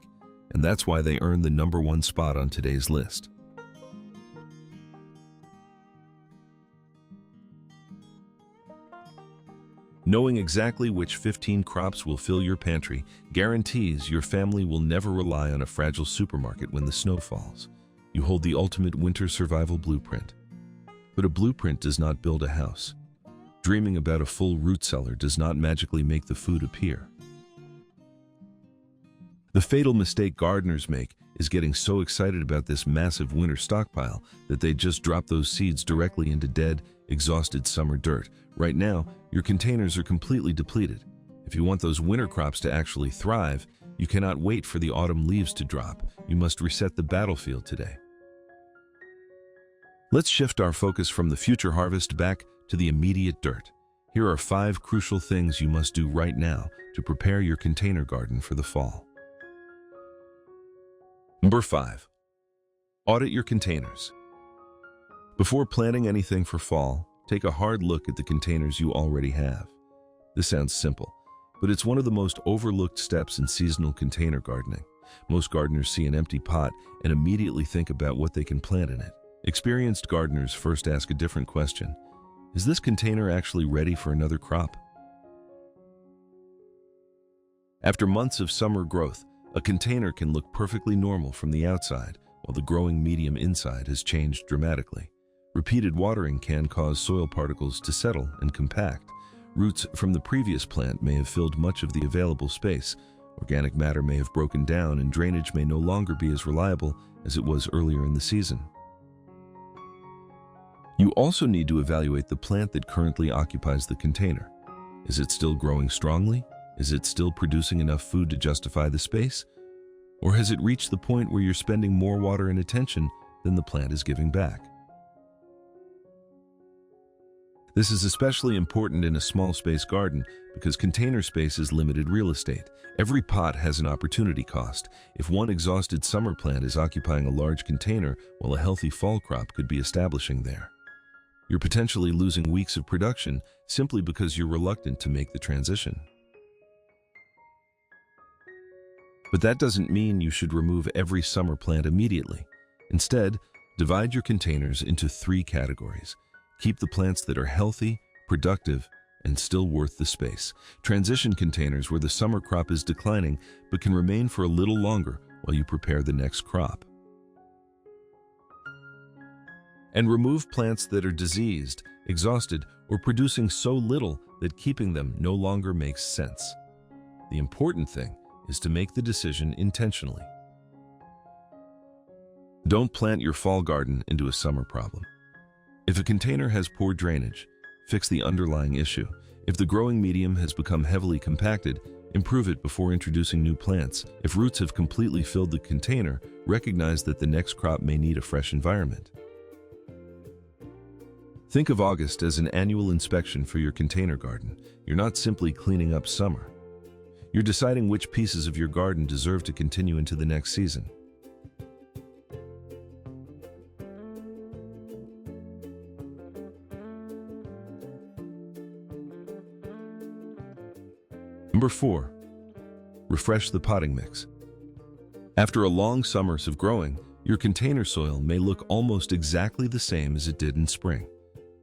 and that's why they earn the number 1 spot on today's list. Knowing exactly which 15 crops will fill your pantry guarantees your family will never rely on a fragile supermarket when the snow falls. You hold the ultimate winter survival blueprint. But a blueprint does not build a house. Dreaming about a full root cellar does not magically make the food appear. The fatal mistake gardeners make is getting so excited about this massive winter stockpile that they just drop those seeds directly into dead, exhausted summer dirt. Right now, your containers are completely depleted. If you want those winter crops to actually thrive, you cannot wait for the autumn leaves to drop. You must reset the battlefield today. Let's shift our focus from the future harvest back to the immediate dirt. Here are 5 crucial things you must do right now to prepare your container garden for the fall. Number 5. Audit your containers. Before planting anything for fall, take a hard look at the containers you already have. This sounds simple, but it's one of the most overlooked steps in seasonal container gardening. Most gardeners see an empty pot and immediately think about what they can plant in it. Experienced gardeners first ask a different question. Is this container actually ready for another crop? After months of summer growth, a container can look perfectly normal from the outside, while the growing medium inside has changed dramatically. Repeated watering can cause soil particles to settle and compact. Roots from the previous plant may have filled much of the available space. Organic matter may have broken down, and drainage may no longer be as reliable as it was earlier in the season. You also need to evaluate the plant that currently occupies the container. Is it still growing strongly? Is it still producing enough food to justify the space? Or has it reached the point where you're spending more water and attention than the plant is giving back? This is especially important in a small space garden because container space is limited real estate. Every pot has an opportunity cost. If one exhausted summer plant is occupying a large container while a healthy fall crop could be establishing there, you're potentially losing weeks of production simply because you're reluctant to make the transition. But that doesn't mean you should remove every summer plant immediately. Instead, divide your containers into 3 categories. Keep the plants that are healthy, productive, and still worth the space. Transition containers where the summer crop is declining but can remain for a little longer while you prepare the next crop. And remove plants that are diseased, exhausted, or producing so little that keeping them no longer makes sense. The important thing is to make the decision intentionally. Don't plant your fall garden into a summer problem. If a container has poor drainage, fix the underlying issue. If the growing medium has become heavily compacted, improve it before introducing new plants. If roots have completely filled the container, recognize that the next crop may need a fresh environment. Think of August as an annual inspection for your container garden. You're not simply cleaning up summer. You're deciding which pieces of your garden deserve to continue into the next season. Number 4. Refresh the potting mix. After a long summer of growing, your container soil may look almost exactly the same as it did in spring.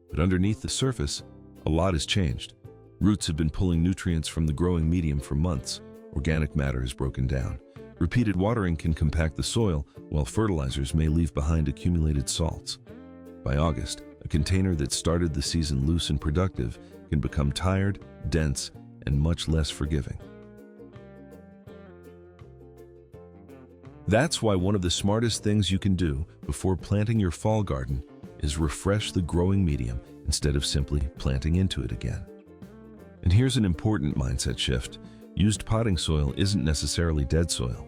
But underneath the surface, a lot has changed. Roots have been pulling nutrients from the growing medium for months. Organic matter has broken down. Repeated watering can compact the soil, while fertilizers may leave behind accumulated salts. By August, a container that started the season loose and productive can become tired, dense, and much less forgiving. That's why one of the smartest things you can do before planting your fall garden is refresh the growing medium instead of simply planting into it again. And here's an important mindset shift. Used potting soil isn't necessarily dead soil.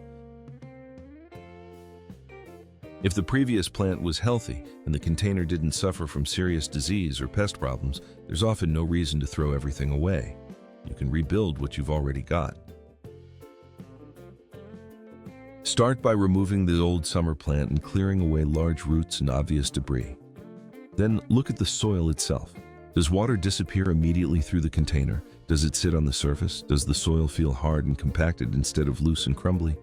If the previous plant was healthy and the container didn't suffer from serious disease or pest problems, there's often no reason to throw everything away. You can rebuild what you've already got. Start by removing the old summer plant and clearing away large roots and obvious debris. Then look at the soil itself. Does water disappear immediately through the container? Does it sit on the surface? Does the soil feel hard and compacted instead of loose and crumbly?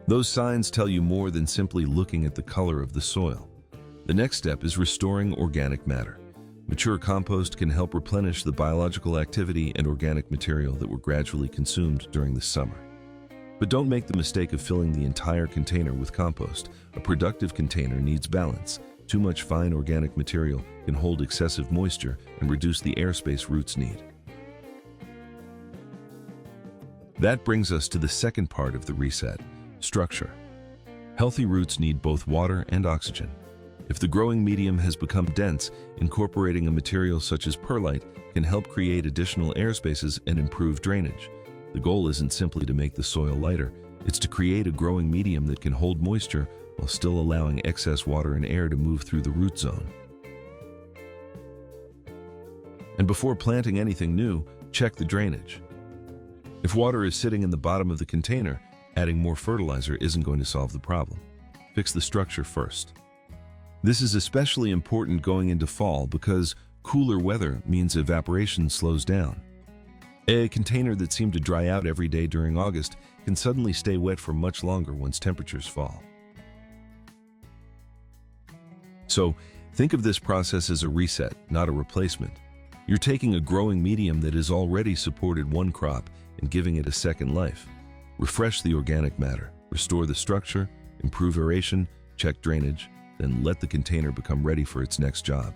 Those signs tell you more than simply looking at the color of the soil. The next step is restoring organic matter. Mature compost can help replenish the biological activity and organic material that were gradually consumed during the summer. But don't make the mistake of filling the entire container with compost. A productive container needs balance. Too much fine organic material can hold excessive moisture and reduce the airspace roots need. That brings us to the second part of the reset: structure. Healthy roots need both water and oxygen. If the growing medium has become dense, incorporating a material such as perlite can help create additional air spaces and improve drainage. The goal isn't simply to make the soil lighter, it's to create a growing medium that can hold moisture while still allowing excess water and air to move through the root zone. And before planting anything new, check the drainage. If water is sitting in the bottom of the container, adding more fertilizer isn't going to solve the problem. Fix the structure first. This is especially important going into fall because cooler weather means evaporation slows down. A container that seemed to dry out every day during August can suddenly stay wet for much longer once temperatures fall. So, think of this process as a reset, not a replacement. You're taking a growing medium that has already supported one crop and giving it a second life. Refresh the organic matter, restore the structure, improve aeration, check drainage, then let the container become ready for its next job.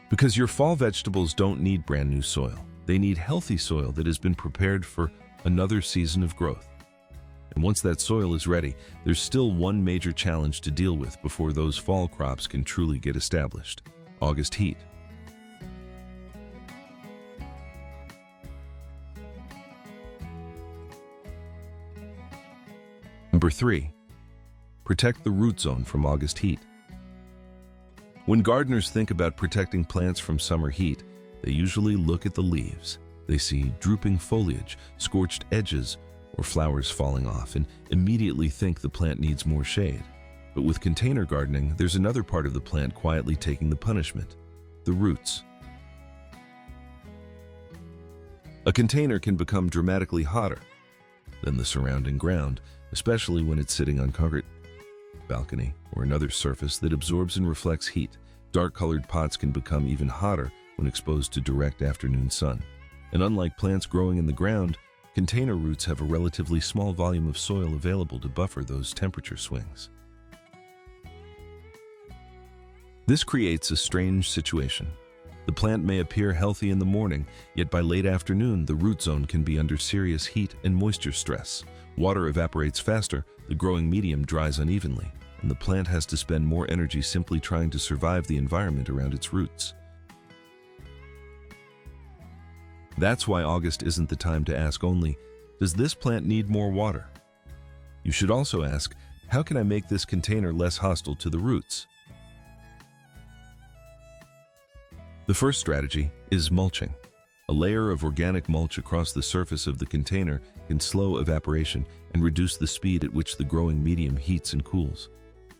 Because your fall vegetables don't need brand new soil. They need healthy soil that has been prepared for another season of growth. And once that soil is ready, there's still one major challenge to deal with before those fall crops can truly get established: August heat. Number 3. Protect the root zone from August heat. When gardeners think about protecting plants from summer heat, they usually look at the leaves. They see drooping foliage, scorched edges, or flowers falling off, and immediately think the plant needs more shade. But with container gardening, there's another part of the plant quietly taking the punishment: the roots. A container can become dramatically hotter than the surrounding ground, especially when it's sitting on concrete, balcony, or another surface that absorbs and reflects heat. Dark-colored pots can become even hotter when exposed to direct afternoon sun. And unlike plants growing in the ground, container roots have a relatively small volume of soil available to buffer those temperature swings. This creates a strange situation. The plant may appear healthy in the morning, yet by late afternoon, the root zone can be under serious heat and moisture stress. Water evaporates faster, the growing medium dries unevenly, and the plant has to spend more energy simply trying to survive the environment around its roots. That's why August isn't the time to ask only, does this plant need more water? You should also ask, how can I make this container less hostile to the roots? The first strategy is mulching. A layer of organic mulch across the surface of the container can slow evaporation and reduce the speed at which the growing medium heats and cools.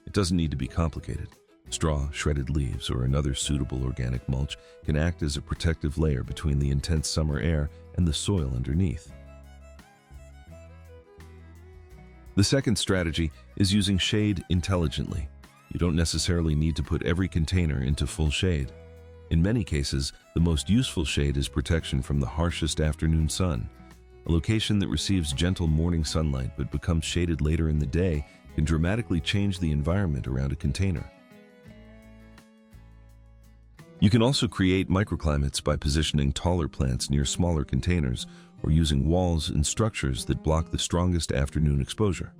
It doesn't need to be complicated. Straw, shredded leaves, or another suitable organic mulch can act as a protective layer between the intense summer air and the soil underneath. The second strategy is using shade intelligently. You don't necessarily need to put every container into full shade. In many cases, the most useful shade is protection from the harshest afternoon sun. A location that receives gentle morning sunlight but becomes shaded later in the day can dramatically change the environment around a container. You can also create microclimates by positioning taller plants near smaller containers or using walls and structures that block the strongest afternoon exposure.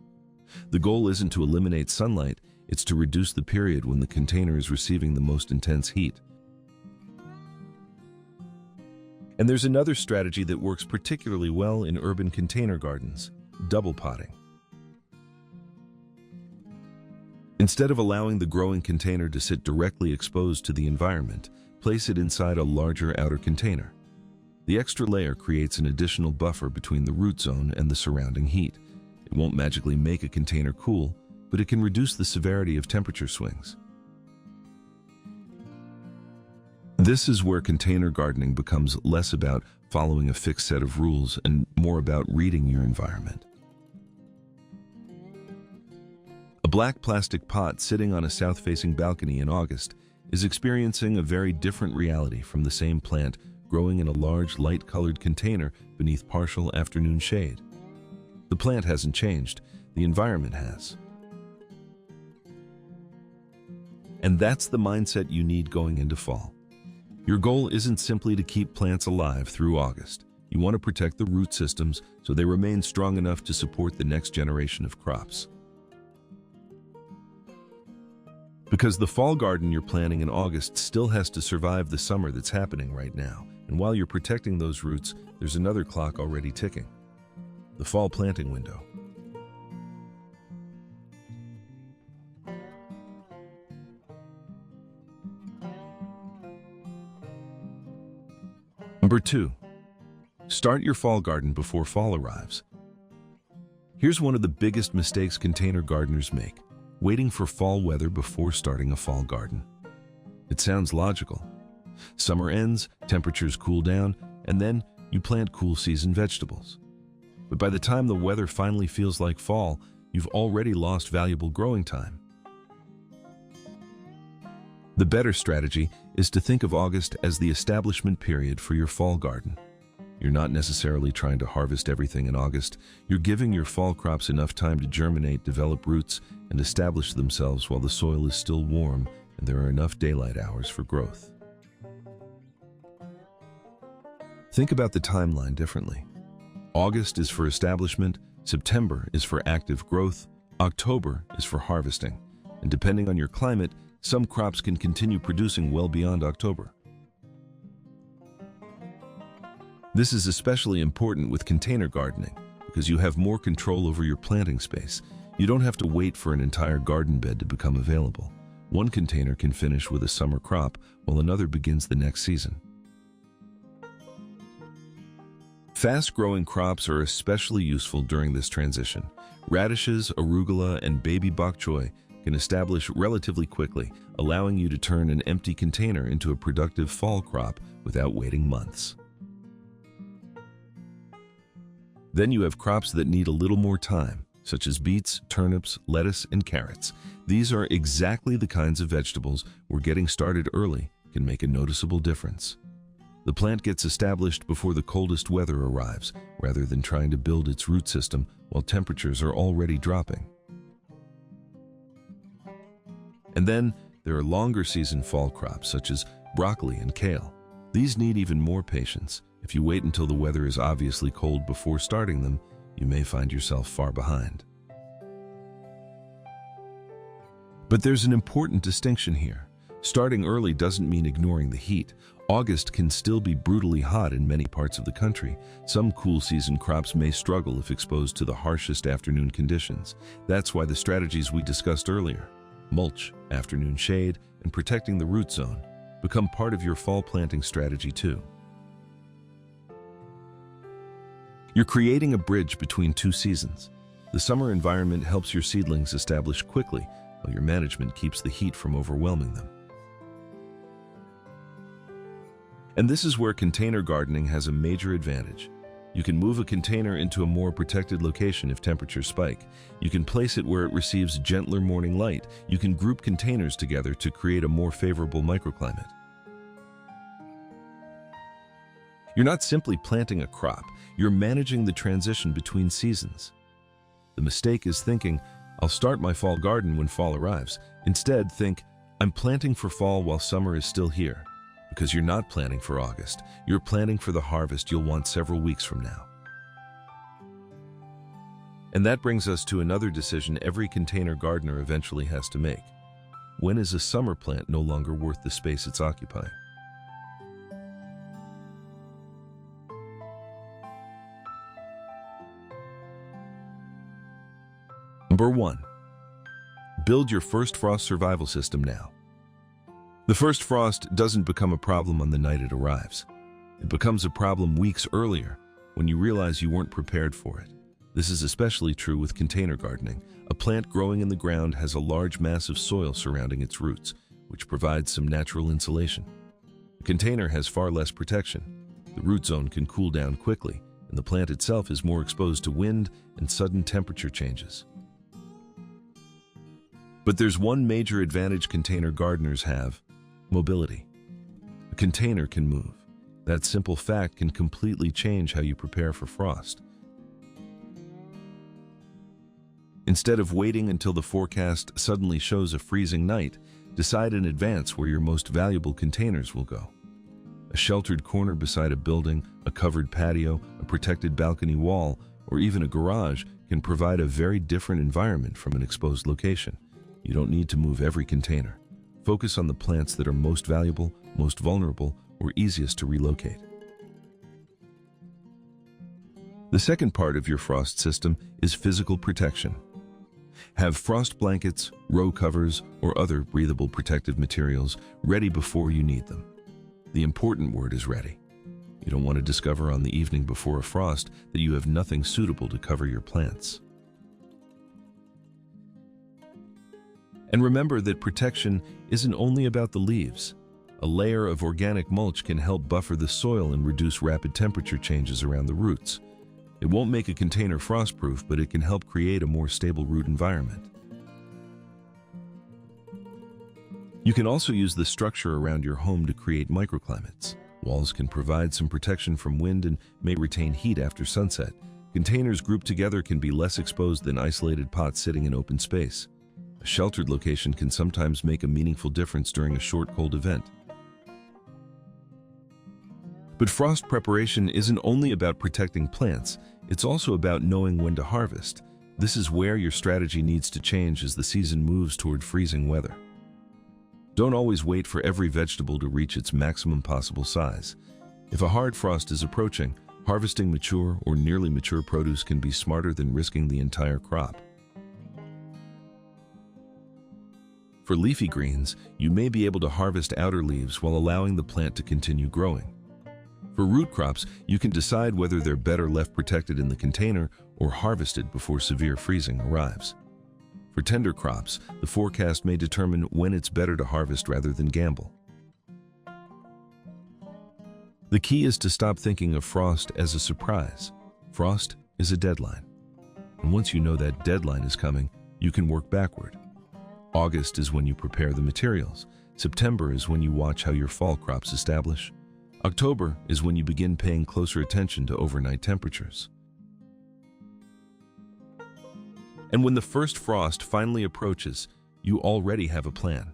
The goal isn't to eliminate sunlight, it's to reduce the period when the container is receiving the most intense heat. And there's another strategy that works particularly well in urban container gardens: double potting. Instead of allowing the growing container to sit directly exposed to the environment, place it inside a larger outer container. The extra layer creates an additional buffer between the root zone and the surrounding heat. It won't magically make a container cool, but it can reduce the severity of temperature swings. This is where container gardening becomes less about following a fixed set of rules and more about reading your environment. A black plastic pot sitting on a south-facing balcony in August is experiencing a very different reality from the same plant growing in a large, light-colored container beneath partial afternoon shade. The plant hasn't changed, the environment has. And that's the mindset you need going into fall. Your goal isn't simply to keep plants alive through August. You want to protect the root systems so they remain strong enough to support the next generation of crops. Because the fall garden you're planning in August still has to survive the summer that's happening right now. And while you're protecting those roots, there's another clock already ticking. The fall planting window. Number 2. Start your fall garden before fall arrives. Here's one of the biggest mistakes container gardeners make: waiting for fall weather before starting a fall garden. It sounds logical. Summer ends, temperatures cool down, and then you plant cool season vegetables. But by the time the weather finally feels like fall, you've already lost valuable growing time. The better strategy is to think of August as the establishment period for your fall garden. You're not necessarily trying to harvest everything in August. You're giving your fall crops enough time to germinate, develop roots, and establish themselves while the soil is still warm and there are enough daylight hours for growth. Think about the timeline differently. August is for establishment, September is for active growth, October is for harvesting, and depending on your climate, some crops can continue producing well beyond October. This is especially important with container gardening because you have more control over your planting space. You don't have to wait for an entire garden bed to become available. One container can finish with a summer crop while another begins the next season. Fast-growing crops are especially useful during this transition. Radishes, arugula, and baby bok choy can establish relatively quickly, allowing you to turn an empty container into a productive fall crop without waiting months. Then you have crops that need a little more time, such as beets, turnips, lettuce, and carrots. These are exactly the kinds of vegetables where getting started early can make a noticeable difference. The plant gets established before the coldest weather arrives, rather than trying to build its root system while temperatures are already dropping. And then there are longer season fall crops such as broccoli and kale. These need even more patience. If you wait until the weather is obviously cold before starting them, you may find yourself far behind. But there's an important distinction here. Starting early doesn't mean ignoring the heat. August can still be brutally hot in many parts of the country. Some cool season crops may struggle if exposed to the harshest afternoon conditions. That's why the strategies we discussed earlier, mulch, afternoon shade, and protecting the root zone, become part of your fall planting strategy too. You're creating a bridge between two seasons. The summer environment helps your seedlings establish quickly, while your management keeps the heat from overwhelming them. And this is where container gardening has a major advantage. You can move a container into a more protected location if temperatures spike. You can place it where it receives gentler morning light. You can group containers together to create a more favorable microclimate. You're not simply planting a crop, you're managing the transition between seasons. The mistake is thinking, I'll start my fall garden when fall arrives. Instead, think, I'm planting for fall while summer is still here. Because you're not planning for August, you're planning for the harvest you'll want several weeks from now. And that brings us to another decision every container gardener eventually has to make. When is a summer plant no longer worth the space it's occupying? Number 1. Build your first frost survival system now. The first frost doesn't become a problem on the night it arrives. It becomes a problem weeks earlier when you realize you weren't prepared for it. This is especially true with container gardening. A plant growing in the ground has a large mass of soil surrounding its roots, which provides some natural insulation. A container has far less protection. The root zone can cool down quickly, and the plant itself is more exposed to wind and sudden temperature changes. But there's one major advantage container gardeners have. Mobility. A container can move. That simple fact can completely change how you prepare for frost. Instead of waiting until the forecast suddenly shows a freezing night, decide in advance where your most valuable containers will go. A sheltered corner beside a building, a covered patio, a protected balcony wall, or even a garage can provide a very different environment from an exposed location. You don't need to move every container. Focus on the plants that are most valuable, most vulnerable, or easiest to relocate. The second part of your frost system is physical protection. Have frost blankets, row covers, or other breathable protective materials ready before you need them. The important word is ready. You don't want to discover on the evening before a frost that you have nothing suitable to cover your plants. And remember that protection isn't only about the leaves. A layer of organic mulch can help buffer the soil and reduce rapid temperature changes around the roots. It won't make a container frost-proof, but it can help create a more stable root environment. You can also use the structure around your home to create microclimates. Walls can provide some protection from wind and may retain heat after sunset. Containers grouped together can be less exposed than isolated pots sitting in open space. A sheltered location can sometimes make a meaningful difference during a short cold event. But frost preparation isn't only about protecting plants, it's also about knowing when to harvest. This is where your strategy needs to change as the season moves toward freezing weather. Don't always wait for every vegetable to reach its maximum possible size. If a hard frost is approaching, harvesting mature or nearly mature produce can be smarter than risking the entire crop. For leafy greens, you may be able to harvest outer leaves while allowing the plant to continue growing. For root crops, you can decide whether they're better left protected in the container or harvested before severe freezing arrives. For tender crops, the forecast may determine when it's better to harvest rather than gamble. The key is to stop thinking of frost as a surprise. Frost is a deadline. And once you know that deadline is coming, you can work backward. August is when you prepare the materials. September is when you watch how your fall crops establish. October is when you begin paying closer attention to overnight temperatures. And when the first frost finally approaches, you already have a plan.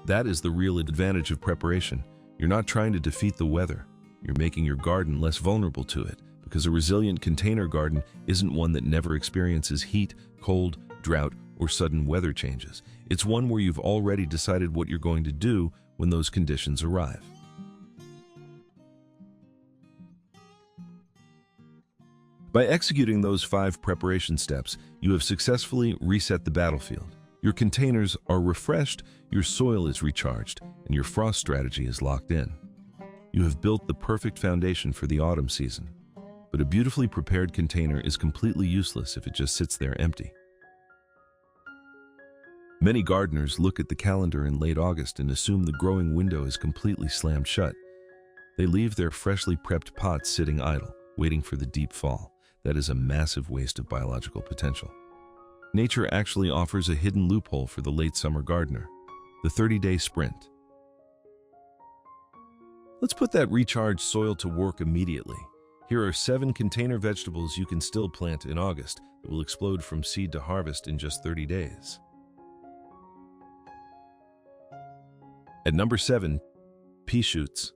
That is the real advantage of preparation. You're not trying to defeat the weather. You're making your garden less vulnerable to it, because a resilient container garden isn't one that never experiences heat, cold, drought, or sudden weather changes. It's one where you've already decided what you're going to do when those conditions arrive. By executing those 5 preparation steps, you have successfully reset the battlefield. Your containers are refreshed, your soil is recharged, and your frost strategy is locked in. You have built the perfect foundation for the autumn season. But a beautifully prepared container is completely useless if it just sits there empty. Many gardeners look at the calendar in late August and assume the growing window is completely slammed shut. They leave their freshly prepped pots sitting idle, waiting for the deep fall. That is a massive waste of biological potential. Nature actually offers a hidden loophole for the late summer gardener, the 30-day sprint. Let's put that recharged soil to work immediately. Here are 7 container vegetables you can still plant in August that will explode from seed to harvest in just 30 days. At number 7, pea shoots.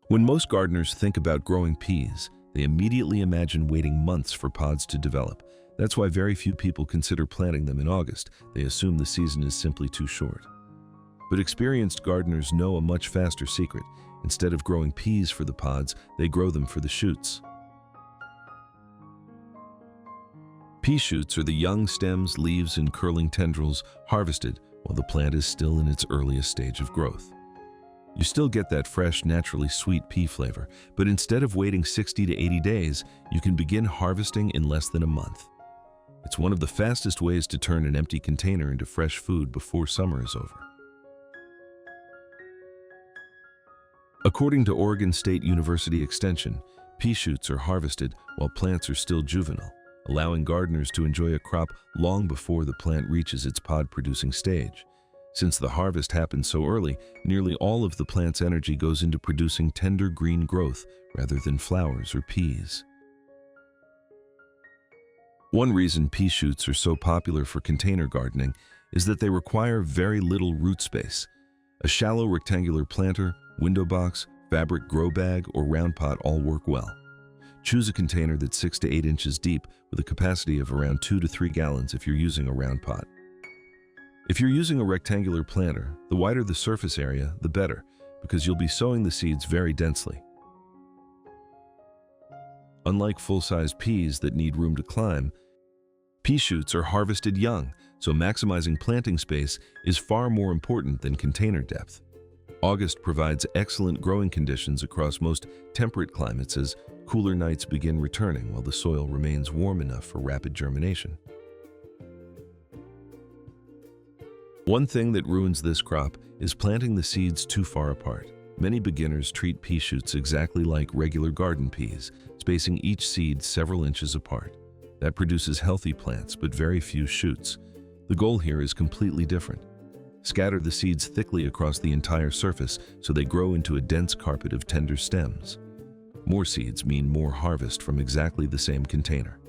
When most gardeners think about growing peas, they immediately imagine waiting months for pods to develop. That's why very few people consider planting them in August. They assume the season is simply too short. But experienced gardeners know a much faster secret. Instead of growing peas for the pods, they grow them for the shoots. Pea shoots are the young stems, leaves, and curling tendrils harvested while the plant is still in its earliest stage of growth. You still get that fresh, naturally sweet pea flavor, but instead of waiting 60 to 80 days, you can begin harvesting in less than a month. It's one of the fastest ways to turn an empty container into fresh food before summer is over. According to Oregon State University Extension, pea shoots are harvested while plants are still juvenile, allowing gardeners to enjoy a crop long before the plant reaches its pod-producing stage. Since the harvest happens so early, nearly all of the plant's energy goes into producing tender green growth rather than flowers or peas. One reason pea shoots are so popular for container gardening is that they require very little root space. A shallow rectangular planter, window box, fabric grow bag, or round pot all work well. Choose a container that's 6 to 8 inches deep with a capacity of around 2 to 3 gallons if you're using a round pot. If you're using a rectangular planter, the wider the surface area, the better, because you'll be sowing the seeds very densely. Unlike full-sized peas that need room to climb, pea shoots are harvested young, so maximizing planting space is far more important than container depth. August provides excellent growing conditions across most temperate climates as cooler nights begin returning while the soil remains warm enough for rapid germination. One thing that ruins this crop is planting the seeds too far apart. Many beginners treat pea shoots exactly like regular garden peas, spacing each seed several inches apart. That produces healthy plants but very few shoots. The goal here is completely different. Scatter the seeds thickly across the entire surface so they grow into a dense carpet of tender stems. More seeds mean more harvest from exactly the same container.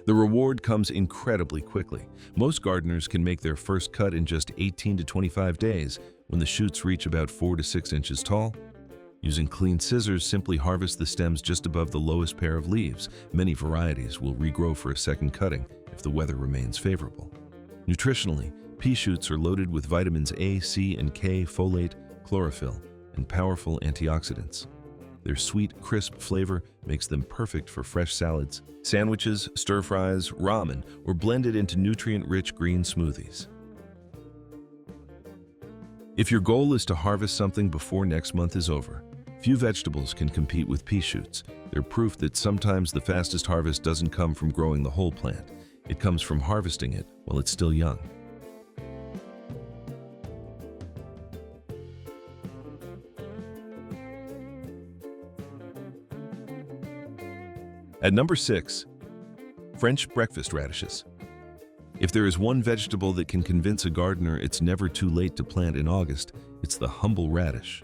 The reward comes incredibly quickly. Most gardeners can make their first cut in just 18 to 25 days when the shoots reach about 4 to 6 inches tall. Using clean scissors, simply harvest the stems just above the lowest pair of leaves. Many varieties will regrow for a second cutting if the weather remains favorable. Nutritionally, pea shoots are loaded with vitamins A, C, and K, folate, chlorophyll, and powerful antioxidants. Their sweet, crisp flavor makes them perfect for fresh salads, sandwiches, stir-fries, ramen, or blended into nutrient-rich green smoothies. If your goal is to harvest something before next month is over, few vegetables can compete with pea shoots. They're proof that sometimes the fastest harvest doesn't come from growing the whole plant. It comes from harvesting it while it's still young. At number 6, French breakfast radishes. If there is one vegetable that can convince a gardener it's never too late to plant in August, it's the humble radish.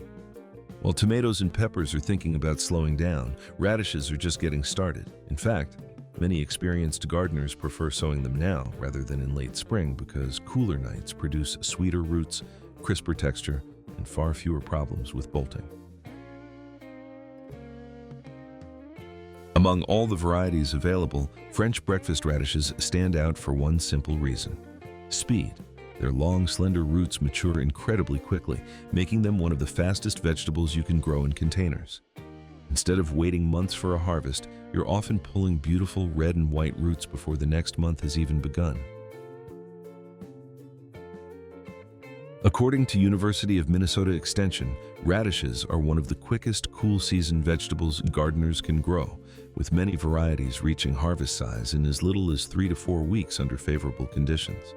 While tomatoes and peppers are thinking about slowing down, radishes are just getting started. In fact, many experienced gardeners prefer sowing them now rather than in late spring because cooler nights produce sweeter roots, crisper texture, and far fewer problems with bolting. Among all the varieties available, French breakfast radishes stand out for one simple reason: speed. Their long, slender roots mature incredibly quickly, making them one of the fastest vegetables you can grow in containers. Instead of waiting months for a harvest, you're often pulling beautiful red and white roots before the next month has even begun. According to University of Minnesota Extension, radishes are one of the quickest cool-season vegetables gardeners can grow, with many varieties reaching harvest size in as little as 3 to 4 weeks under favorable conditions.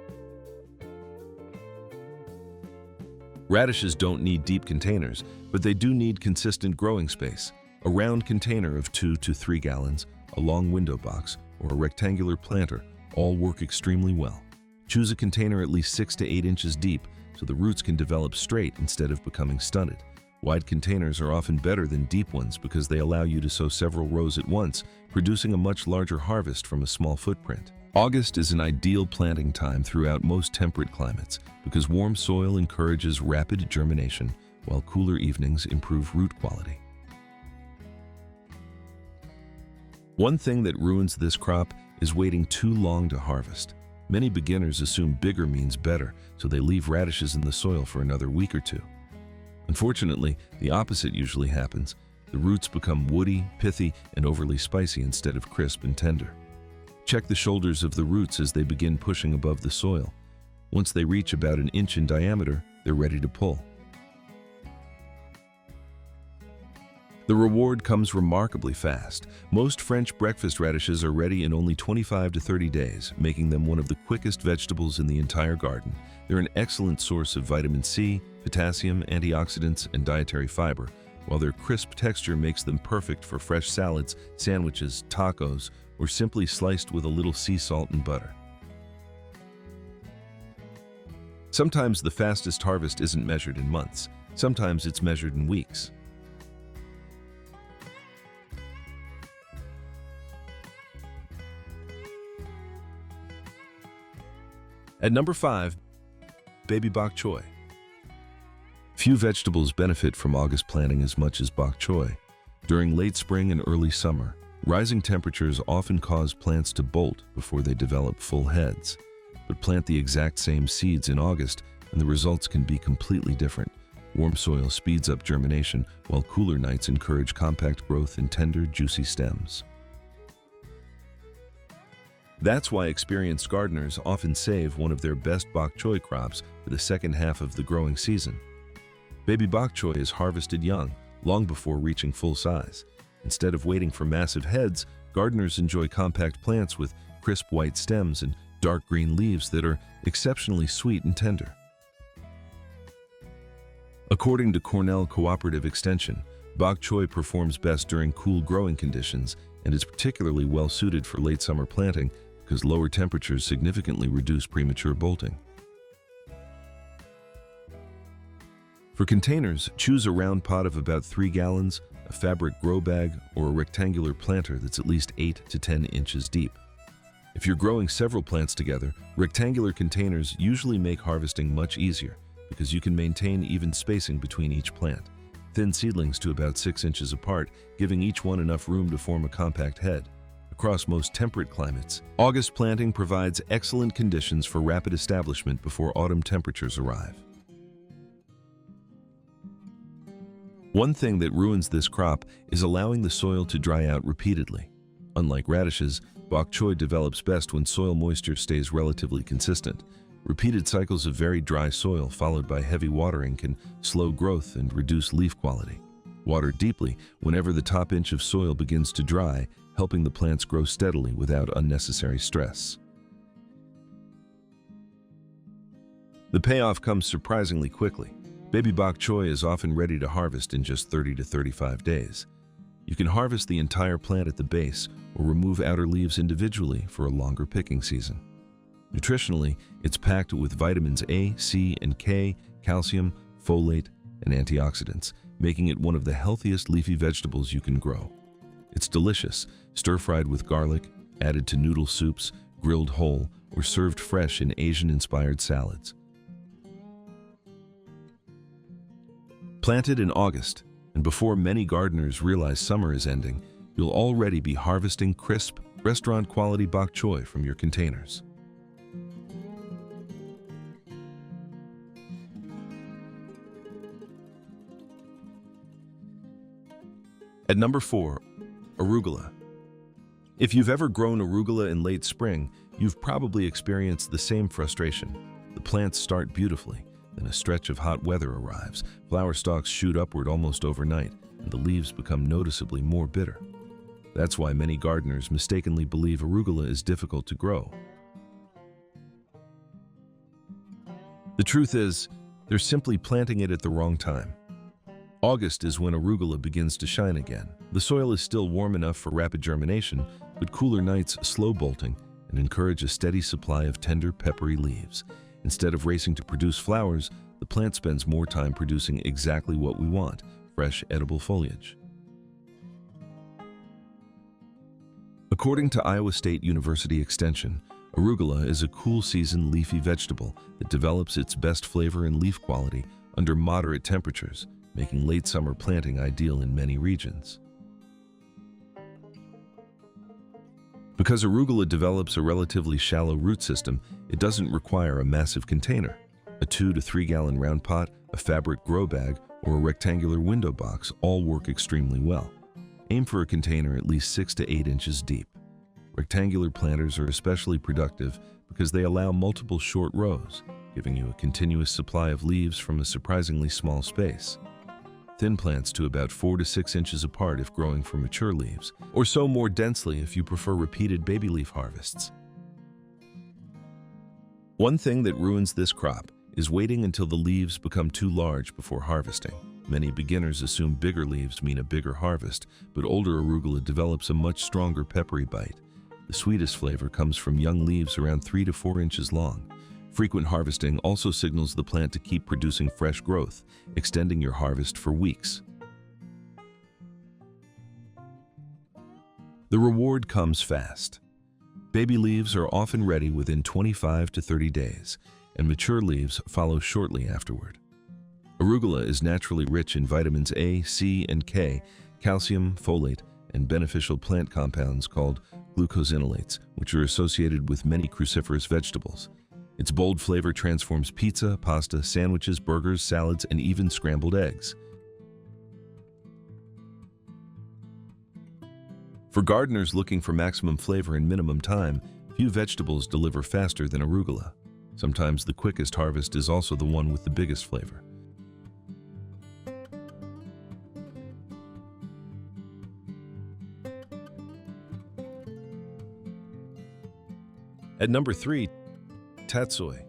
Radishes don't need deep containers, but they do need consistent growing space. A round container of 2 to 3 gallons, a long window box, or a rectangular planter all work extremely well. Choose a container at least 6 to 8 inches deep so the roots can develop straight instead of becoming stunted. Wide containers are often better than deep ones because they allow you to sow several rows at once, producing a much larger harvest from a small footprint. August is an ideal planting time throughout most temperate climates because warm soil encourages rapid germination, while cooler evenings improve root quality. One thing that ruins this crop is waiting too long to harvest. Many beginners assume bigger means better, so they leave radishes in the soil for another week or two. Unfortunately, the opposite usually happens. The roots become woody, pithy, and overly spicy instead of crisp and tender. Check the shoulders of the roots as they begin pushing above the soil. Once they reach about an inch in diameter, they're ready to pull. The reward comes remarkably fast. Most French breakfast radishes are ready in only 25 to 30 days, making them one of the quickest vegetables in the entire garden. They're an excellent source of vitamin C, potassium, antioxidants, and dietary fiber, while their crisp texture makes them perfect for fresh salads, sandwiches, tacos, or simply sliced with a little sea salt and butter. Sometimes the fastest harvest isn't measured in months. Sometimes it's measured in weeks. At number 5, baby bok choy. Few vegetables benefit from August planting as much as bok choy. During late spring and early summer, rising temperatures often cause plants to bolt before they develop full heads. But plant the exact same seeds in August and the results can be completely different. Warm soil speeds up germination, while cooler nights encourage compact growth in tender, juicy stems. That's why experienced gardeners often save one of their best bok choy crops for the second half of the growing season. Baby bok choy is harvested young, long before reaching full size. Instead of waiting for massive heads, gardeners enjoy compact plants with crisp white stems and dark green leaves that are exceptionally sweet and tender. According to Cornell Cooperative Extension, bok choy performs best during cool growing conditions and is particularly well suited for late summer planting because lower temperatures significantly reduce premature bolting. For containers, choose a round pot of about 3 gallons, a fabric grow bag, or a rectangular planter that's at least 8 to 10 inches deep. If you're growing several plants together, rectangular containers usually make harvesting much easier because you can maintain even spacing between each plant. Thin seedlings to about 6 inches apart, giving each one enough room to form a compact head. Across most temperate climates, August planting provides excellent conditions for rapid establishment before autumn temperatures arrive. One thing that ruins this crop is allowing the soil to dry out repeatedly. Unlike radishes, bok choy develops best when soil moisture stays relatively consistent. Repeated cycles of very dry soil followed by heavy watering can slow growth and reduce leaf quality. Water deeply whenever the top inch of soil begins to dry, helping the plants grow steadily without unnecessary stress. The payoff comes surprisingly quickly. Baby bok choy is often ready to harvest in just 30 to 35 days. You can harvest the entire plant at the base or remove outer leaves individually for a longer picking season. Nutritionally, it's packed with vitamins A, C, and K, calcium, folate, and antioxidants, making it one of the healthiest leafy vegetables you can grow. It's delicious, stir-fried with garlic, added to noodle soups, grilled whole, or served fresh in Asian-inspired salads. Planted in August, and before many gardeners realize summer is ending, you'll already be harvesting crisp, restaurant-quality bok choy from your containers. At number 4, arugula. If you've ever grown arugula in late spring, you've probably experienced the same frustration. The plants start beautifully, then a stretch of hot weather arrives, flower stalks shoot upward almost overnight, and the leaves become noticeably more bitter. That's why many gardeners mistakenly believe arugula is difficult to grow. The truth is, they're simply planting it at the wrong time. August is when arugula begins to shine again. The soil is still warm enough for rapid germination, but cooler nights slow bolting and encourage a steady supply of tender, peppery leaves. Instead of racing to produce flowers, the plant spends more time producing exactly what we want: fresh, edible foliage. According to Iowa State University Extension, arugula is a cool-season leafy vegetable that develops its best flavor and leaf quality under moderate temperatures, making late summer planting ideal in many regions. Because arugula develops a relatively shallow root system, it doesn't require a massive container. A 2 to 3 gallon round pot, a fabric grow bag, or a rectangular window box all work extremely well. Aim for a container at least 6 to 8 inches deep. Rectangular planters are especially productive because they allow multiple short rows, giving you a continuous supply of leaves from a surprisingly small space. Thin plants to about 4 to 6 inches apart if growing for mature leaves, or so more densely if you prefer repeated baby leaf harvests. One thing that ruins this crop is waiting until the leaves become too large before harvesting. Many beginners assume bigger leaves mean a bigger harvest, but older arugula develops a much stronger peppery bite. The sweetest flavor comes from young leaves around 3 to 4 inches long. Frequent harvesting also signals the plant to keep producing fresh growth, extending your harvest for weeks. The reward comes fast. Baby leaves are often ready within 25 to 30 days, and mature leaves follow shortly afterward. Arugula is naturally rich in vitamins A, C, and K, calcium, folate, and beneficial plant compounds called glucosinolates, which are associated with many cruciferous vegetables. Its bold flavor transforms pizza, pasta, sandwiches, burgers, salads, and even scrambled eggs. For gardeners looking for maximum flavor and minimum time, few vegetables deliver faster than arugula. Sometimes the quickest harvest is also the one with the biggest flavor. At number 3, tatsoi.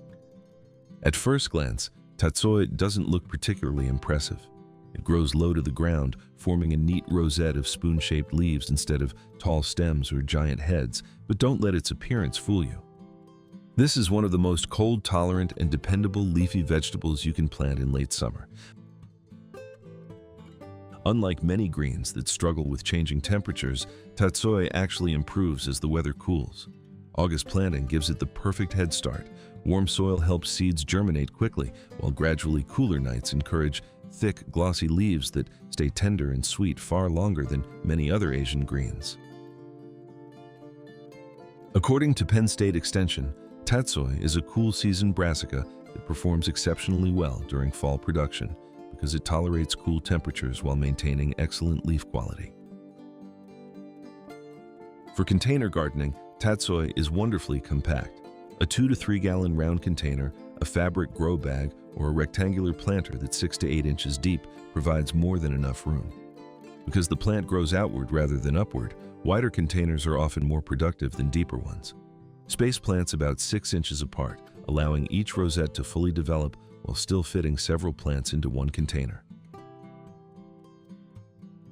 At first glance, tatsoi doesn't look particularly impressive. It grows low to the ground, forming a neat rosette of spoon-shaped leaves instead of tall stems or giant heads, but don't let its appearance fool you. This is one of the most cold-tolerant and dependable leafy vegetables you can plant in late summer. Unlike many greens that struggle with changing temperatures, tatsoi actually improves as the weather cools. August planting gives it the perfect head start. Warm soil helps seeds germinate quickly, while gradually cooler nights encourage thick, glossy leaves that stay tender and sweet far longer than many other Asian greens. According to Penn State Extension, tatsoi is a cool-season brassica that performs exceptionally well during fall production because it tolerates cool temperatures while maintaining excellent leaf quality. For container gardening, tatsoi is wonderfully compact. A 2 to 3 gallon round container, a fabric grow bag, or a rectangular planter that's 6 to 8 inches deep provides more than enough room. Because the plant grows outward rather than upward, wider containers are often more productive than deeper ones. Space plants about 6 inches apart, allowing each rosette to fully develop while still fitting several plants into one container.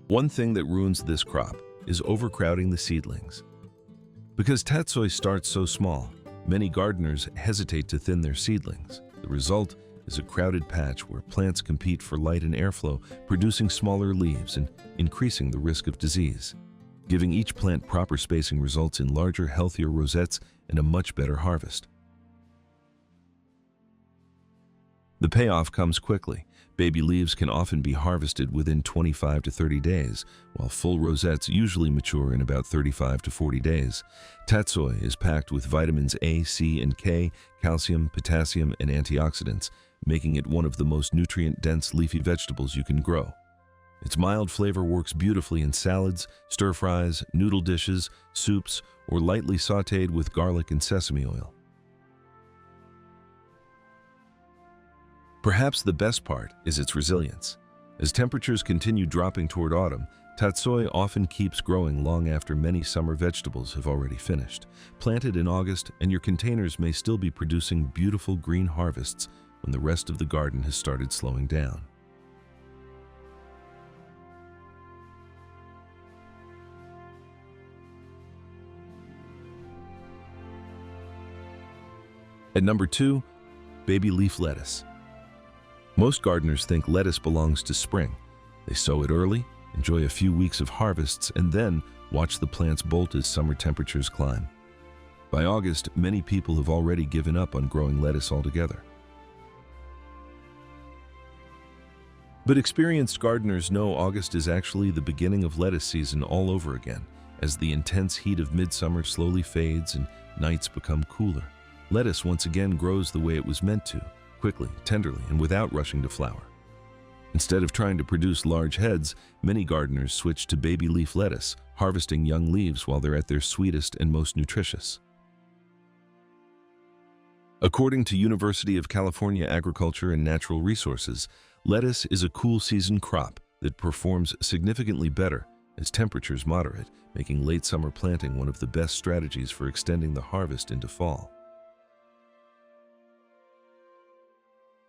One thing that ruins this crop is overcrowding the seedlings. Because tatsoi starts so small, many gardeners hesitate to thin their seedlings. The result is a crowded patch where plants compete for light and airflow, producing smaller leaves and increasing the risk of disease. Giving each plant proper spacing results in larger, healthier rosettes and a much better harvest. The payoff comes quickly. Baby leaves can often be harvested within 25 to 30 days, while full rosettes usually mature in about 35 to 40 days. Tatsoi is packed with vitamins A, C, and K, calcium, potassium, and antioxidants, making it one of the most nutrient-dense leafy vegetables you can grow. Its mild flavor works beautifully in salads, stir-fries, noodle dishes, soups, or lightly sautéed with garlic and sesame oil. Perhaps the best part is its resilience. As temperatures continue dropping toward autumn, tatsoi often keeps growing long after many summer vegetables have already finished. Planted in August, and your containers may still be producing beautiful green harvests when the rest of the garden has started slowing down. At number 2, baby leaf lettuce. Most gardeners think lettuce belongs to spring. They sow it early, enjoy a few weeks of harvests, and then watch the plants bolt as summer temperatures climb. By August, many people have already given up on growing lettuce altogether. But experienced gardeners know August is actually the beginning of lettuce season all over again, as the intense heat of midsummer slowly fades and nights become cooler. Lettuce once again grows the way it was meant to, quickly, tenderly, and without rushing to flower. Instead of trying to produce large heads, many gardeners switch to baby leaf lettuce, harvesting young leaves while they're at their sweetest and most nutritious. According to University of California Agriculture and Natural Resources, lettuce is a cool season crop that performs significantly better as temperatures moderate, making late summer planting one of the best strategies for extending the harvest into fall.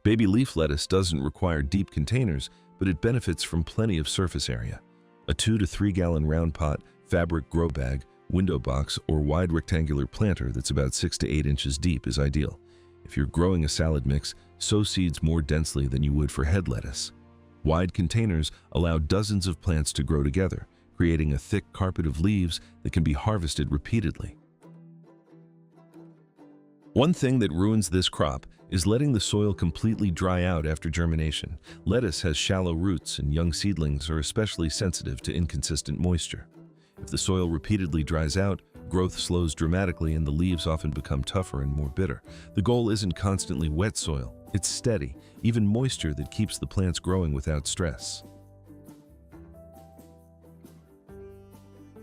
Baby leaf lettuce doesn't require deep containers, but it benefits from plenty of surface area. A 2 to 3 gallon round pot, fabric grow bag, window box, or wide rectangular planter that's about 6 to 8 inches deep is ideal. If you're growing a salad mix, sow seeds more densely than you would for head lettuce. Wide containers allow dozens of plants to grow together, creating a thick carpet of leaves that can be harvested repeatedly. One thing that ruins this crop is letting the soil completely dry out after germination. Lettuce has shallow roots, and young seedlings are especially sensitive to inconsistent moisture. If the soil repeatedly dries out, growth slows dramatically and the leaves often become tougher and more bitter. The goal isn't constantly wet soil, it's steady, even moisture that keeps the plants growing without stress.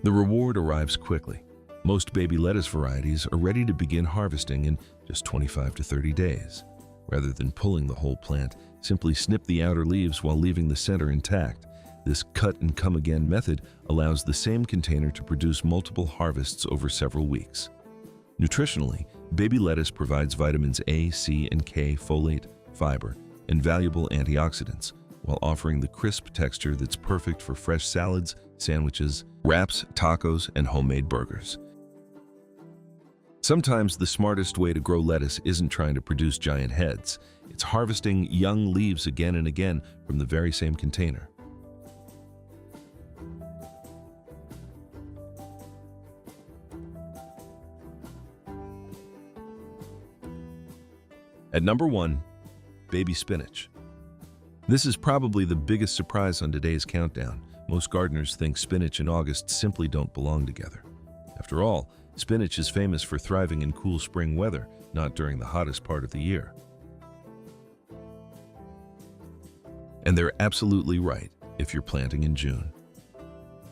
The reward arrives quickly. Most baby lettuce varieties are ready to begin harvesting in just 25 to 30 days. Rather than pulling the whole plant, simply snip the outer leaves while leaving the center intact. This cut-and-come-again method allows the same container to produce multiple harvests over several weeks. Nutritionally, baby lettuce provides vitamins A, C, and K, folate, fiber, and valuable antioxidants, while offering the crisp texture that's perfect for fresh salads, sandwiches, wraps, tacos, and homemade burgers. Sometimes the smartest way to grow lettuce isn't trying to produce giant heads. It's harvesting young leaves again and again from the very same container. At number 1, baby spinach. This is probably the biggest surprise on today's countdown. Most gardeners think spinach and August simply don't belong together. After all, spinach is famous for thriving in cool spring weather, not during the hottest part of the year. And they're absolutely right if you're planting in June.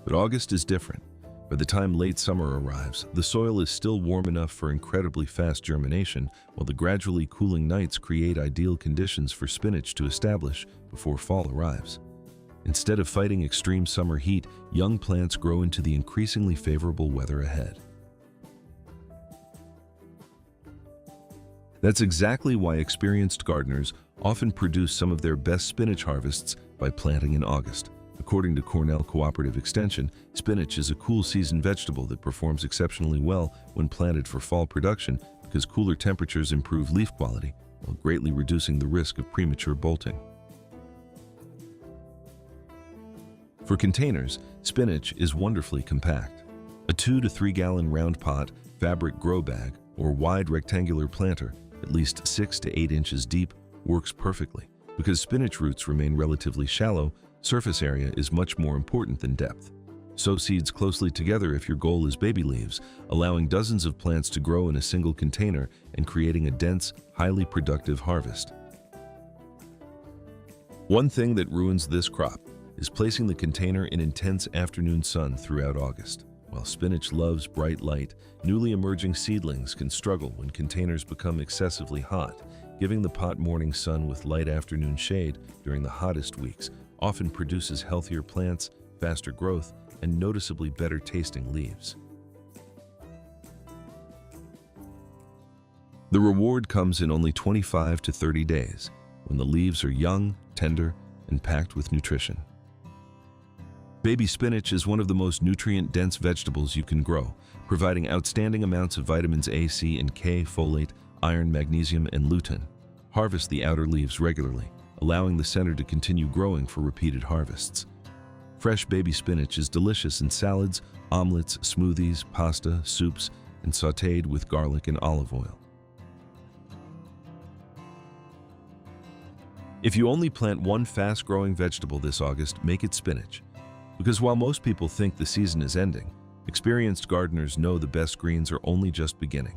But August is different. By the time late summer arrives, the soil is still warm enough for incredibly fast germination, while the gradually cooling nights create ideal conditions for spinach to establish before fall arrives. Instead of fighting extreme summer heat, young plants grow into the increasingly favorable weather ahead. That's exactly why experienced gardeners often produce some of their best spinach harvests by planting in August. According to Cornell Cooperative Extension, spinach is a cool season vegetable that performs exceptionally well when planted for fall production because cooler temperatures improve leaf quality while greatly reducing the risk of premature bolting. For containers, spinach is wonderfully compact. A 2 to 3 gallon round pot, fabric grow bag, or wide rectangular planter, at least 6 to 8 inches deep, works perfectly. Because spinach roots remain relatively shallow, surface area is much more important than depth. Sow seeds closely together if your goal is baby leaves, allowing dozens of plants to grow in a single container and creating a dense, highly productive harvest. One thing that ruins this crop is placing the container in intense afternoon sun throughout August. While spinach loves bright light, newly emerging seedlings can struggle when containers become excessively hot. Giving the pot morning sun with light afternoon shade during the hottest weeks often produces healthier plants, faster growth, and noticeably better tasting leaves. The reward comes in only 25 to 30 days, when the leaves are young, tender, and packed with nutrition. Baby spinach is one of the most nutrient-dense vegetables you can grow, providing outstanding amounts of vitamins A, C, and K, folate, iron, magnesium, and lutein. Harvest the outer leaves regularly, allowing the center to continue growing for repeated harvests. Fresh baby spinach is delicious in salads, omelets, smoothies, pasta, soups, and sautéed with garlic and olive oil. If you only plant one fast-growing vegetable this August, make it spinach. Because while most people think the season is ending, experienced gardeners know the best greens are only just beginning.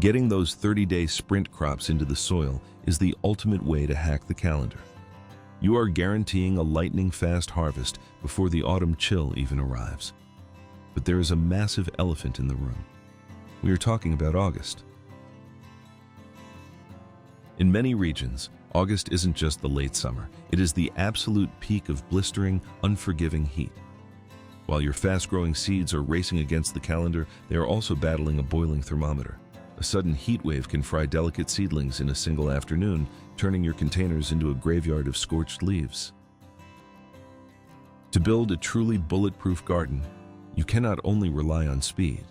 Getting those 30-day sprint crops into the soil is the ultimate way to hack the calendar. You are guaranteeing a lightning-fast harvest before the autumn chill even arrives. But there is a massive elephant in the room. We are talking about August. In many regions, August isn't just the late summer, it is the absolute peak of blistering, unforgiving heat. While your fast-growing seeds are racing against the calendar, they are also battling a boiling thermometer. A sudden heat wave can fry delicate seedlings in a single afternoon, turning your containers into a graveyard of scorched leaves. To build a truly bulletproof garden, you cannot only rely on speed.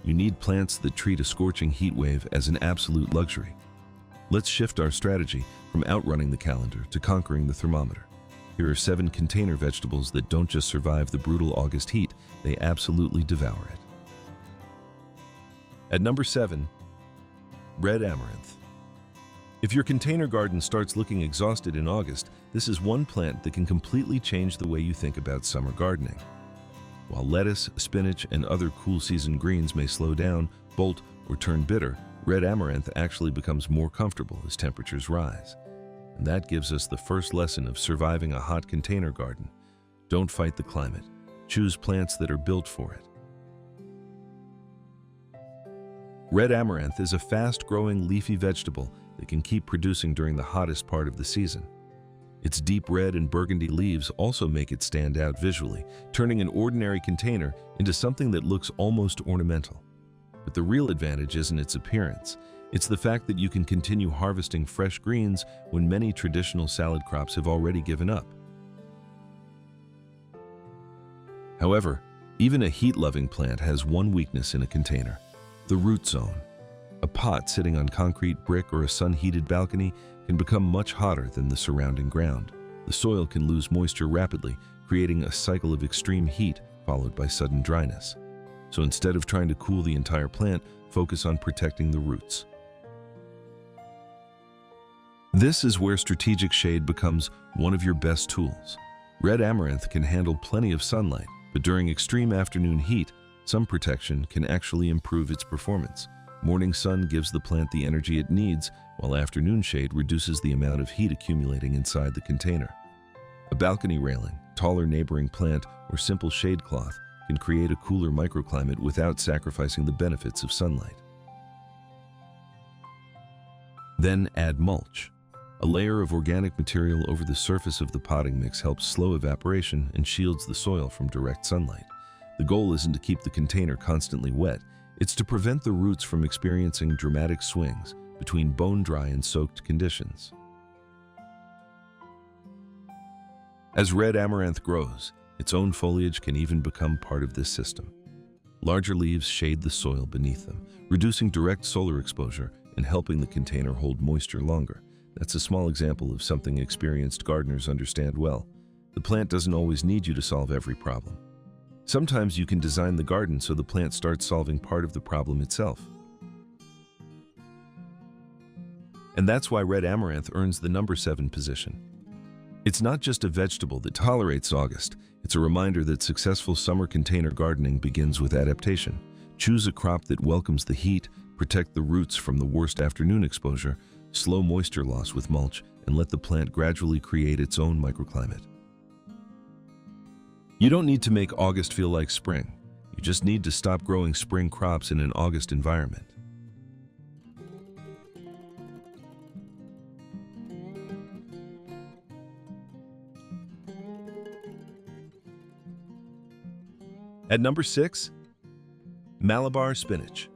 You need plants that treat a scorching heat wave as an absolute luxury. Let's shift our strategy from outrunning the calendar to conquering the thermometer. Here are 7 container vegetables that don't just survive the brutal August heat, they absolutely devour it. At number 7, red amaranth. If your container garden starts looking exhausted in August, this is one plant that can completely change the way you think about summer gardening. While lettuce, spinach, and other cool season greens may slow down, bolt, or turn bitter, red amaranth actually becomes more comfortable as temperatures rise. And that gives us the first lesson of surviving a hot container garden. Don't fight the climate. Choose plants that are built for it. Red amaranth is a fast-growing leafy vegetable that can keep producing during the hottest part of the season. Its deep red and burgundy leaves also make it stand out visually, turning an ordinary container into something that looks almost ornamental. But the real advantage isn't its appearance. It's the fact that you can continue harvesting fresh greens when many traditional salad crops have already given up. However, even a heat-loving plant has one weakness in a container: the root zone. A pot sitting on concrete, brick, or a sun-heated balcony can become much hotter than the surrounding ground. The soil can lose moisture rapidly, creating a cycle of extreme heat followed by sudden dryness. So instead of trying to cool the entire plant, focus on protecting the roots. This is where strategic shade becomes one of your best tools. Red amaranth can handle plenty of sunlight, but during extreme afternoon heat, some protection can actually improve its performance. Morning sun gives the plant the energy it needs, while afternoon shade reduces the amount of heat accumulating inside the container. A balcony railing, taller neighboring plant, or simple shade cloth can create a cooler microclimate without sacrificing the benefits of sunlight. Then add mulch. A layer of organic material over the surface of the potting mix helps slow evaporation and shields the soil from direct sunlight. The goal isn't to keep the container constantly wet, it's to prevent the roots from experiencing dramatic swings between bone-dry and soaked conditions. As red amaranth grows, its own foliage can even become part of this system. Larger leaves shade the soil beneath them, reducing direct solar exposure and helping the container hold moisture longer. That's a small example of something experienced gardeners understand well. The plant doesn't always need you to solve every problem. Sometimes you can design the garden so the plant starts solving part of the problem itself. And that's why red amaranth earns the number 7 position. It's not just a vegetable that tolerates August, it's a reminder that successful summer container gardening begins with adaptation. Choose a crop that welcomes the heat, protect the roots from the worst afternoon exposure, slow moisture loss with mulch, and let the plant gradually create its own microclimate. You don't need to make August feel like spring. You just need to stop growing spring crops in an August environment. At number 6, Malabar spinach.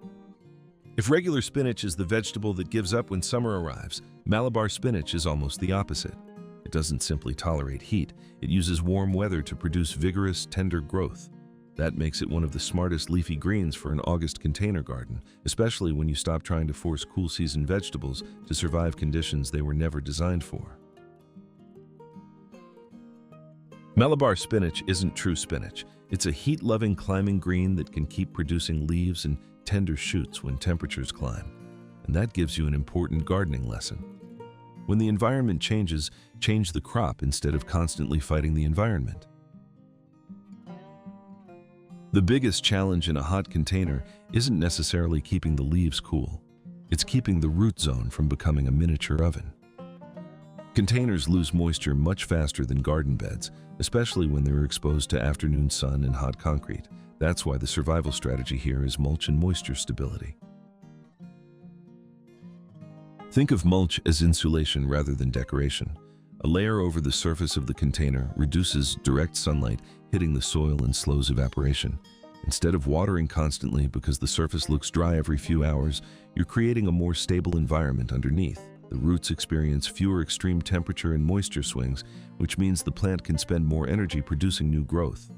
If regular spinach is the vegetable that gives up when summer arrives, Malabar spinach is almost the opposite. It doesn't simply tolerate heat, it uses warm weather to produce vigorous, tender growth. That makes it one of the smartest leafy greens for an August container garden, especially when you stop trying to force cool season vegetables to survive conditions they were never designed for. Malabar spinach isn't true spinach. It's a heat-loving climbing green that can keep producing leaves and tender shoots when temperatures climb. And that gives you an important gardening lesson. When the environment changes, change the crop instead of constantly fighting the environment. The biggest challenge in a hot container isn't necessarily keeping the leaves cool. It's keeping the root zone from becoming a miniature oven. Containers lose moisture much faster than garden beds, especially when they're exposed to afternoon sun and hot concrete. That's why the survival strategy here is mulch and moisture stability. Think of mulch as insulation rather than decoration. A layer over the surface of the container reduces direct sunlight hitting the soil and slows evaporation. Instead of watering constantly because the surface looks dry every few hours, you're creating a more stable environment underneath. The roots experience fewer extreme temperature and moisture swings, which means the plant can spend more energy producing new growth.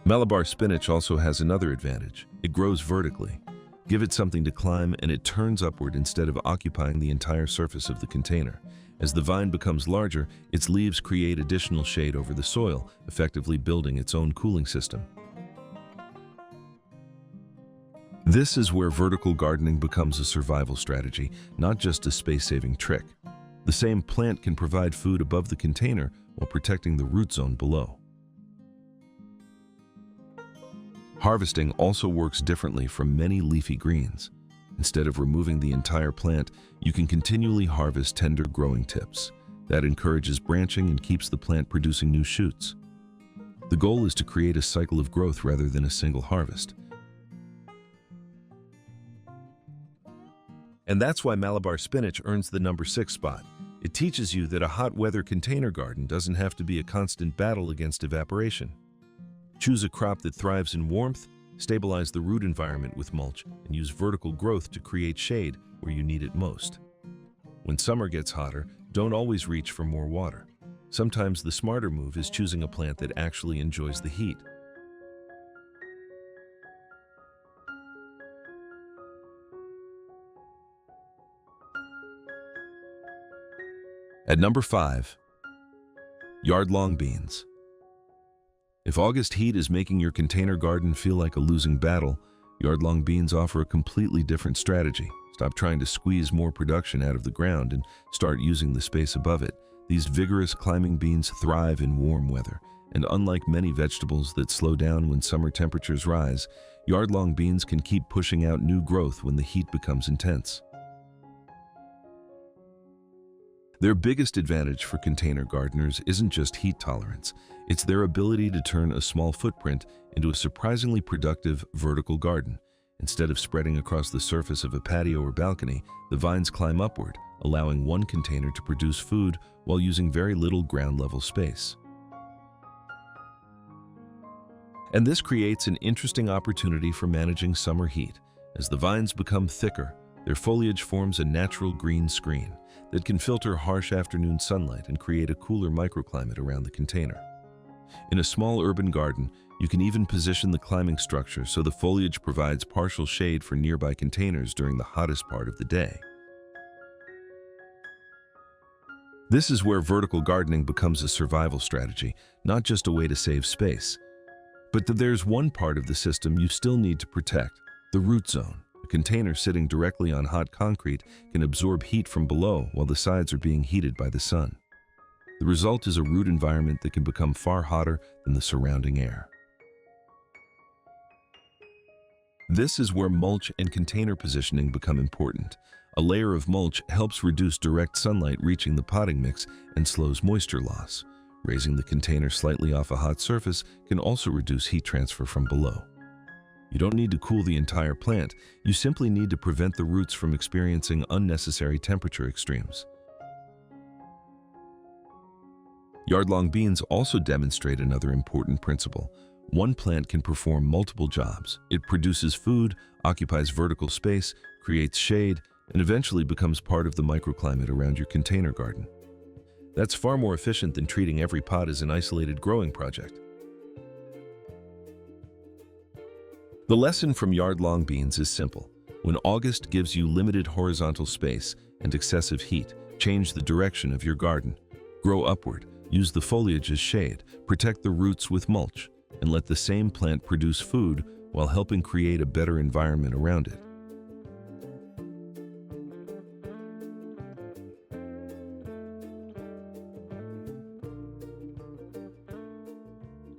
Malabar spinach also has another advantage. It grows vertically. Give it something to climb and it turns upward instead of occupying the entire surface of the container. As the vine becomes larger, its leaves create additional shade over the soil, effectively building its own cooling system. This is where vertical gardening becomes a survival strategy, not just a space-saving trick. The same plant can provide food above the container while protecting the root zone below. Harvesting also works differently from many leafy greens. Instead of removing the entire plant, you can continually harvest tender growing tips. That encourages branching and keeps the plant producing new shoots. The goal is to create a cycle of growth rather than a single harvest. And that's why Malabar spinach earns the number 6 spot. It teaches you that a hot weather container garden doesn't have to be a constant battle against evaporation. Choose a crop that thrives in warmth, stabilize the root environment with mulch, and use vertical growth to create shade where you need it most. When summer gets hotter, don't always reach for more water. Sometimes the smarter move is choosing a plant that actually enjoys the heat. At number 5, yard-long beans. If August heat is making your container garden feel like a losing battle, yard-long beans offer a completely different strategy. Stop trying to squeeze more production out of the ground and start using the space above it. These vigorous climbing beans thrive in warm weather, and unlike many vegetables that slow down when summer temperatures rise, yard-long beans can keep pushing out new growth when the heat becomes intense. Their biggest advantage for container gardeners isn't just heat tolerance, it's their ability to turn a small footprint into a surprisingly productive vertical garden. Instead of spreading across the surface of a patio or balcony, the vines climb upward, allowing one container to produce food while using very little ground-level space. And this creates an interesting opportunity for managing summer heat. As the vines become thicker, their foliage forms a natural green screen that can filter harsh afternoon sunlight and create a cooler microclimate around the container. In a small urban garden, you can even position the climbing structure so the foliage provides partial shade for nearby containers during the hottest part of the day. This is where vertical gardening becomes a survival strategy, not just a way to save space. But there's one part of the system you still need to protect: the root zone. A container sitting directly on hot concrete can absorb heat from below while the sides are being heated by the sun. The result is a root environment that can become far hotter than the surrounding air. This is where mulch and container positioning become important. A layer of mulch helps reduce direct sunlight reaching the potting mix and slows moisture loss. Raising the container slightly off a hot surface can also reduce heat transfer from below. You don't need to cool the entire plant, you simply need to prevent the roots from experiencing unnecessary temperature extremes. Yard-long beans also demonstrate another important principle. One plant can perform multiple jobs. It produces food, occupies vertical space, creates shade, and eventually becomes part of the microclimate around your container garden. That's far more efficient than treating every pot as an isolated growing project. The lesson from yard-long beans is simple. When August gives you limited horizontal space and excessive heat, change the direction of your garden. Grow upward, use the foliage as shade, protect the roots with mulch, and let the same plant produce food while helping create a better environment around it.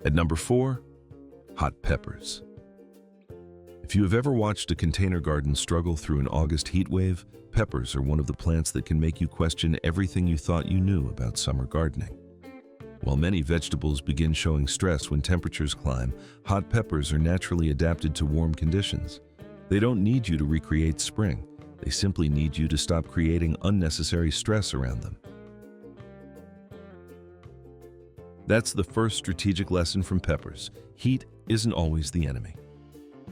At number 4, hot peppers. If you have ever watched a container garden struggle through an August heat wave, peppers are one of the plants that can make you question everything you thought you knew about summer gardening. While many vegetables begin showing stress when temperatures climb, hot peppers are naturally adapted to warm conditions. They don't need you to recreate spring. They simply need you to stop creating unnecessary stress around them. That's the first strategic lesson from peppers. Heat isn't always the enemy.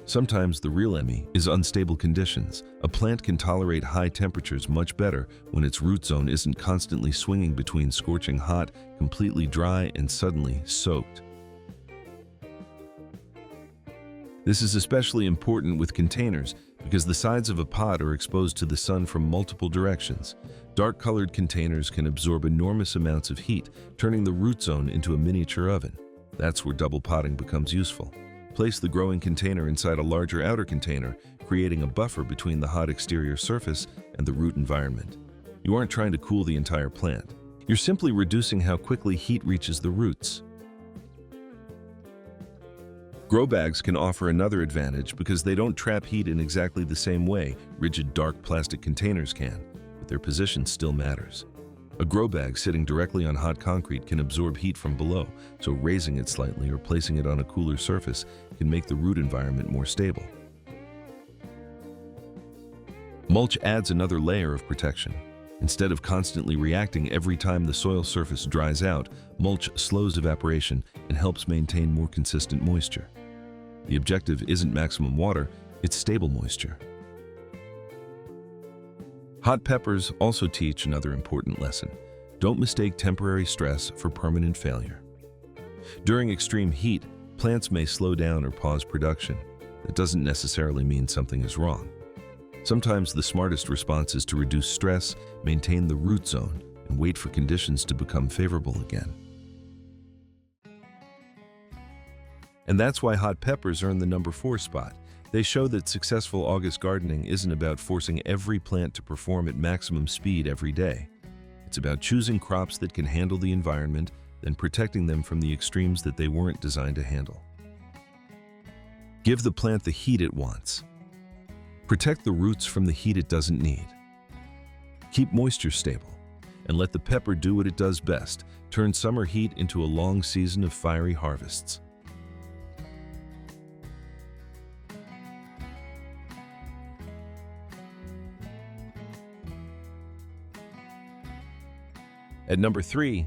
Sometimes the real enemy is unstable conditions. A plant can tolerate high temperatures much better when its root zone isn't constantly swinging between scorching hot, completely dry, and suddenly soaked. This is especially important with containers because the sides of a pot are exposed to the sun from multiple directions. Dark-colored containers can absorb enormous amounts of heat, turning the root zone into a miniature oven. That's where double potting becomes useful. Place the growing container inside a larger outer container, creating a buffer between the hot exterior surface and the root environment. You aren't trying to cool the entire plant. You're simply reducing how quickly heat reaches the roots. Grow bags can offer another advantage because they don't trap heat in exactly the same way rigid dark plastic containers can, but their position still matters. A grow bag sitting directly on hot concrete can absorb heat from below, so raising it slightly or placing it on a cooler surface can make the root environment more stable. Mulch adds another layer of protection. Instead of constantly reacting every time the soil surface dries out, mulch slows evaporation and helps maintain more consistent moisture. The objective isn't maximum water, it's stable moisture. Hot peppers also teach another important lesson. Don't mistake temporary stress for permanent failure. During extreme heat, plants may slow down or pause production. That doesn't necessarily mean something is wrong. Sometimes the smartest response is to reduce stress, maintain the root zone, and wait for conditions to become favorable again. And that's why hot peppers earn the number 4 spot. They show that successful August gardening isn't about forcing every plant to perform at maximum speed every day. It's about choosing crops that can handle the environment, then protecting them from the extremes that they weren't designed to handle. Give the plant the heat it wants. Protect the roots from the heat it doesn't need. Keep moisture stable, and let the pepper do what it does best, turn summer heat into a long season of fiery harvests. At number 3,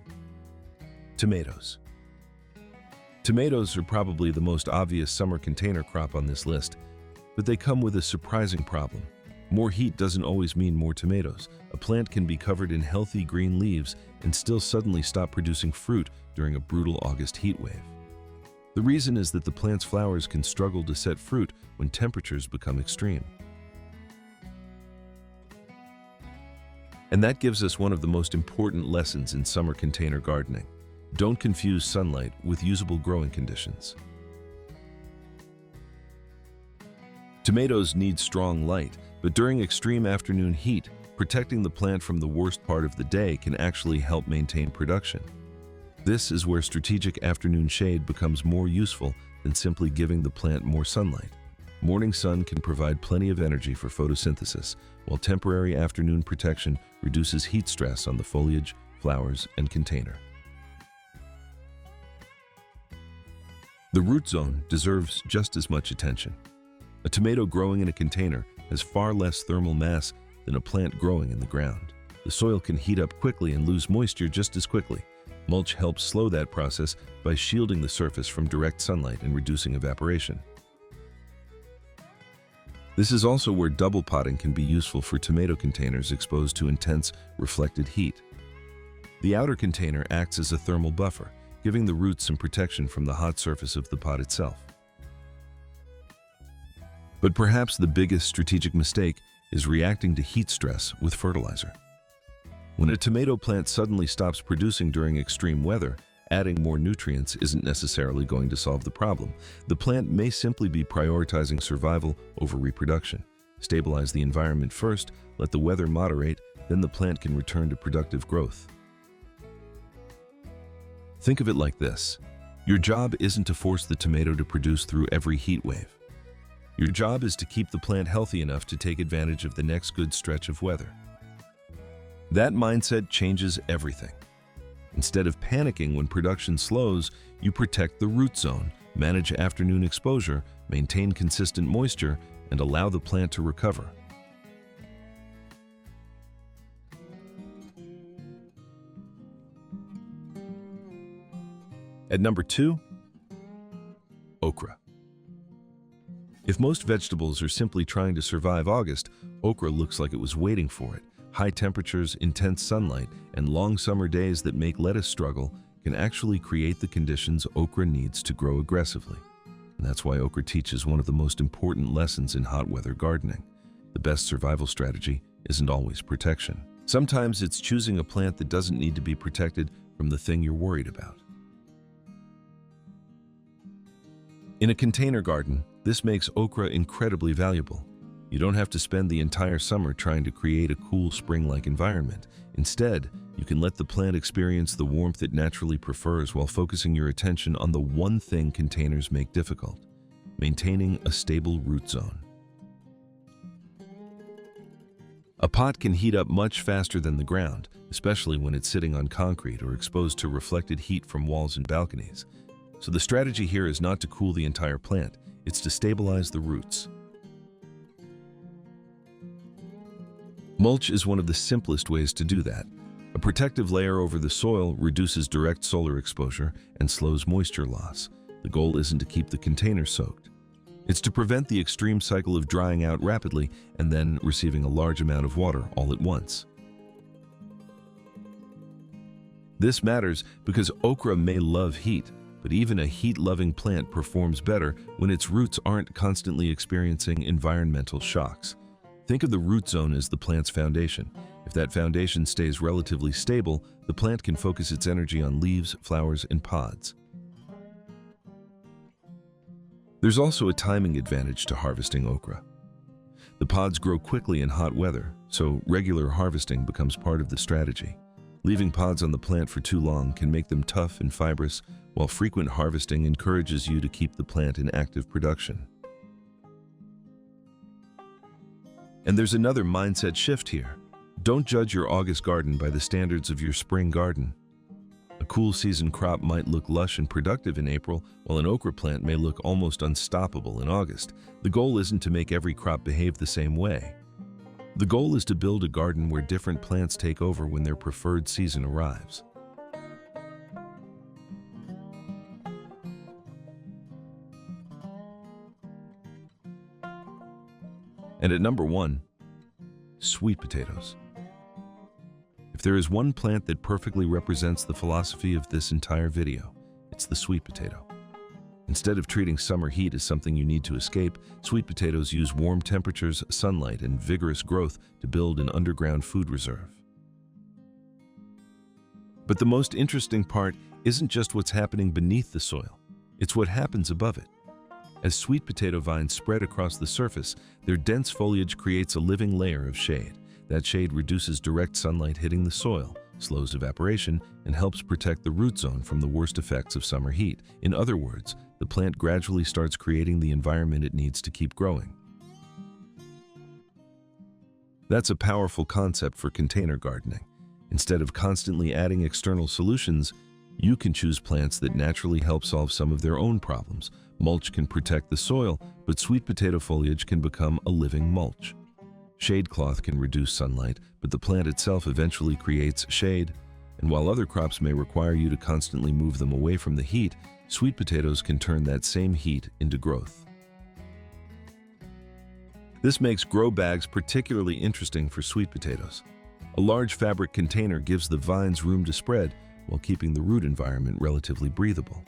tomatoes. Tomatoes are probably the most obvious summer container crop on this list, but they come with a surprising problem. More heat doesn't always mean more tomatoes. A plant can be covered in healthy green leaves and still suddenly stop producing fruit during a brutal August heat wave. The reason is that the plant's flowers can struggle to set fruit when temperatures become extreme. And that gives us one of the most important lessons in summer container gardening. Don't confuse sunlight with usable growing conditions. Tomatoes need strong light, but during extreme afternoon heat, protecting the plant from the worst part of the day can actually help maintain production. This is where strategic afternoon shade becomes more useful than simply giving the plant more sunlight. Morning sun can provide plenty of energy for photosynthesis, while temporary afternoon protection reduces heat stress on the foliage, flowers, and container. The root zone deserves just as much attention. A tomato growing in a container has far less thermal mass than a plant growing in the ground. The soil can heat up quickly and lose moisture just as quickly. Mulch helps slow that process by shielding the surface from direct sunlight and reducing evaporation. This is also where double potting can be useful for tomato containers exposed to intense, reflected heat. The outer container acts as a thermal buffer, giving the roots some protection from the hot surface of the pot itself. But perhaps the biggest strategic mistake is reacting to heat stress with fertilizer. When a tomato plant suddenly stops producing during extreme weather, adding more nutrients isn't necessarily going to solve the problem. The plant may simply be prioritizing survival over reproduction. Stabilize the environment first, let the weather moderate, then the plant can return to productive growth. Think of it like this. Your job isn't to force the tomato to produce through every heat wave. Your job is to keep the plant healthy enough to take advantage of the next good stretch of weather. That mindset changes everything. Instead of panicking when production slows, you protect the root zone, manage afternoon exposure, maintain consistent moisture, and allow the plant to recover. At number 2, okra. If most vegetables are simply trying to survive August, okra looks like it was waiting for it. High temperatures, intense sunlight, and long summer days that make lettuce struggle can actually create the conditions okra needs to grow aggressively. And that's why okra teaches one of the most important lessons in hot weather gardening. The best survival strategy isn't always protection. Sometimes it's choosing a plant that doesn't need to be protected from the thing you're worried about. In a container garden, this makes okra incredibly valuable. You don't have to spend the entire summer trying to create a cool spring-like environment. Instead, you can let the plant experience the warmth it naturally prefers while focusing your attention on the one thing containers make difficult: maintaining a stable root zone. A pot can heat up much faster than the ground, especially when it's sitting on concrete or exposed to reflected heat from walls and balconies. So the strategy here is not to cool the entire plant, it's to stabilize the roots. Mulch is one of the simplest ways to do that. A protective layer over the soil reduces direct solar exposure and slows moisture loss. The goal isn't to keep the container soaked. It's to prevent the extreme cycle of drying out rapidly and then receiving a large amount of water all at once. This matters because okra may love heat, but even a heat-loving plant performs better when its roots aren't constantly experiencing environmental shocks. Think of the root zone as the plant's foundation. If that foundation stays relatively stable, the plant can focus its energy on leaves, flowers, and pods. There's also a timing advantage to harvesting okra. The pods grow quickly in hot weather, so regular harvesting becomes part of the strategy. Leaving pods on the plant for too long can make them tough and fibrous, while frequent harvesting encourages you to keep the plant in active production. And there's another mindset shift here. Don't judge your August garden by the standards of your spring garden. A cool season crop might look lush and productive in April, while an okra plant may look almost unstoppable in August. The goal isn't to make every crop behave the same way. The goal is to build a garden where different plants take over when their preferred season arrives. And at number 1, sweet potatoes. If there is one plant that perfectly represents the philosophy of this entire video, it's the sweet potato. Instead of treating summer heat as something you need to escape, sweet potatoes use warm temperatures, sunlight, and vigorous growth to build an underground food reserve. But the most interesting part isn't just what's happening beneath the soil, it's what happens above it. As sweet potato vines spread across the surface, their dense foliage creates a living layer of shade. That shade reduces direct sunlight hitting the soil, slows evaporation, and helps protect the root zone from the worst effects of summer heat. In other words, the plant gradually starts creating the environment it needs to keep growing. That's a powerful concept for container gardening. Instead of constantly adding external solutions, you can choose plants that naturally help solve some of their own problems. Mulch can protect the soil, but sweet potato foliage can become a living mulch. Shade cloth can reduce sunlight, but the plant itself eventually creates shade. And while other crops may require you to constantly move them away from the heat, sweet potatoes can turn that same heat into growth. This makes grow bags particularly interesting for sweet potatoes. A large fabric container gives the vines room to spread while keeping the root environment relatively breathable.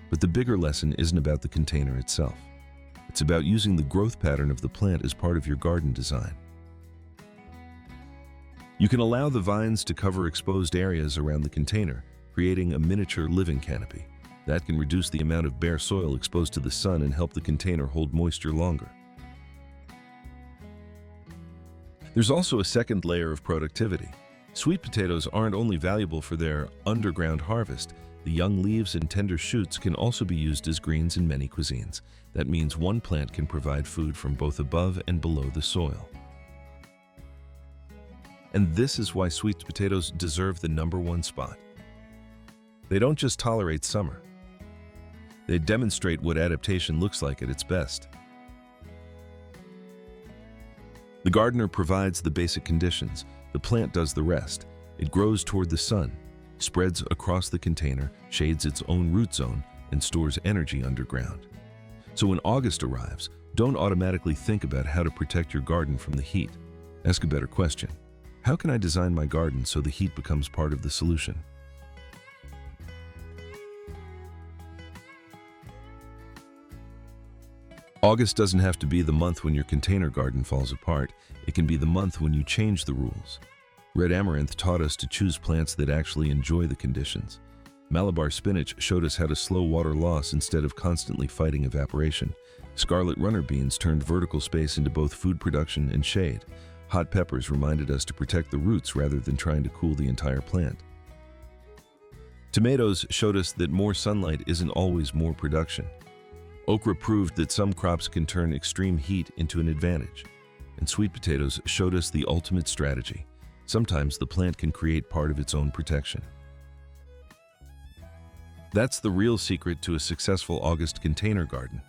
But the bigger lesson isn't about the container itself. It's about using the growth pattern of the plant as part of your garden design. You can allow the vines to cover exposed areas around the container, creating a miniature living canopy. That can reduce the amount of bare soil exposed to the sun and help the container hold moisture longer. There's also a second layer of productivity. Sweet potatoes aren't only valuable for their underground harvest. The young leaves and tender shoots can also be used as greens in many cuisines. That means one plant can provide food from both above and below the soil. And this is why sweet potatoes deserve the #1 spot. They don't just tolerate summer. They demonstrate what adaptation looks like at its best. The gardener provides the basic conditions. The plant does the rest. It grows toward the sun, spreads across the container, shades its own root zone, and stores energy underground. So when August arrives, don't automatically think about how to protect your garden from the heat. Ask a better question. How can I design my garden so the heat becomes part of the solution? August doesn't have to be the month when your container garden falls apart. It can be the month when you change the rules. Red amaranth taught us to choose plants that actually enjoy the conditions. Malabar spinach showed us how to slow water loss instead of constantly fighting evaporation. Scarlet runner beans turned vertical space into both food production and shade. Hot peppers reminded us to protect the roots rather than trying to cool the entire plant. Tomatoes showed us that more sunlight isn't always more production. Okra proved that some crops can turn extreme heat into an advantage. And sweet potatoes showed us the ultimate strategy. Sometimes the plant can create part of its own protection. That's the real secret to a successful August container garden.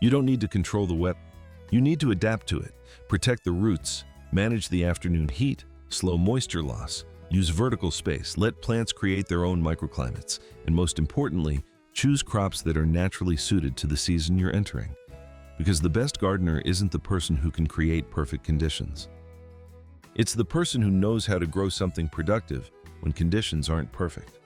You don't need to control the weather. You need to adapt to it, protect the roots, manage the afternoon heat, slow moisture loss, use vertical space, let plants create their own microclimates, and most importantly, choose crops that are naturally suited to the season you're entering. Because the best gardener isn't the person who can create perfect conditions. It's the person who knows how to grow something productive when conditions aren't perfect.